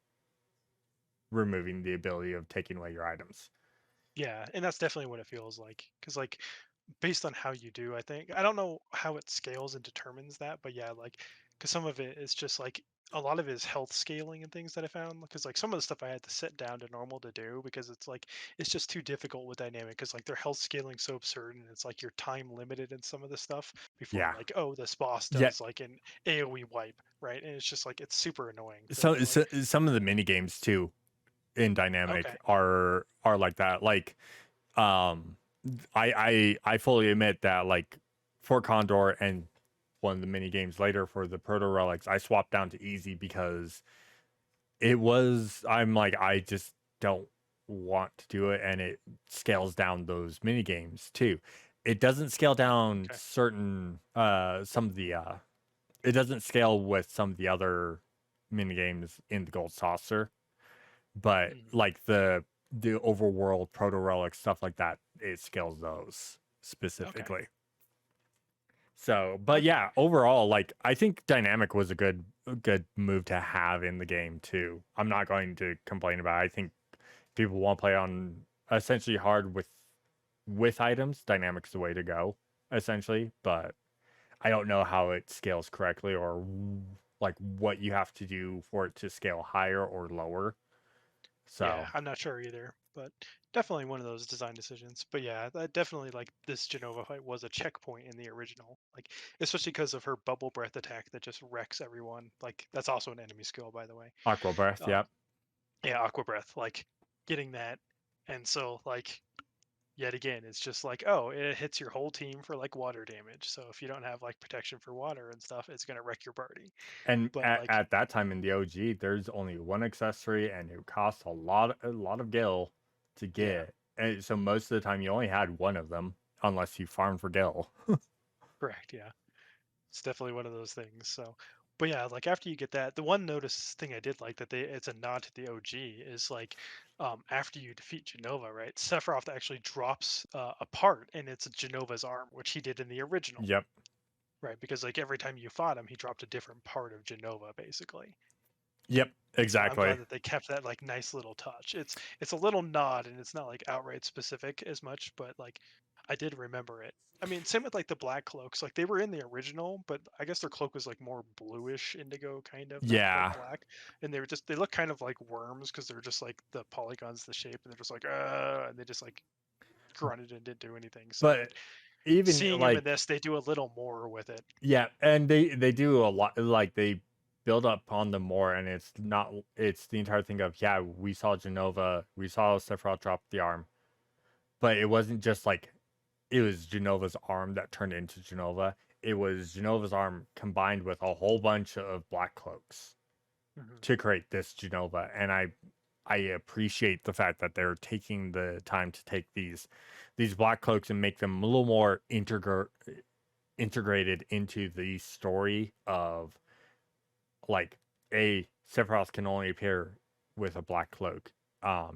removing the ability of taking away your items. Yeah, and that's definitely what it feels like. Because like based on how you do, I think I don't know how it scales and determines that, but yeah, like because some of it is just like a lot of it is health scaling and things that I found. Because like some of the stuff I had to set down to normal to do because it's like it's just too difficult with dynamic because like their health scaling so absurd and it's like you're time limited in some of the stuff before Yeah. like oh this boss Yeah. does like an AOE wipe right and it's just like it's super annoying for me. So Like some of the mini games too in dynamic okay, are like that. Like, um I fully admit that, like, for Condor and one of the mini games later for the Proto Relics, I swapped down to easy because I'm like, I just don't want to do it, and it scales down those mini games too. It doesn't scale down okay, certain some of the it doesn't scale with some of the other mini games in the Gold Saucer, but mhm, like the overworld Proto Relic stuff like that, it scales those okay, specifically. So, but okay. yeah, overall, like, I think dynamic was a good move to have in the game too. I'm not going to complain about it. I think people want to play on essentially hard with items. Dynamic's the way to go, essentially. But I don't know how it scales correctly, or like what you have to do for it to scale higher or lower. Yeah, So I'm not sure either. but definitely one of those design decisions. But yeah, that definitely like this Genova fight was a checkpoint in the original, like especially because of her bubble breath attack that just wrecks everyone. Like that's also an enemy skill, by the way. Aqua breath. Um, Yep. yeah, aqua breath, like getting that, and so like yet again, it's just like, oh, it hits your whole team for like water damage. So if you don't have like protection for water and stuff, it's gonna wreck your party. And But like, at that time in the OG, there's only one accessory, and it costs a lot of gil to yeah, get. And so most of the time, you only had one of them, unless you farm for gil. correct, yeah. It's definitely one of those things. So, but yeah, like after you get that, the one notice thing I did like that it's a nod to the OG is like after you defeat Genova, right? Sephiroth actually drops a part, and it's Genova's arm, which he did in the original, Yep. right? Because like every time you fought him, he dropped a different part of Genova, basically. Yep. And so I'm Exactly. glad that they kept that like nice little touch. It's a little nod, and it's not like outright specific as much, but like I did remember it. I mean, same with like the black cloaks. Like they were in the original, but I guess their cloak was like more bluish indigo kind of, not quite Yeah. black. And they look kind of like worms because they're just like the polygons, the shape, and they're just like and they just like grunted and didn't do anything. So, but But even seeing him in like, this, they do a little more with it. yeah, and they do a lot. Like they build up on them more, and it's not. It's the entire thing of, yeah, we saw Genova, we saw Sephiroth drop the arm, but it wasn't just like it was Genova's arm that turned into Genova. It was Genova's arm combined with a whole bunch of black cloaks Mhm. to create this Genova. And I appreciate the fact that they're taking the time to take these black cloaks and make them a little more integrated into the story of, like, a Sephiroth can only appear with a black cloak.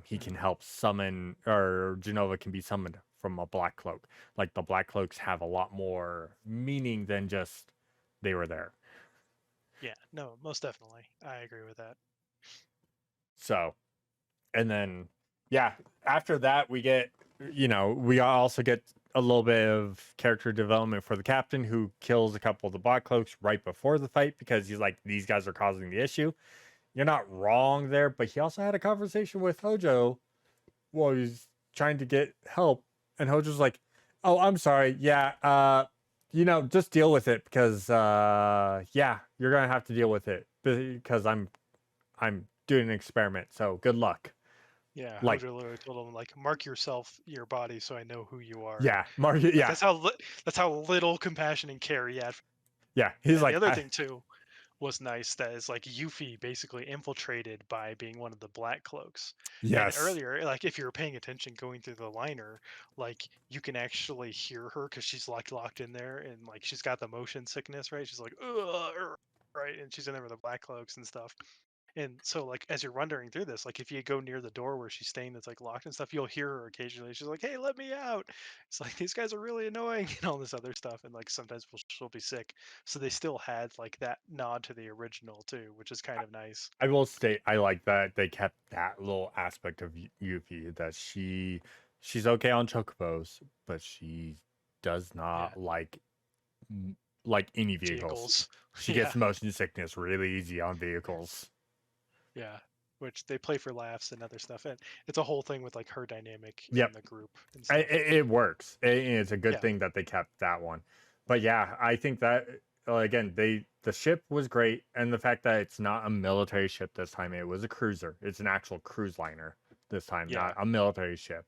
He can Mhm. help summon, or Genova can be summoned from a black cloak. Like, the black cloaks have a lot more meaning than just they were there. Yeah, no, most definitely. I agree with that. So, and then, yeah, after that, we also get a little bit of character development for the captain, who kills a couple of the black cloaks right before the fight because he's like, these guys are causing the issue. You're not wrong there, but he also had a conversation with Hojo while he's trying to get help, and Hojo's like, "Oh, I'm sorry. Yeah, just deal with it because yeah, you're gonna have to deal with it because I'm doing an experiment. So good luck." Yeah, Like, Hojo literally told him like, "Mark yourself, your body, so I know who you are." yeah, Mario, Like yeah, that's how little compassion and care he had. yeah. He's And the like, other thing too was nice that is like Yuffie basically infiltrated by being one of the Black Cloaks. And yes, earlier, like if you were paying attention going through the liner, like you can actually hear her because she's like locked in there, and like she's got the motion sickness, right? She's like, ugh, right, and she's in there with the Black Cloaks and stuff. And so, like, as you're wandering through this, like, if you go near the door where she's staying that's like locked and stuff, you'll hear her occasionally. She's like, "Hey, let me out!" It's like these guys are really annoying and all this other stuff. And like sometimes she'll be sick, so they still had like that nod to the original too, which is kind of nice. I will state I like that they kept that little aspect of Yuffie, that she's okay on chocobos, but she does Yeah, not like any vehicles. vehicles. She Yeah, gets motion sickness really easy on vehicles. yeah. Which they play for laughs and other stuff, and it's a whole thing with like her dynamic in Yep, the group and it, stuff. it works. It's a good Yeah, thing that they kept that one. But yeah, I think that again, the ship was great, and the fact that it's not a military ship this time, it was a cruiser. It's an actual cruise liner this time, yeah, not a military ship.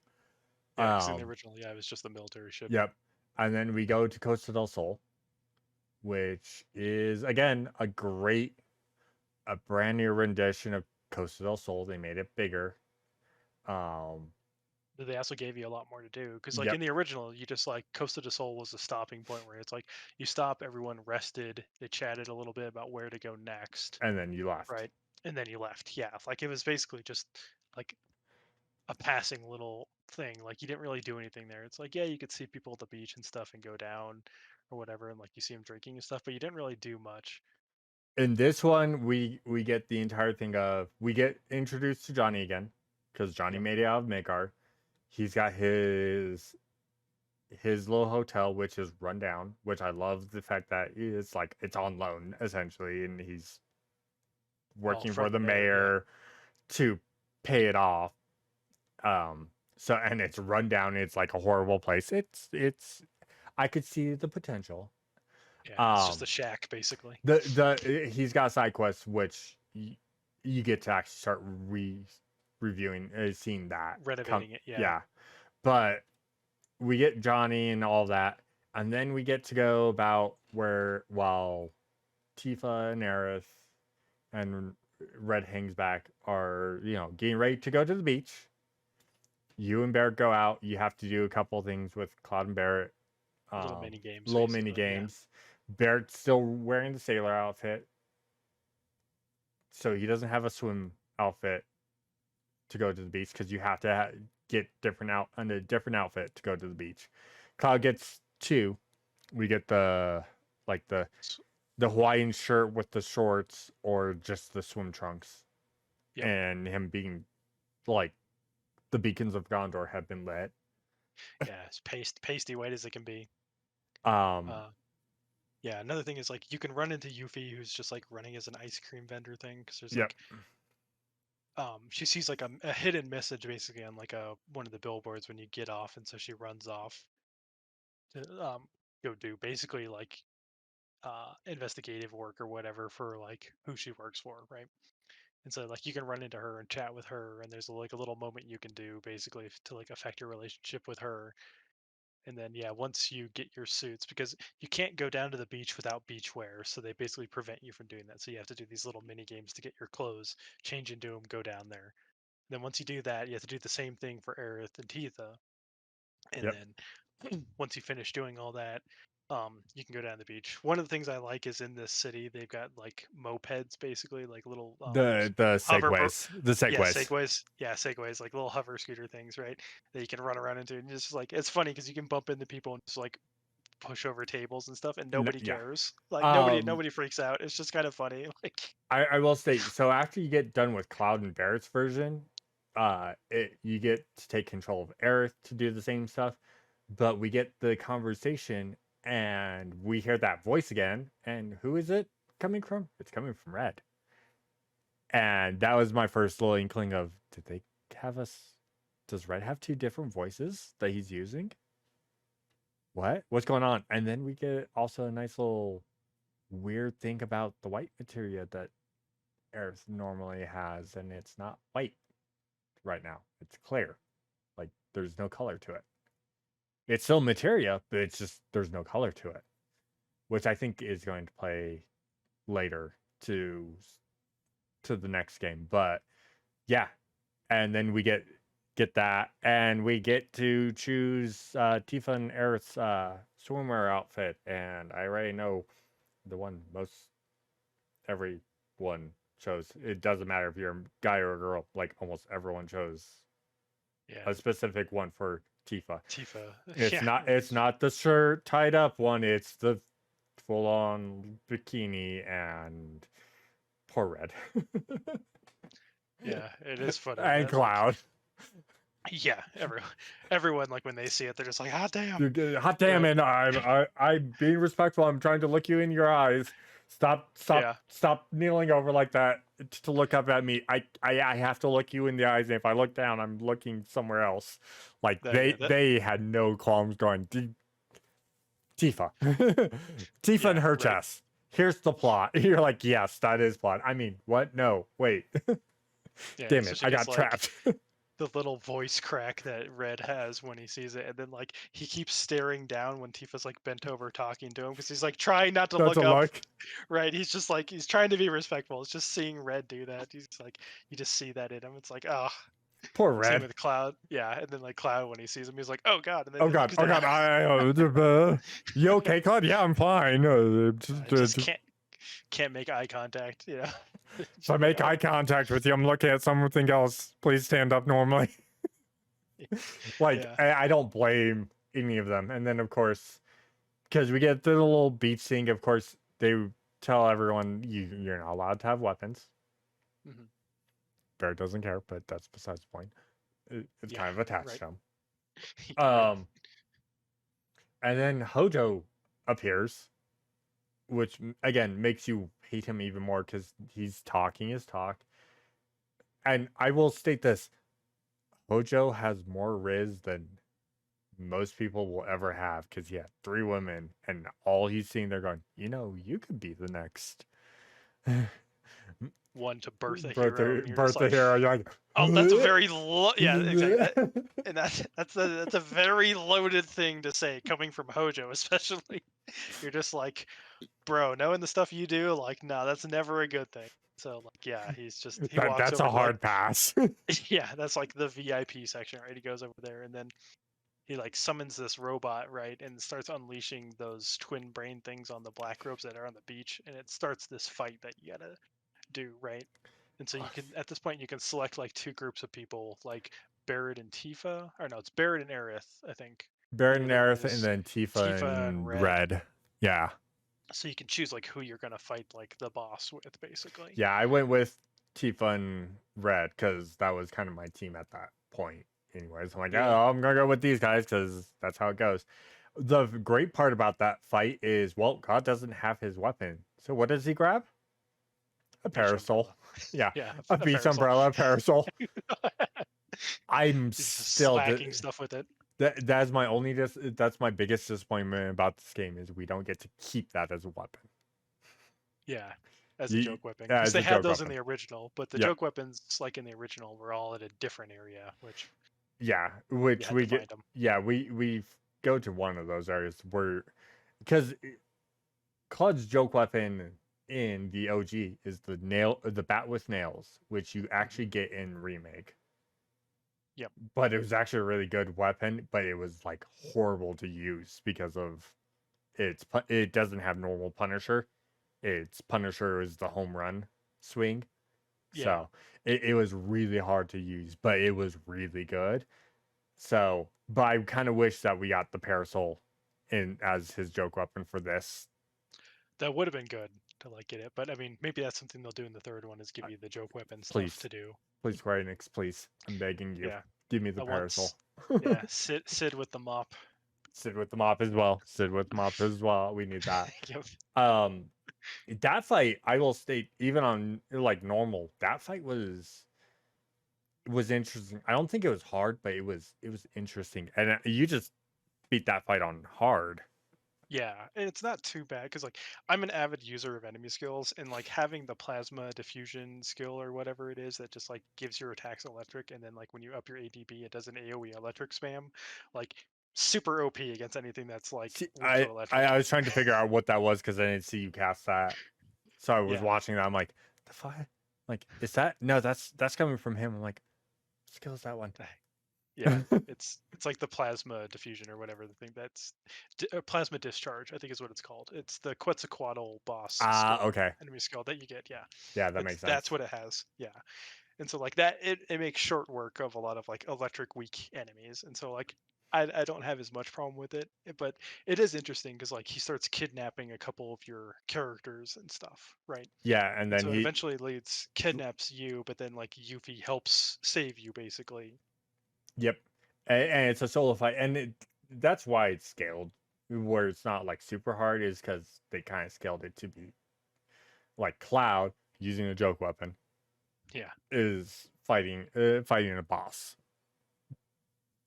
yeah. Because in the Um, original, yeah, it was just the military ship. yep. And then we go to Costa del Sol, which is again a brand new rendition of Costa del Sol. They made it bigger. Um, But they also gave you a lot more to do because like yep. in the original you just like Costa del Sol was the stopping point where it's like you stop, everyone rested, they chatted a little bit about where to go next, And then you left. right, and then you left. Yeah, like it was basically just like a passing little thing. Like you didn't really do anything there. It's like, yeah, you could see people at the beach and stuff and go down or whatever, and like you see them drinking and stuff, but you didn't really do much. In this one, we get the entire thing of, we get introduced to Johnny again because Johnny Yep. made it out of Midgar. He's got his little hotel, which is run down, which I love the fact that it's like it's on loan essentially, and he's Well, working for from the the mayor, yeah. mayor to pay it off. So and it's run down. It's like a horrible place. It's I could see the potential. Yeah, it's just a Um, shack basically. he's got side quests which you get to actually start reviewing, seeing that come. Renovating it, yeah. Yeah, but we get Johnny and all that, and then we get to go about where while Tifa and Aerith and Red hangs back are getting ready to go to the beach. You and Barrett go out. You have to do a couple things with Cloud and Barrett, Little mini games little mini basically, yeah. games. Barrett's still wearing the sailor outfit, so he doesn't have a swim outfit to go to the beach because you have to get a different outfit to go to the beach. Cloud gets two. We get like the Hawaiian shirt with the shorts or just the swim trunks, Yep. and him being like the beacons of Gondor have been lit. Yeah, it's pasty white as it can be. Um, Yeah, another thing is like you can run into Yuffie, who's just like running as an ice cream vendor thing, because there's yep. like she sees like a hidden message basically on like one of the billboards when you get off, and so she runs off to go do basically like investigative work or whatever for like who she works for, right? And so like you can run into her and chat with her, and there's like a little moment you can do basically to like affect your relationship with her. And then yeah, once you get your suits, because you can't go down to the beach without beach wear, so they basically prevent you from doing that. So you have to do these little mini games to get your clothes, change into them, go down there. Then once you do that, you have to do the same thing for Aerith and Tifa. And Yep. then once you finish doing all that, you can go down the beach. One of the things I like is in this city they've got like mopeds, basically like little The hover, segways, the yeah, segways. segways, yeah, segways, like little hover scooter things, right? That you can run around into, and it's just like it's funny because you can bump into people and just like push over tables and stuff, and nobody Yeah. cares. Like Um, nobody freaks out. It's just kind of funny. Like I will state, so after you get done with Cloud and Barrett's version, you get to take control of Aerith to do the same stuff, but we get the conversation and we hear that voice again, and who is it coming from? It's coming from Red. And that was my first little inkling of, did they have us? Does Red have two different voices that he's using? What's going on? And then we get also a nice little weird thing about the white materia that Earth normally has, and it's not white right now. It's clear. Like there's no color to it. It's still materia, but it's just there's no color to it, which I think is going to play later to the next game. But yeah, and then we get that, and we get to choose Tifa and Aerith's swimwear outfit, and I already know the one most everyone chose. It doesn't matter if you're a guy or a girl, like almost everyone chose yeah, a specific one for Tifa. Tifa, It's yeah, not the shirt tied up one, it's the full on bikini and poor Red. yeah. It is funny And that like Cloud. yeah, everyone like when they see it, they're just like, "Hot damn!" Hot damn Right? it! I'm being respectful. I'm trying to look you in your eyes. Yeah, Stop kneeling over like that to look up at me. I have to look you in the eyes, and if I look down, I'm looking somewhere else. Like yeah, they had no qualms going. Tifa, Tifa and yeah, her right. chest. Here's the plot. You're like, yes, that is plot. I mean, what? No, wait. Yeah, Damn it! especially I because got like trapped. the little voice crack that Red has when he sees it, and then like he keeps staring down when Tifa's like bent over talking to him because he's like trying not to That's a look up. look. Right? He's just like he's trying to be respectful. It's just seeing Red do that. He's like you just see that in him. It's like oh. Poor Same Red. with Cloud. Yeah, and then like Cloud when he sees him, he's like oh god, and then Oh he god, looks oh down. god, you okay, Claude? Yeah, I'm fine. Just can't make eye contact. You know. If I Just like make eye contact with you, I'm looking at something else. Please stand up normally. Like, yeah, I don't blame any of them. And then, of course, because we get the little beach scene, of course, they tell everyone you're not allowed to have weapons. hmm Bear doesn't care, but that's besides the point. It's yeah, kind of attached right, to him. right. And then Hojo appears, which again makes you hate him even more because he's talking his talk. And I will state this: Hojo has more Riz than most people will ever have because he had 3 women, and all he's seeing there going, you could be the next One to birth a hero, birthday and you're just birthday like, hero. You're like, oh, that's a very yeah, exactly. And that's a very loaded thing to say coming from Hojo, especially. You're just like, bro, knowing the stuff you do, like, no, that's never a good thing. So like, yeah, he walks that's over a to like, hard pass. yeah, that's like the VIP section, right? He goes over there, and then he like summons this robot, right, and starts unleashing those twin brain things on the black robes that are on the beach, and it starts this fight that you gotta do, right? And so you can, at this point, you can select like 2 groups of people, like Barrett and Tifa, or no, it's Barrett and Aerith, I think. And Baron the and other one Aerith, and is then Tifa Tifa and and Red. Red. Yeah. So you can choose like who you're gonna fight like the boss with, basically. Yeah, I went with Tifa and Red because that was kind of my team at that point. Anyways, I'm like, Yeah. oh, I'm gonna go with these guys because that's how it goes. The great part about that fight is, well, God doesn't have his weapon, so what does he grab? A Beach parasol. umbrella. Yeah, Yeah, a a beach parasol. umbrella, a parasol. I'm He's just still slacking stuff with it. that's my only that's my biggest disappointment about this game is we don't get to keep that as a weapon. Yeah, as a You, joke weapon, because as they a had joke those in weapon. the original, but the Yep. joke weapons, like in the original, were all at a different area, which Yeah, you which had we to get. find them. Yeah, we go to one of those areas where, because Cloud's joke weapon in the OG is the bat with nails, which you actually get in remake. Yep. But it was actually a really good weapon, but it was like horrible to use because of it doesn't have normal Punisher. Its Punisher is the home run swing. Yeah. So it was really hard to use, but it was really good. So, but I kind of wish that we got the parasol in as his joke weapon for this. That would have been good to like get it, but I mean, maybe that's something they'll do in the third one is give you the joke weapon stuff Please, to do. please, Square Enix, please. I'm begging you. Yeah, Give me the I once, parasol. yeah, Sid with the mop. Sid with the mop as well. Sid with the mop as well. We need that. Yep. Um, that fight, I will state, even on like normal, that fight was interesting. I don't think it was hard, but it was interesting, and you just beat that fight on hard. Yeah, and it's not too bad because like I'm an avid user of enemy skills, and like having the plasma diffusion skill or whatever it is that just like gives your attacks electric, and then like when you up your ADB, it does an AOE electric spam, like super OP against anything that's like See, weak to I electric. was trying to figure out what that was because I didn't see you cast that, so I was Yeah, watching that. I'm like, the fuck? Like, is that no? That's coming from him. I'm like, what skill is that one? yeah, it's like the plasma diffusion or whatever the thing that's plasma discharge, I think is what it's called. It's the Quetzalcoatl boss Ah, skill, okay. enemy skill that you get. Yeah, Yeah, that it's makes that's sense. what it has. Yeah. And so like that it makes short work of a lot of like electric weak enemies, and so like I don't have as much problem with it, but it is interesting because like he starts kidnapping a couple of your characters and stuff, right? Yeah, and And then so it eventually leads kidnaps you, but then like Yuffie helps save you basically. yep, and it's a solo fight, and that's why it's scaled, where it's not like super hard, is because they kind of scaled it to be like Cloud using a joke weapon Yeah. is fighting a boss.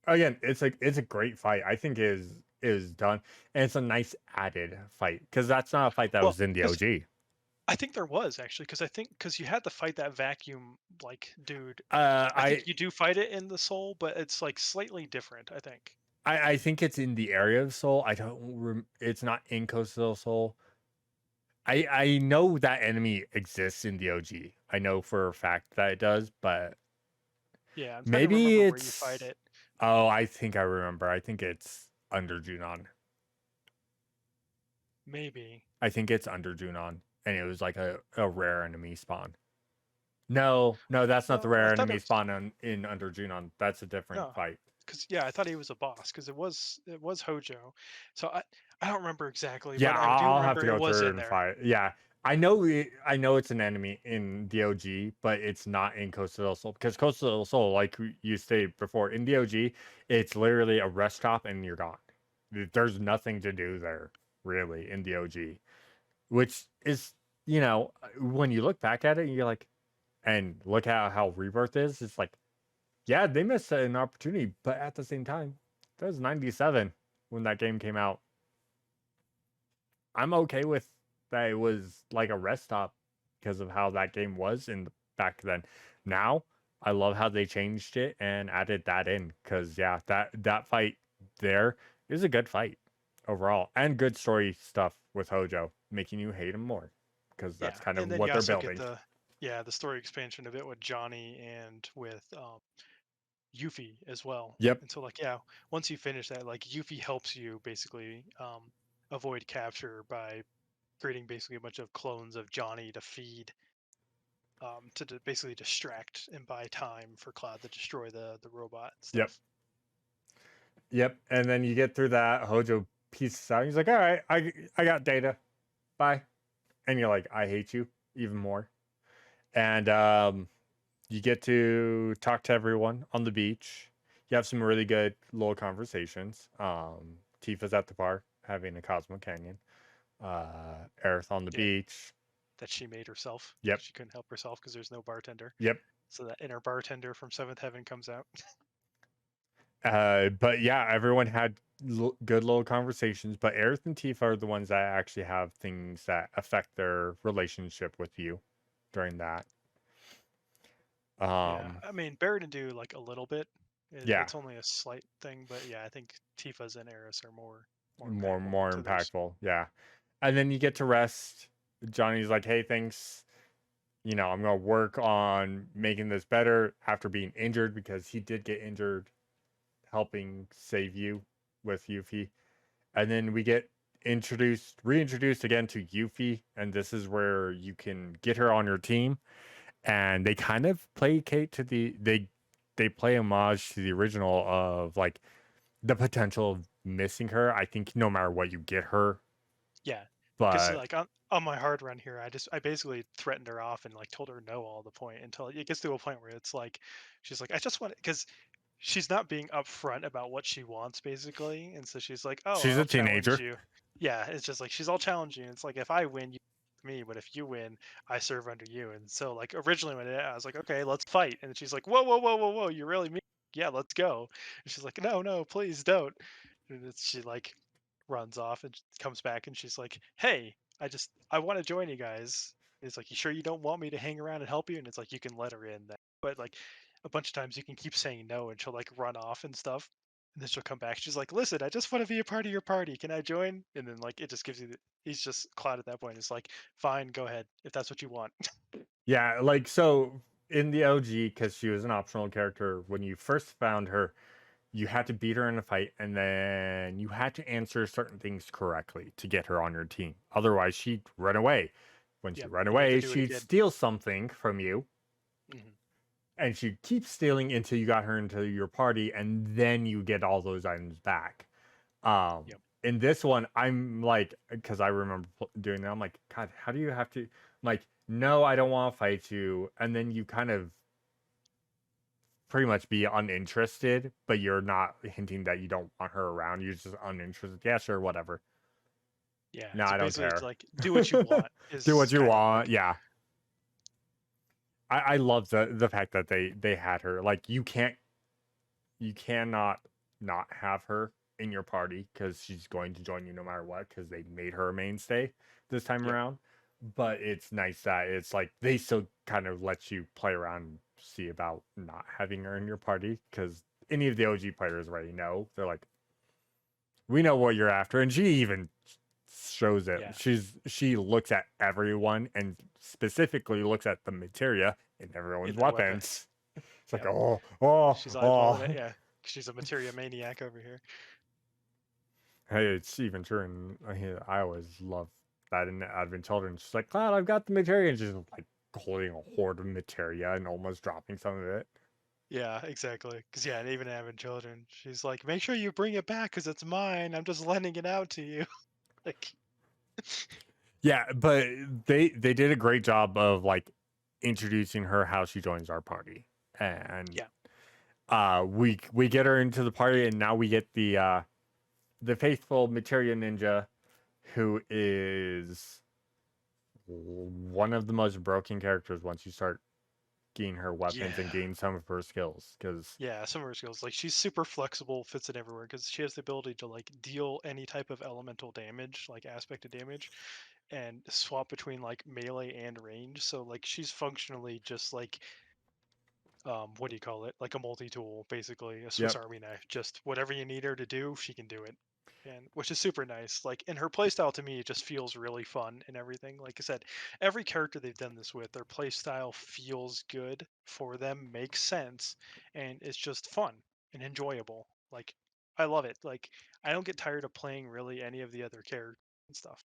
Again, it's a great fight. I think is done, and it's a nice added fight because that's not a fight that Well, was in the because OG. I think there was actually, because I think because you had to fight that vacuum like dude. Uh, I think I you do fight it in the soul, but it's like slightly different, I think. I think it's in the area of Soul. I don't. It's not in Coastal Soul. I know that enemy exists in the OG. I know for a fact that it does, but Yeah, I'm trying to maybe remember where you fight it's. it. Oh, I think I remember. I think it's under Junon. Maybe. I think it's under Junon, and it was like a rare enemy spawn. No, no, that's not the I rare thought it enemy was spawn in under Junon. That's a different no, fight. because yeah, I thought he was a boss because it was Hojo, so I don't remember exactly, Yeah, but I do I'll have remember to it go was through in and there. fight. Yeah, I know it's an enemy in the OG, but it's not in Coastal del Sol because Coastal del Sol, like you stated before, in the OG, it's literally a rest stop and you're gone. There's nothing to do there really in the OG, which is when you look back at it, you're like, and look at how Rebirth is. It's like Yeah, they missed an opportunity, but at the same time, that was 97 when that game came out. I'm okay with that it was like a rest stop because of how that game was in back then. Now, I love how they changed it and added that in because yeah, that fight there is a good fight overall and good story stuff with Hojo, making you hate him more because Yeah, that's kind of and then you what they're also get building. the story expansion of it with Johnny and with Yuffie as well. Yep, And so like yeah, once you finish that, like Yuffie helps you basically avoid capture by creating basically a bunch of clones of Johnny to feed basically distract and buy time for Cloud to destroy the robot and yep, stuff. yep. And then you get through that, Hojo pieces out. He's like, "All right, I got data. Bye." And you're like, "I hate you even more." And you get to talk to everyone on the beach. You have some really good little conversations. Tifa's at the bar having a Cosmo Canyon. Aerith on the Yeah, beach. that she made herself Yep, because she couldn't help herself because there's no bartender. yep. So that inner bartender from Seventh Heaven comes out. But yeah, everyone had good little conversations. But Aerith and Tifa are the ones that actually have things that affect their relationship with you during that. Yeah, Um, I mean Barrett do like a little bit. yeah, It's only a slight thing, but yeah, I think Tifa's and Eris are more more impactful more to those. impactful. Yeah, and then you get to rest. Johnny's like, "Hey, thanks. I'm going to work on making this better after being injured because he did get injured helping save you with Yuffie." And then we get reintroduced again to Yuffie, and this is where you can get her on your team. And they kind of placate to they play homage to the original of like the potential of missing her. I think no matter what you get her, Yeah, because but like on my hard run here, I basically threatened her off and like told her no all the point until it gets to a point where it's like she's like I just want because she's not being upfront about what she wants basically, and so she's like oh she's a I'll challenge teenager. you. Yeah, it's just like she's all challenging. It's like if I win, you me, but if you win, I serve under you. And so like originally when I was like okay let's fight, and she's like whoa you really mean yeah let's go. And she's like no please don't. And she like runs off and comes back and she's like, "Hey, I want to join you guys." And it's like, "You sure you don't want me to hang around and help you?" And it's like you can let her in then. But like a bunch of times you can keep saying no and she'll like run off and stuff. And then she'll come back. She's like, "Listen, I just want to be a part of your party. Can I join?" And then like it just gives you he's just Cloud at that point. It's like, "Fine, go ahead if that's what you want." Yeah, like so in the OG, because she was an optional character, when you first found her, you had to beat her in a fight, and then you had to answer certain things correctly to get her on your team. Otherwise, she'd run away. When she Yep. ran And you have to away, do it she'd again. steal something from you, Hmm. and she'd keep stealing until you got her into your party, and then you get all those items back. Um, Yep. in this one, I'm like, because I remember doing that, I'm like, God, how do you have to? I'm like, no, I don't want to fight you, and then you kind of pretty much be uninterested, but you're not hinting that you don't want her around. You're just uninterested. Yeah, sure, whatever. Yeah. No, So I don't basically it's care. like do what you want Do is what you kind of want. like Yeah. I love the fact that they had her. Like you cannot not have her in your party because she's going to join you no matter what because they made her a mainstay this time yep. around. But it's nice that it's like they still kind of let you play around and see about not having her in your party because any of the OG players already know. They're like, we know what you're after, and she even shows it. Yeah. She looks at everyone and specifically looks at the materia in everyone's In their weapons. weapons. It's like, Yep. oh, She's eyeballing it. oh. Yeah, she's a materia maniac over here. Hey, it's even true, and I always love that in Advent Children. She's like, Cloud, I've got the materia, and she's like holding a horde of materia and almost dropping some of it. Yeah, exactly. Because yeah, and even having children, she's like, make sure you bring it back because it's mine. I'm just lending it out to you. Like, Yeah, but they did a great job of like introducing her how she joins our party, and yeah, we get her into the party, and now we get the faithful materia ninja, who is one of the most broken characters once you start gain her weapons and Yeah. gain some of her skills. Because Yeah, some of her skills, like she's super flexible, fits it everywhere because she has the ability to like deal any type of elemental damage, like aspect of damage, and swap between like melee and range. So like she's functionally just like what do you call it? Like a multi-tool, basically a Swiss yep, Army knife. Just whatever you need her to do, she can do it, and which is super nice. Like, and her playstyle to me just feels really fun and everything. Like I said, every character they've done this with, their playstyle feels good for them, makes sense, and it's just fun and enjoyable. Like, I love it. Like, I don't get tired of playing really any of the other characters and stuff.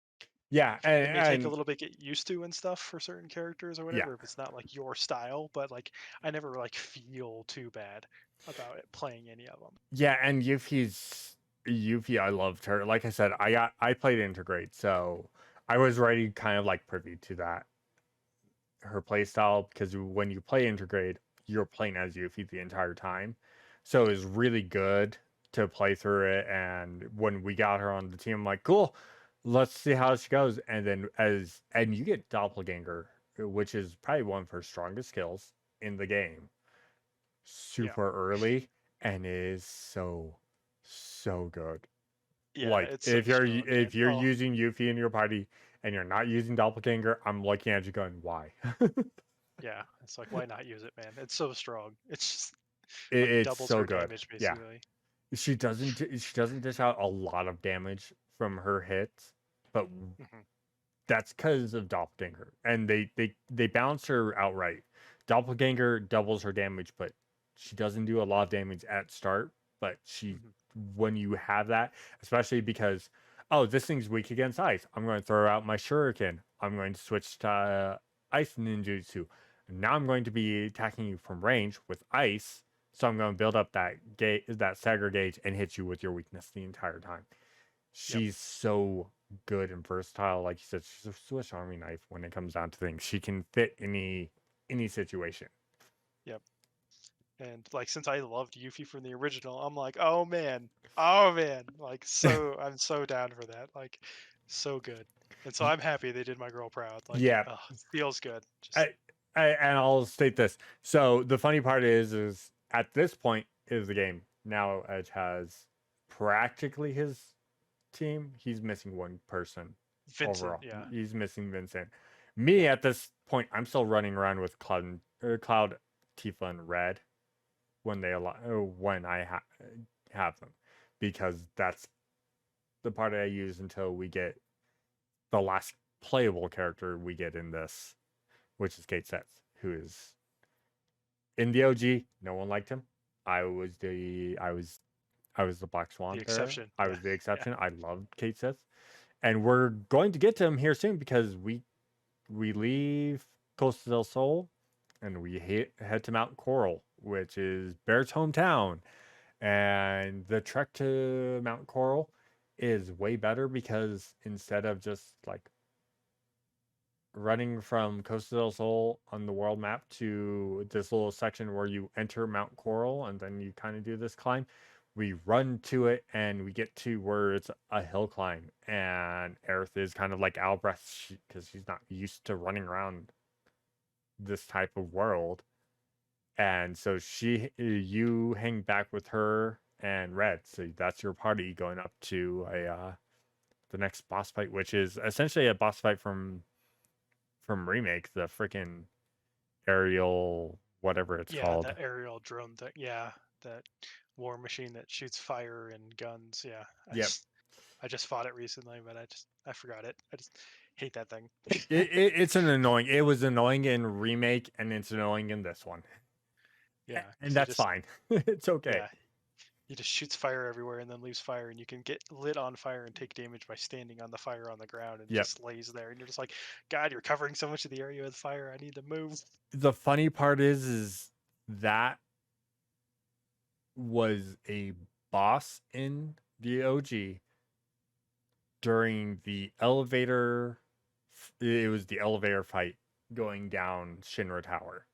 yeah, It may take a and little bit get used to and stuff for certain characters or yeah, whatever if it's not like your style, but like I never like feel too bad about it playing any of them. yeah, and Yuffie, I loved her. Like I said, I played Integrate, so I was already kind of like privy to that her play style because when you play Integrate, you're playing as Yuffie the entire time, so it was really good to play through it. And when we got her on the team, I'm like, cool, let's see how she goes. And then and you get Doppelganger, which is probably one of her strongest skills in the game, Yeah. super early, and it is so good. Yeah, Like it's so strong, man. if you're Oh, using Yuffie in your party and you're not using Doppelganger, I'm looking at you going, why? yeah. It's like why not use it, man? It's so strong. It's just like It's doubles so her good. damage Yeah. basically. She doesn't dish out a lot of damage from her hits, but Hmm. that's because of Doppelganger. And they balance her outright. Doppelganger doubles her damage, but she doesn't do a lot of damage at start. But she Hmm. when you have that, especially because oh, this thing's weak against ice. I'm going to throw out my shuriken. I'm going to switch to ice ninjutsu. Now I'm going to be attacking you from range with ice. So I'm going to build up that stagger gauge and hit you with your weakness the entire time. Yep. She's so good and versatile. Like you said, she's a Swiss Army knife when it comes down to things. She can fit any situation. Yep. And like since I loved Yuffie from the original, I'm like, oh man, like so I'm so down for that. Like so good. And so I'm happy they did my girl proud. Like, Yeah, it feels good. Just I, and I'll state this. So the funny part is at this point is the game now. Edge has practically his team. He's missing one person Vincent, overall. yeah. He's missing Vincent. Me Yeah. at this point, I'm still running around with Cloud, Tifa, and Red when when I have them, because that's the part I use until we get the last playable character we get in this, which is Kate Sets, who is in the OG. No one liked him. I was the I was I was the Black The Swan there. exception. I Yeah. was the Yeah. exception. I loved Kate Sets, and we're going to get to him here soon because we leave Costa del Sol and we head to Mount Coral, which is Bear's hometown. And the trek to Mount Coral is way better because instead of just like running from Costa del Sol on the world map to this little section where you enter Mount Coral and then you kind of do this climb, we run to it and we get to where it's a hill climb. And Aerith is kind of like out of breath because she's not used to running around this type of world. And so you hang back with her and Red. So that's your party going up to the next boss fight, which is essentially a boss fight from Remake, the freaking aerial whatever it's Yeah, called. that aerial drone that yeah, that war machine that shoots fire and guns. Yeah. Yep. I just fought it recently, but I forgot it. I just hate that thing. It's an annoying. It was annoying in Remake, and it's annoying in this one, Yeah, and because he that's just fine. It's okay. yeah, he just shoots fire everywhere and then leaves fire, and you can get lit on fire and take damage by standing on the fire on the ground, and it Yep. just lays there, and you're just like, God, you're covering so much of the area with fire. I need to move. The funny part is that was a boss in the OG during the elevator. It was the elevator fight going down Shinra Tower.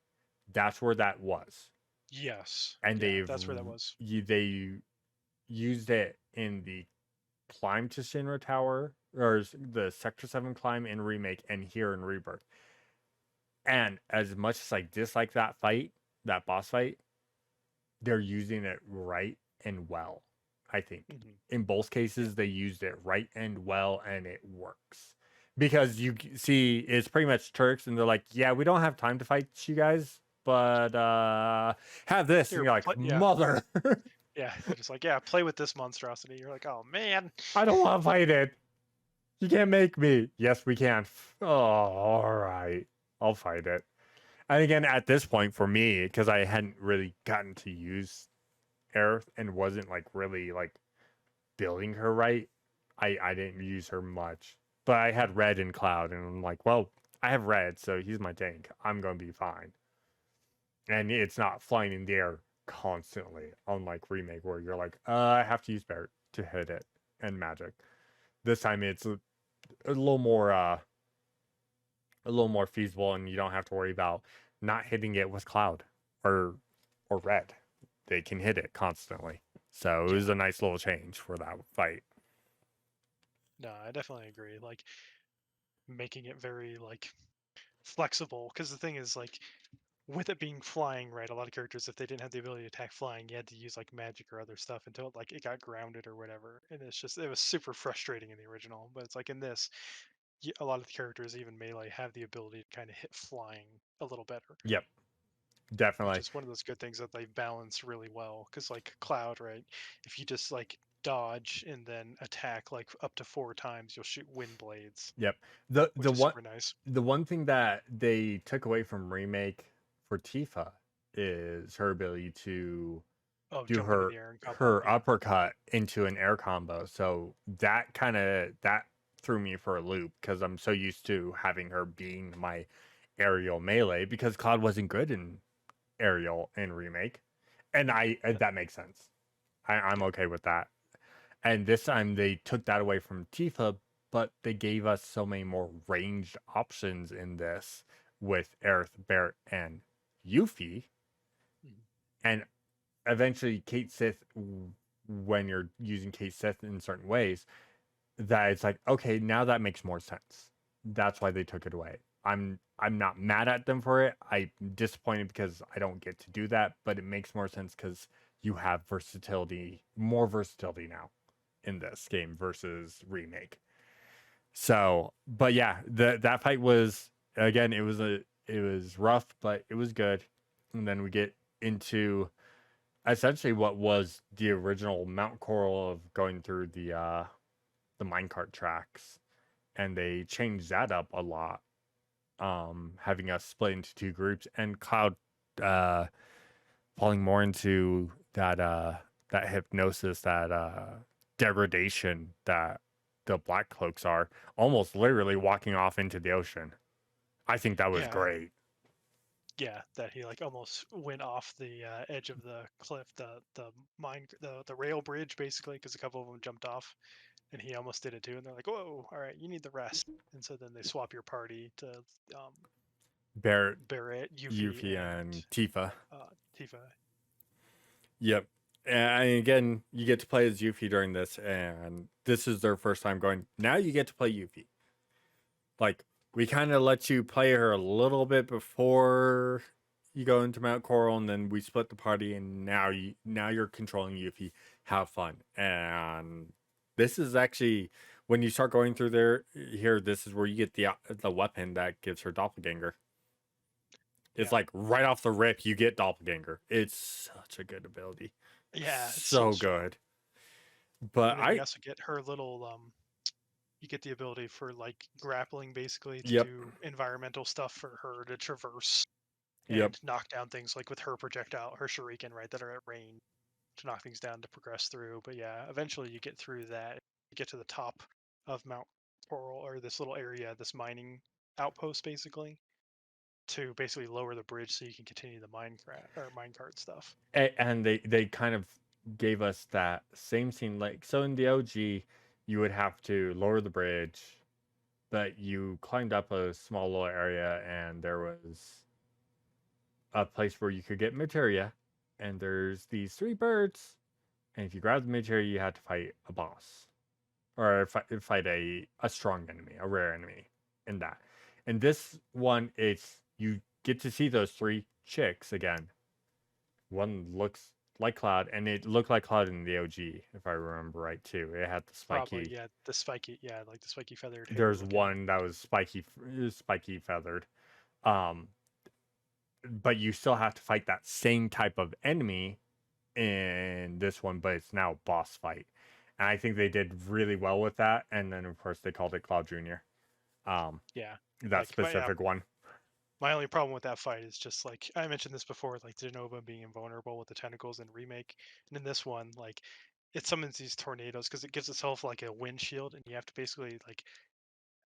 That's where that was, Yes, and yeah, that's where that was. they used it in the climb to Shinra Tower or the Sector 7 climb in Remake and here in Rebirth. And as much as I dislike that fight, that boss fight, they're using it right and well. I think Hmm. in both Yeah. cases they used it right and well, and it works because you see it's pretty much Turks, and they're like, "Yeah, we don't have time to fight you guys, but have this," and Here, you're like, yeah, "Mother, yeah. They're just like, yeah, play with this monstrosity. You're like, oh man. I don't want to fight it. You can't make me." Yes, we can. Oh, all right, I'll fight it. And again, at this point for me, because I hadn't really gotten to use Aerith and wasn't like really like building her right, I didn't use her much. But I had Red and Cloud, and I'm like, well, I have Red, so he's my tank. I'm gonna be fine. And it's not flying in the air constantly, unlike Remake, where you're like, I have to use Barret to hit it and magic. This time it's a little more feasible, and you don't have to worry about not hitting it with Cloud or Red. They can hit it constantly. So it was Yeah. a nice little change for that fight. No, I definitely agree. Like making it very like flexible, because the thing is like with it being flying, right? A lot of characters, if they didn't have the ability to attack flying, you had to use like magic or other stuff until like it got grounded or whatever. And it's just it was super frustrating in the original. But it's like in this, a lot of the characters, even melee, have the ability to kind of hit flying a little better, Yep, which definitely. is one of those good things that they balance really well. Because like Cloud, right? If you just like dodge and then attack like up to 4 times, you'll shoot wind blades, Yep. which is super nice. The one thing that they took away from Remake for Tifa is her ability to Oh, do jump into the air and combo. her Yeah. uppercut into an air combo. So that threw me for a loop because I'm so used to having her being my aerial melee because Cloud wasn't good in aerial in Remake. And I that makes sense. I'm okay with that. And this time they took that away from Tifa, but they gave us so many more ranged options in this with Aerith, Barret, and Yuffie. Mhm. And eventually Kate Sith, when you're using Kate Sith in certain ways, that it's like, okay, now that makes more sense. That's why they took it away. I'm not mad at them for it. I'm disappointed because I don't get to do that, but it makes more sense because you have versatility, more versatility now in this game versus Remake. So, but yeah, that fight was again, it was rough, but it was good. And then we get into essentially what was the original Mount Coral of going through the minecart tracks, and they changed that up a lot, having us split into two groups, and Cloud uh, falling more into that hypnosis, that degradation that the Black Cloaks are, almost literally walking off into the ocean. I think that was Yeah, great. yeah, that he like almost went off the edge of the cliff, the rail bridge basically, because a couple of them jumped off, and he almost did it too. And they're like, "Whoa, all right, you need the rest." And so then they swap your party to um, Barret, Barrett, Yuffie, Yuffie, and and Tifa. Tifa. Yep. And again, you get to play as Yuffie during this, and this is their first time going. Now you get to play Yuffie. Like, we kind of let you play her a little bit before you go into Mount Coral, and then we split the party, and now you're controlling Yuffie. Have fun. And this is actually when you start going through there here. This is where you get the weapon that gives her doppelganger. It's Yeah, like right off the rip, you get doppelganger. It's such a good ability, yeah, it's so so strong. good. But And then you also get her little you get the ability for like grappling basically to yep, do environmental stuff for her to traverse yep. and knock down things like with her projectile, her shuriken, right, that are at range to knock things down to progress through. But yeah, eventually you get through that. You get to the top of Mount Coral, or this little area, this mining outpost basically, to basically lower the bridge so you can continue the minecart stuff. And they kind of gave us that same scene. Like, so in the OG, you would have to lower the bridge, but you climbed up a small little area, and there was a place where you could get materia, and there's these three birds, and if you grab the materia, you had to fight a boss or fight a strong enemy, a rare enemy in that. And this one, it's you get to see those 3 chicks again. One looks like Cloud, and it looked like Cloud in the OG, if I remember right too. It had the Probably, spiky. yeah. The spiky, yeah, like the spiky feathered hair There's looking. one that was spiky feathered. Um, but you still have to fight that same type of enemy in this one, but it's now boss fight. And I think they did really well with that. And then of course they called it Cloud Junior. Um, Yeah. that Like specific one. my only problem with that fight is just like I mentioned this before, like Genova being invulnerable with the tentacles in remake, and in this one, like it summons these tornadoes because it gives itself like a wind shield, and you have to basically like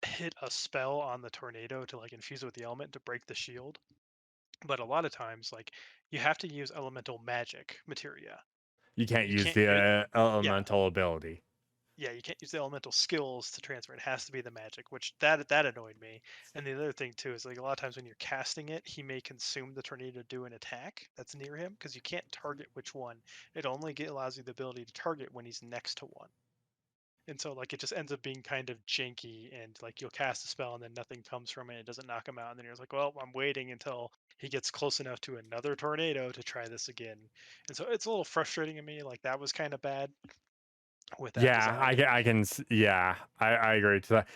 hit a spell on the tornado to like infuse it with the element to break the shield. But a lot of times, like you have to use elemental magic materia. You can't You use can't use the yeah, elemental ability. yeah, you can't use the elemental skills to transfer. It has to be the magic, which that annoyed me. And the other thing too is like a lot of times when you're casting it, he may consume the tornado to do an attack that's near him because you can't target which one. It only allows you the ability to target when he's next to one. And so like it just ends up being kind of janky and like you'll cast a spell and then nothing comes from it. It doesn't knock him out. And then you're like, well, I'm waiting until he gets close enough to another tornado to try this again. And so it's a little frustrating to me. Like that was kind of bad with that Yeah, design. yeah, I agree to that.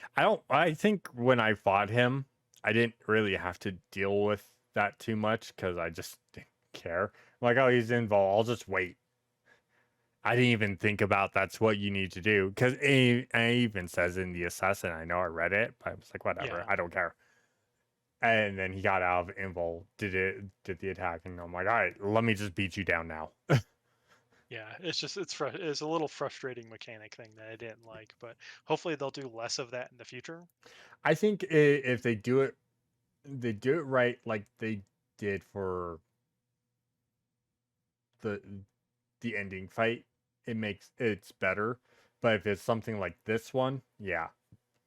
I think when I fought him, I didn't really have to deal with that too much because I just didn't care. Like, oh, he's involved. I'll just wait. I didn't even think about that's what you need to do because it even says in the assassin. I know I read it, but I was like, whatever, Yeah. I don't care. And then he got out of invul, did the attack, and I'm like, all right, let me just beat you down now. Yeah, it's just it's a little frustrating mechanic thing that I didn't like, but hopefully they'll do less of that in the future. I think if they do it right, like they did for the the ending fight, it's better. But if it's something like this one, yeah,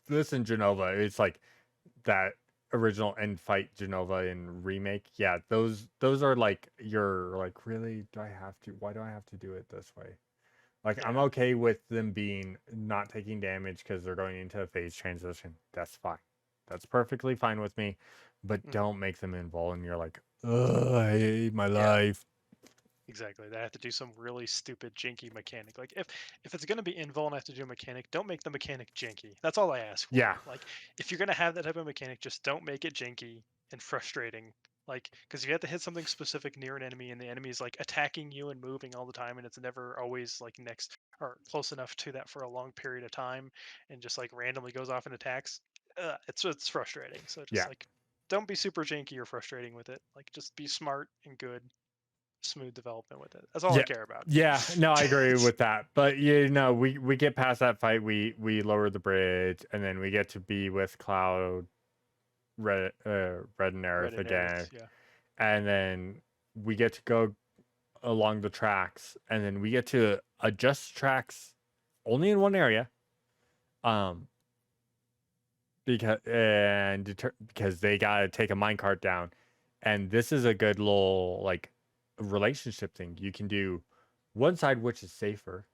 this in Genova, it's like that original end fight Genova in remake. Yeah, those are like you're like, really, do I have to? Why do I have to do it this way? Like, I'm Yeah. okay with them being not taking damage because they're going into a phase transition. That's fine. That's perfectly fine with me. But Hmm. don't make them invul and you're like, ugh, I hate my Yeah. life. Exactly. They have to do some really stupid janky mechanic. Like if it's gonna be invul and I have to do a mechanic, don't make the mechanic janky. That's all I ask for. Yeah. Like if you're gonna have that type of mechanic, just don't make it janky and frustrating. Like because you have to hit something specific near an enemy and the enemy is like attacking you and moving all the time and it's never always like next or close enough to that for a long period of time and just like randomly goes off and attacks. It's frustrating. So just Yeah. like don't be super janky or frustrating with it. Like just be smart and good smooth development with it. That's all I Yeah. care about. Yeah, no, I agree with that. But you know, we get past that fight, we lower the bridge, and then we get to be with Cloud, Red and Red Aerith and again, Aerith, yeah. and then we get to go along the tracks, and then we get to adjust tracks only in one area, um, because they gotta take a minecart down, and this is a good little like relationship thing. You can do one side which is safer,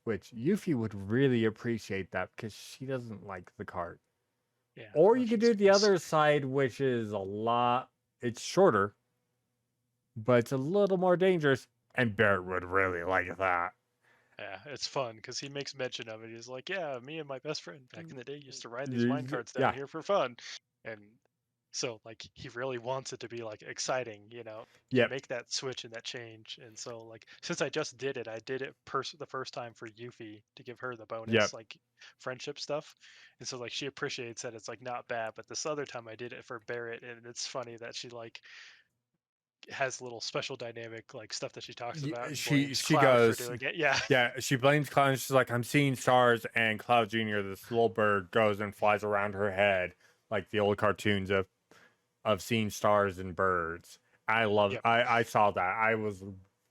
which Yuffie would really appreciate that because she doesn't like the cart. Yeah. Or Well, you could do she's the other side, which is it's shorter, but it's a little more dangerous. And Barrett would really like that. yeah, it's fun because he makes mention of it. He's like, "Yeah, me and my best friend back in the day used to ride these mine carts down Yeah, here for fun," and so like he really wants it to be like exciting, to yep, make that switch and that change. And so like since I just did it, I did it the first time for Yuffie to give her the yep. bonus like friendship stuff, and so like she appreciates that it's like not bad. But this other time I did it for Barrett, and it's funny that she like has little special dynamic like stuff that she talks about and blames She Cloud for goes, doing it. Yeah. yeah, she blames Cloud. And she's like, I'm seeing stars, and Cloud Junior, this little bird, goes and flies around her head like the old cartoons of seeing stars and birds. Yep. I saw that. I was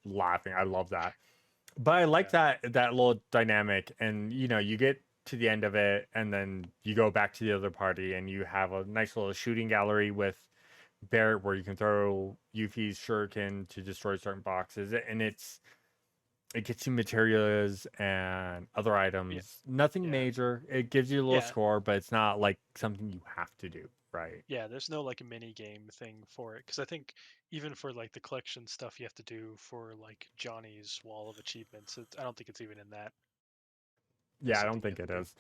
laughing. I love that. But I like Yeah. that little dynamic, and you know, you get to the end of it, and then you go back to the other party, and you have a nice little shooting gallery with Barrett, where you can throw Yuffie's shuriken to destroy certain boxes, and it gets you materials and other Yeah. items. Nothing Yeah. major. It gives you a little Yeah. score, but it's not like something you have to do. Right. Yeah, there's no like mini game thing for it because I think even for like the collection stuff you have to do for like Johnny's wall of achievements, I don't think it's even in that. There's Yeah, I don't something you think have it to do. is.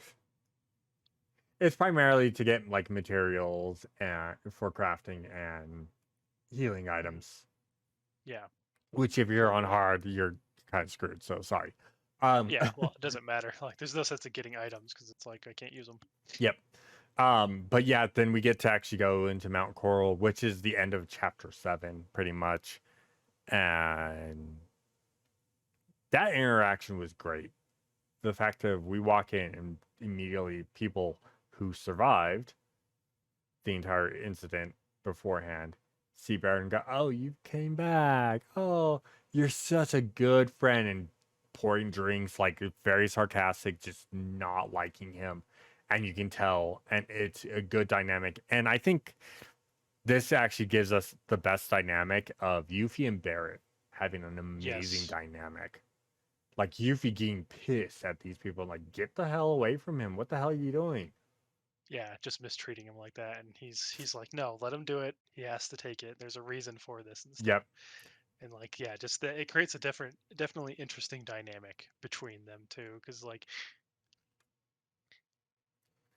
It's primarily to get like materials and for crafting and healing Mhm. items. Yeah, Which, if you're for on hard, you're kind of screwed. So sorry. yeah. Well, it doesn't matter. Like, there's no sense of getting items because it's like I can't use them. Yep. But yeah, then we get to actually go into Mount Coral, which is the end of chapter 7, pretty much. And that interaction was great. The fact that we walk in and immediately people who survived the entire incident beforehand see Barrett and go, "Oh, you came back. Oh, you're such a good friend," and pouring drinks, like very sarcastic, just not liking him. And you can tell, and it's a good dynamic. And I think this actually gives us the best dynamic of Yuffie and Barrett having an amazing Yes. dynamic. Like Yuffie getting pissed at these people, like, get the hell away from him. What the hell are you doing? Yeah, just mistreating him like that, and he's like, no, let him do it. He has to take it. There's a reason for this and stuff. Yep. And like, yeah, just it creates a definitely interesting dynamic between them too, because like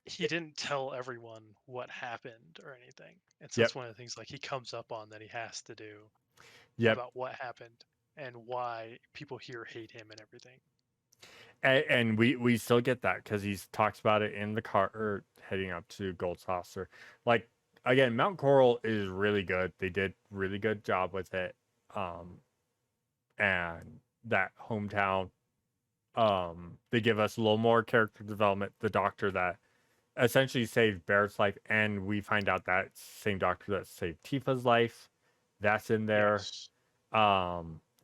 he didn't tell everyone what happened or anything, and so Yep. that's one of the things like he comes up on that he has to do Yep. about what happened and why people here hate him and everything. And we still get that because he talks about it in the car or heading up to Gold Saucer. Like again, Mount Coral is really good. They did really good job with it. Um, and that hometown, they give us a little more character development. The doctor that essentially saved Barrett's life, and we find out that same doctor that saved Tifa's life, that's in there. Yes.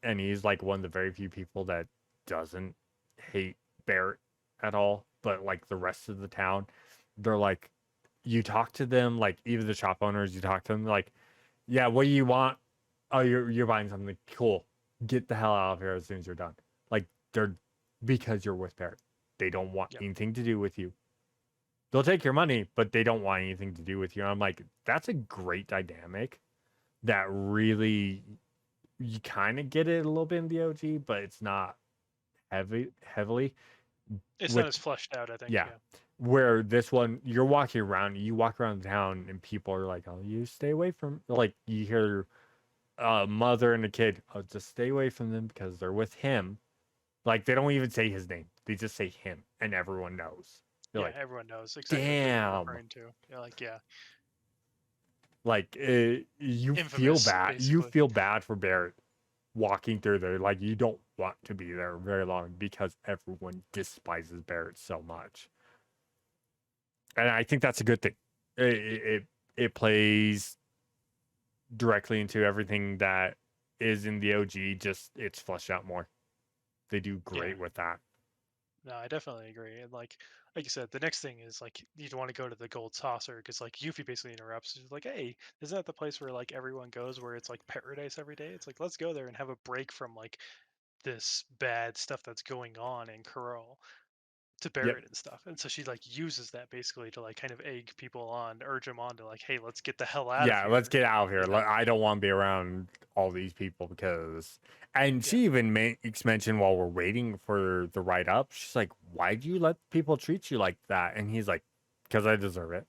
And he's like one of the very few people that doesn't hate Barrett at all, but like the rest of the town, they're like, you talk to them, like even the shop owners, you talk to them, like, yeah, what do you want? Oh, you're buying something cool. Get the hell out of here as soon as you're done. Like they're because you're with Barrett, they don't want Yep. anything to do with you. They'll take your money, but they don't want anything to do with you. And I'm like, that's a great dynamic that really you kind of get it a little bit in the OG, but it's not heavily It's not with as fleshed out, I think. yeah. Yeah. Where this one, you're walking around, you walk around town, and people are like, "Oh, you stay away from." Like you hear a mother and a kid, "Oh, just stay away from them because they're with him." Like they don't even say his name; they just say him, and everyone knows. They're Yeah, like, everyone knows exactly who you're "Damn!" referring to. You're like, yeah, Like you feel infamous, bad. You basically. feel bad for Barrett walking through there. Like you don't want to be there very long because everyone despises Barrett so much. And I think that's a good thing. It plays directly into everything that is in the OG. Just it's fleshed out more. They do Yeah. great with that. No, I definitely agree. And like you said, the next thing is like you'd want to go to the gold saucer because like Yuffie basically interrupts. She's like, "Hey, isn't that the place where like everyone goes where it's like paradise every day? It's like let's go there and have a break from like this bad stuff that's going on in Corel to Yep. Barrett and stuff." And so she like uses that basically to like kind of egg people on, urge them on to like, "Hey, let's get the hell out of Yeah. Let's here." get out of here. You know? I don't want to be around all these people because. And Yeah. she even makes mention while we're waiting for the write up. She's like, "Why do you let people treat you like that?" And he's like, "Because I deserve it,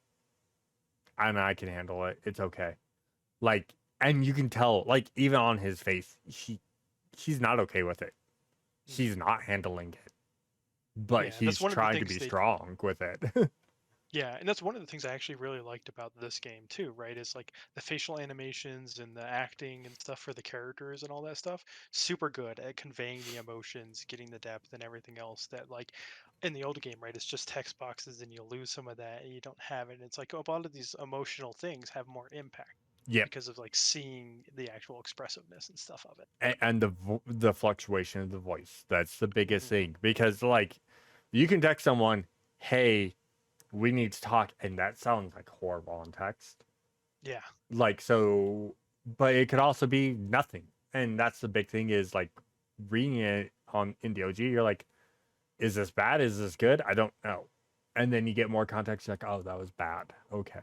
and I can handle it. It's okay." Like, and you can tell, like, even on his face, he's not okay with it. Mhm. He's not handling it, but Yeah, and that's he's one of the trying to things be they strong with it. Yeah, and that's one of the things I actually really liked about this game too, right? Is like the facial animations and the acting and stuff for the characters and all that stuff. Super good at conveying the emotions, getting the depth and everything else that like in the old game, right? It's just text boxes and you lose some of that and you don't have it. And it's like a lot of these emotional things have more impact Yep, because of like seeing the actual expressiveness and stuff of it. and the fluctuation of the voice. That's the biggest Mhm. thing because like you can text someone, "Hey, we need to talk," and that sounds like horrible in text. Yeah. Like so, but it could also be nothing, and that's the big thing is like reading it on in the OG. You're like, is this bad? Is this good? I don't know. And then you get more context. You're like, oh, that was bad. Okay.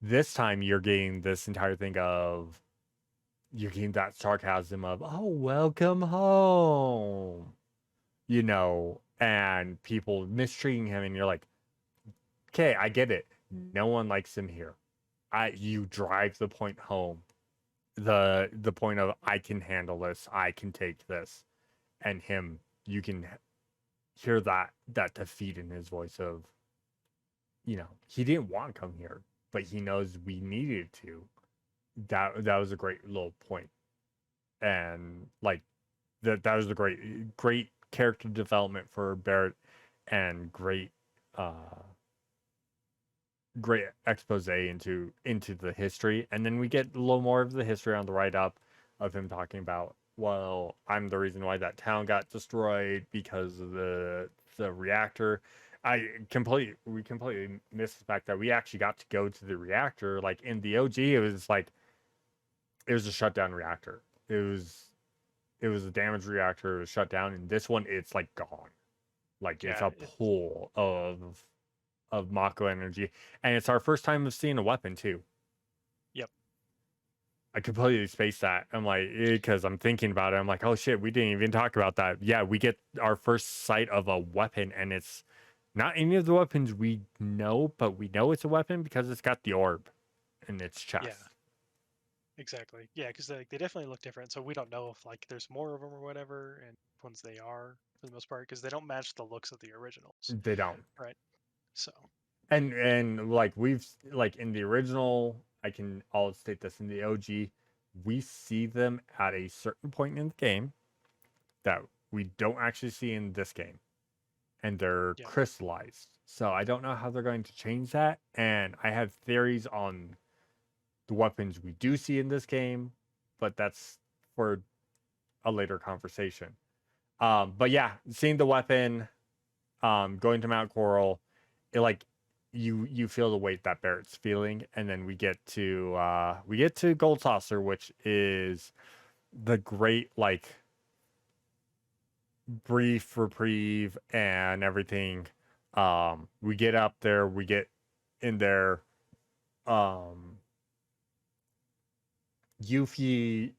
This time you're getting this entire thing of you're getting that sarcasm of, oh, welcome home, and people mistreating him, and you're like, okay, I get it. No one likes him here. You drive the point home. The point of I can handle this, I can take this. And him, you can hear that defeat in his voice of, he didn't want to come here, but he knows we needed to. That was a great little point. And like that was a great character development for Barrett, and uh great expose into the history. And then we get a little more of the history on the write up of him talking about, well, I'm the reason why that town got destroyed because of the reactor. We completely missed the fact that we actually got to go to the reactor. Like in the OG, it was a shutdown reactor. It was a damaged reactor. It was shut down. And this one, it's like gone. Like it's Yeah, a pool of Mako energy, and it's our first time of seeing a weapon too. yep. I completely spaced that. I'm like, because I'm thinking about it. I'm like, oh shit, we didn't even talk about that. Yeah, we get our first sight of a weapon, and it's not any of the weapons we know, but we know it's a weapon because it's got the orb in its chest. Yeah, exactly. Yeah, because they definitely look different. So we don't know if like there's more of them or whatever, and which ones they are for the most part, because they don't match the looks of the originals, They don't. right? So And like we've like in the original, I'll state this, in the OG, we see them at a certain point in the game that we don't actually see in this game, and they're yeah, crystallized. So I don't know how they're going to change that, and I have theories on the weapons we do see in this game, but that's for a later conversation. But yeah, seeing the weapon, going to Mount Coral, it like you feel the weight that Barrett's feeling, and then we get to Gold Saucer, which is the great like brief reprieve and everything. We get up there, we get in there. Yuffie,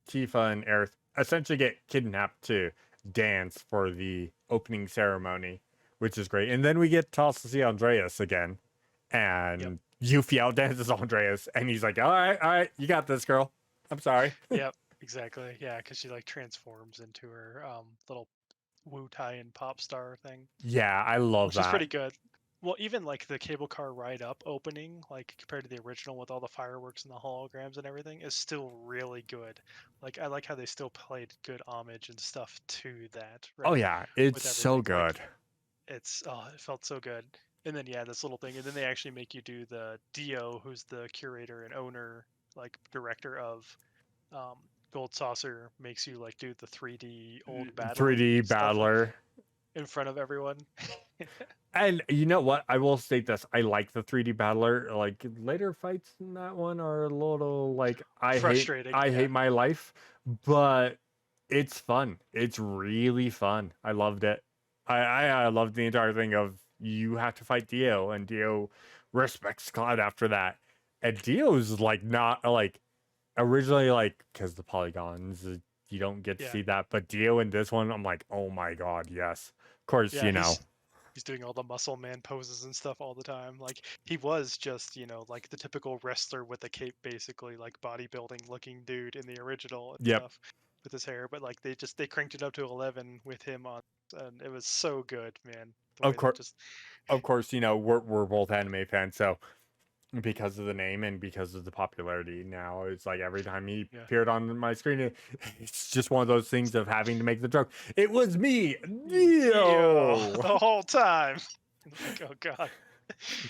Tifa, and Aerith essentially get kidnapped to dance for the opening ceremony, which is great. And then we get to also see Andreas again, yep, and Yuffie outdances Andreas, and he's like, all right, you got this, girl. I'm sorry. yep, exactly. Yeah, because she like transforms into her little Wu Tai and pop star thing, Yeah, I love which is that. pretty good. Well, even like the cable car ride up opening, like compared to the original with all the fireworks and the holograms and everything, is still really good. Like I like how they still played good homage and stuff to that, Oh right? yeah, it's With so everything. Like good. it's it felt so good. And then yeah, this little thing, and then they actually make you do the Dio, who's the curator and owner, like director of um, Gold Saucer, makes you like do the 3D old battler 3D stuff battler. in front of everyone. And you know what? I will state this. I like the 3D battler. Like later fights in that one are a little like Frustrating, I yeah. hate my life, but it's fun. It's really fun. I loved it. I loved the entire thing of you have to fight Dio, and Dio respects Cloud after that. And Dio's like not like originally like because the polygons you don't get to Yeah, see that, but Dio in this one, I'm like, oh my god, yes. Of course, yeah. He's doing all the muscle man poses and stuff all the time. Like he was just, like the typical wrestler with a cape, basically, like bodybuilding looking dude in the original and Yep. stuff with his hair. But like they cranked it up to 11 with him on, and it was so good, man. The Of way they course, just we're both anime fans, so because of the name and because of the popularity now, it's like every time he yeah. appeared on my screen, it's just one of those things of having to make the joke. It was me, Dio Neo. the whole time. Like, oh god,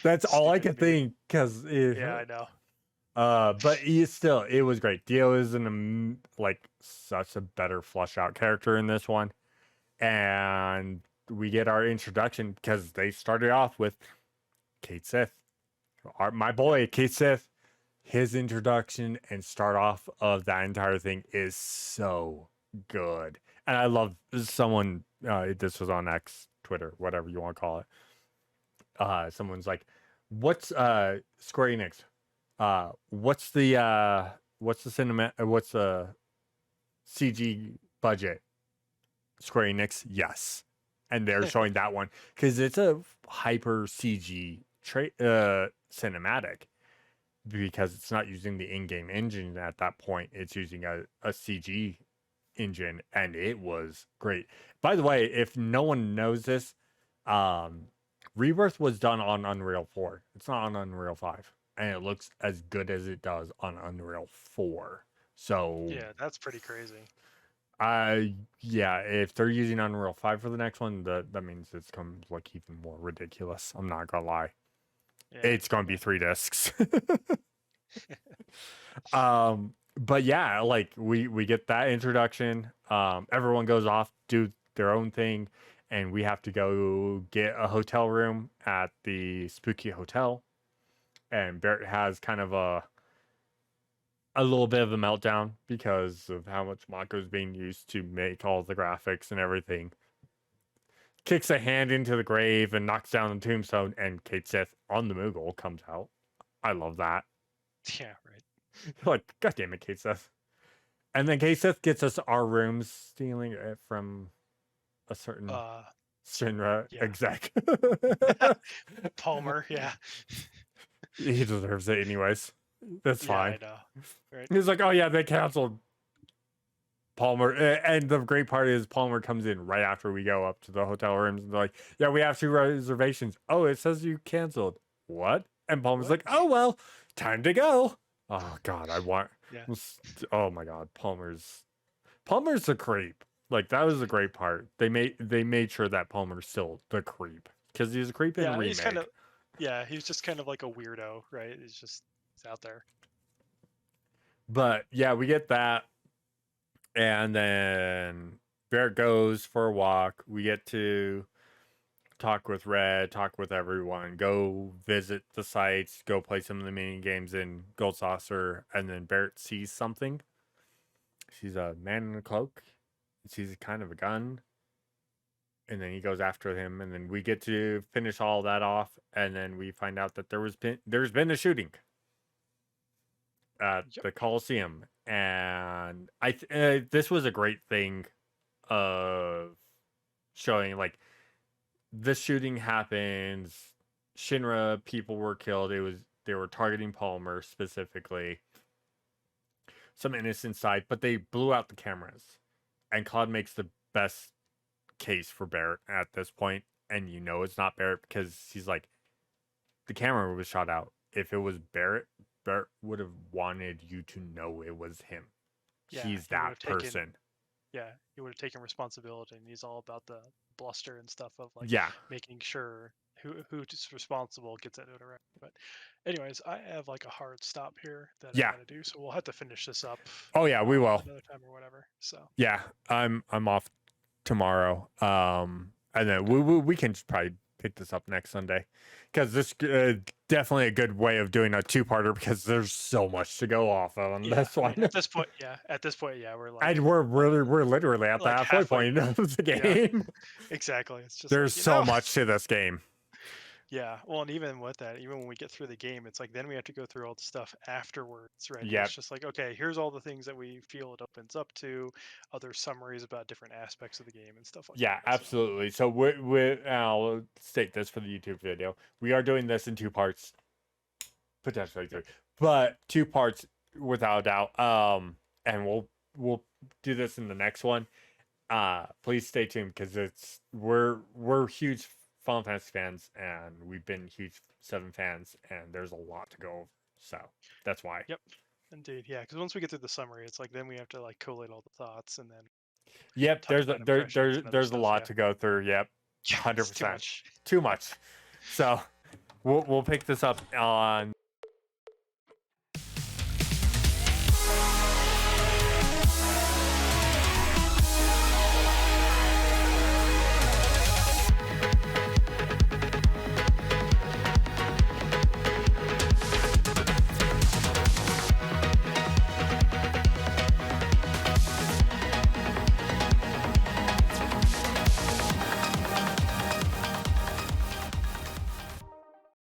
That's all I stupid could meme. think because Yeah, I know. but it was great. Dio is like such a better flush out character in this one, and we get our introduction because they started off with Kate Sith. My Yep. boy Kate Sith, his introduction and start off of that entire thing is so good, and I love someone. This was on X, Twitter, whatever you want to call it. Someone's like, "What's Square Enix? What's the cinema? What's the CG budget? Square Enix, yes, and they're showing that one because it's a hyper CG cinematic because it's not using the in-game engine at that point. It's using a CG engine, and it was great. By the way, if no one knows this, Rebirth was done on Unreal 4. It's not on Unreal 5, and it looks as good as it does on Unreal 4. So Yeah, that's pretty crazy. yeah, if they're using Unreal 5 for the next one, that means it's gonna look even more ridiculous. I'm not gonna lie. Yeah, It's gonna be 3 discs. But yeah, like we get that introduction. Everyone goes off, do their own thing, and we have to go get a hotel room at the spooky hotel. And Barrett has kind of a little bit of a meltdown because of how much Mako is being used to make all the graphics and everything. Kicks a hand into the grave and knocks down the tombstone, and Kate Sith on the Moogle comes out. I love that. Yeah, right. Like, God damn it, Kate Sith. And then Kate Sith gets us our rooms, stealing it from a certain Shinra yeah. exec. Palmer, yeah. He deserves it anyways. That's fine. I know. Right. He's like, oh yeah, they canceled Palmer. And the great part is Palmer comes in right after we go up to the hotel rooms and they're like, yeah, we have 2 reservations. Oh, it says you canceled. What? And Palmer's like, oh well, time to go. Oh god, I want oh my god, Palmer's a creep. Like that was a great part. They made sure that Palmer's still the creep. Because he's a creep in Remake. He's kind of he's just kind of like a weirdo, right? He's out there. But yeah, we get that. And then Bear goes for a walk. We get to talk with Red, talk with everyone, go visit the sites, go play some of the mini games in Gold Saucer, and then Barrett sees something. She's a man in a cloak. Sees kind of a gun. And then he goes after him, and then we get to finish all that off, and then we find out that there's been a shooting at the Coliseum, and this was a great thing of showing like this shooting happens, Shinra people were killed. They were targeting Palmer specifically, some innocent side, but they blew out the cameras, and Claude makes the best case for Barrett at this point, and you know it's not Barrett because he's like, the camera was shot out. If it was Barrett would have wanted you to know it was him. Yeah, he's that person. He would have taken responsibility, and he's all about the bluster and stuff of like making sure who's responsible gets that notoriety. But anyways, I have like a hard stop here that I gotta do, so we'll have to finish this up. Oh yeah, we will another time or whatever. So yeah, I'm off tomorrow. And then we can probably pick this up next Sunday because this definitely a good way of doing a 2-parter because there's so much to go off of on this one. At this point, we're like, and we're literally at the halfway point of the game. Exactly. It's just there's so much to this game. Yeah, well, and even with that, even when we get through the game, it's like then we have to go through all the stuff afterwards, right? Yeah. It's just like, okay, here's all the things that we feel it opens up to, other summaries about different aspects of the game and stuff like that. Yeah, absolutely. So I'll state this for the YouTube video. We are doing this in 2 parts, potentially 3, but 2 parts without a doubt. And we'll do this in the next one. Please stay tuned because we're huge Final Fantasy fans, and we've been huge 7 fans, and there's a lot to go over. So that's why. Yep, indeed. Yeah, because once we get through the summary, it's like then we have to like collate all the thoughts and then. Yep, there's a lot to go through. Yep, 100%. Too much. So we'll pick this up on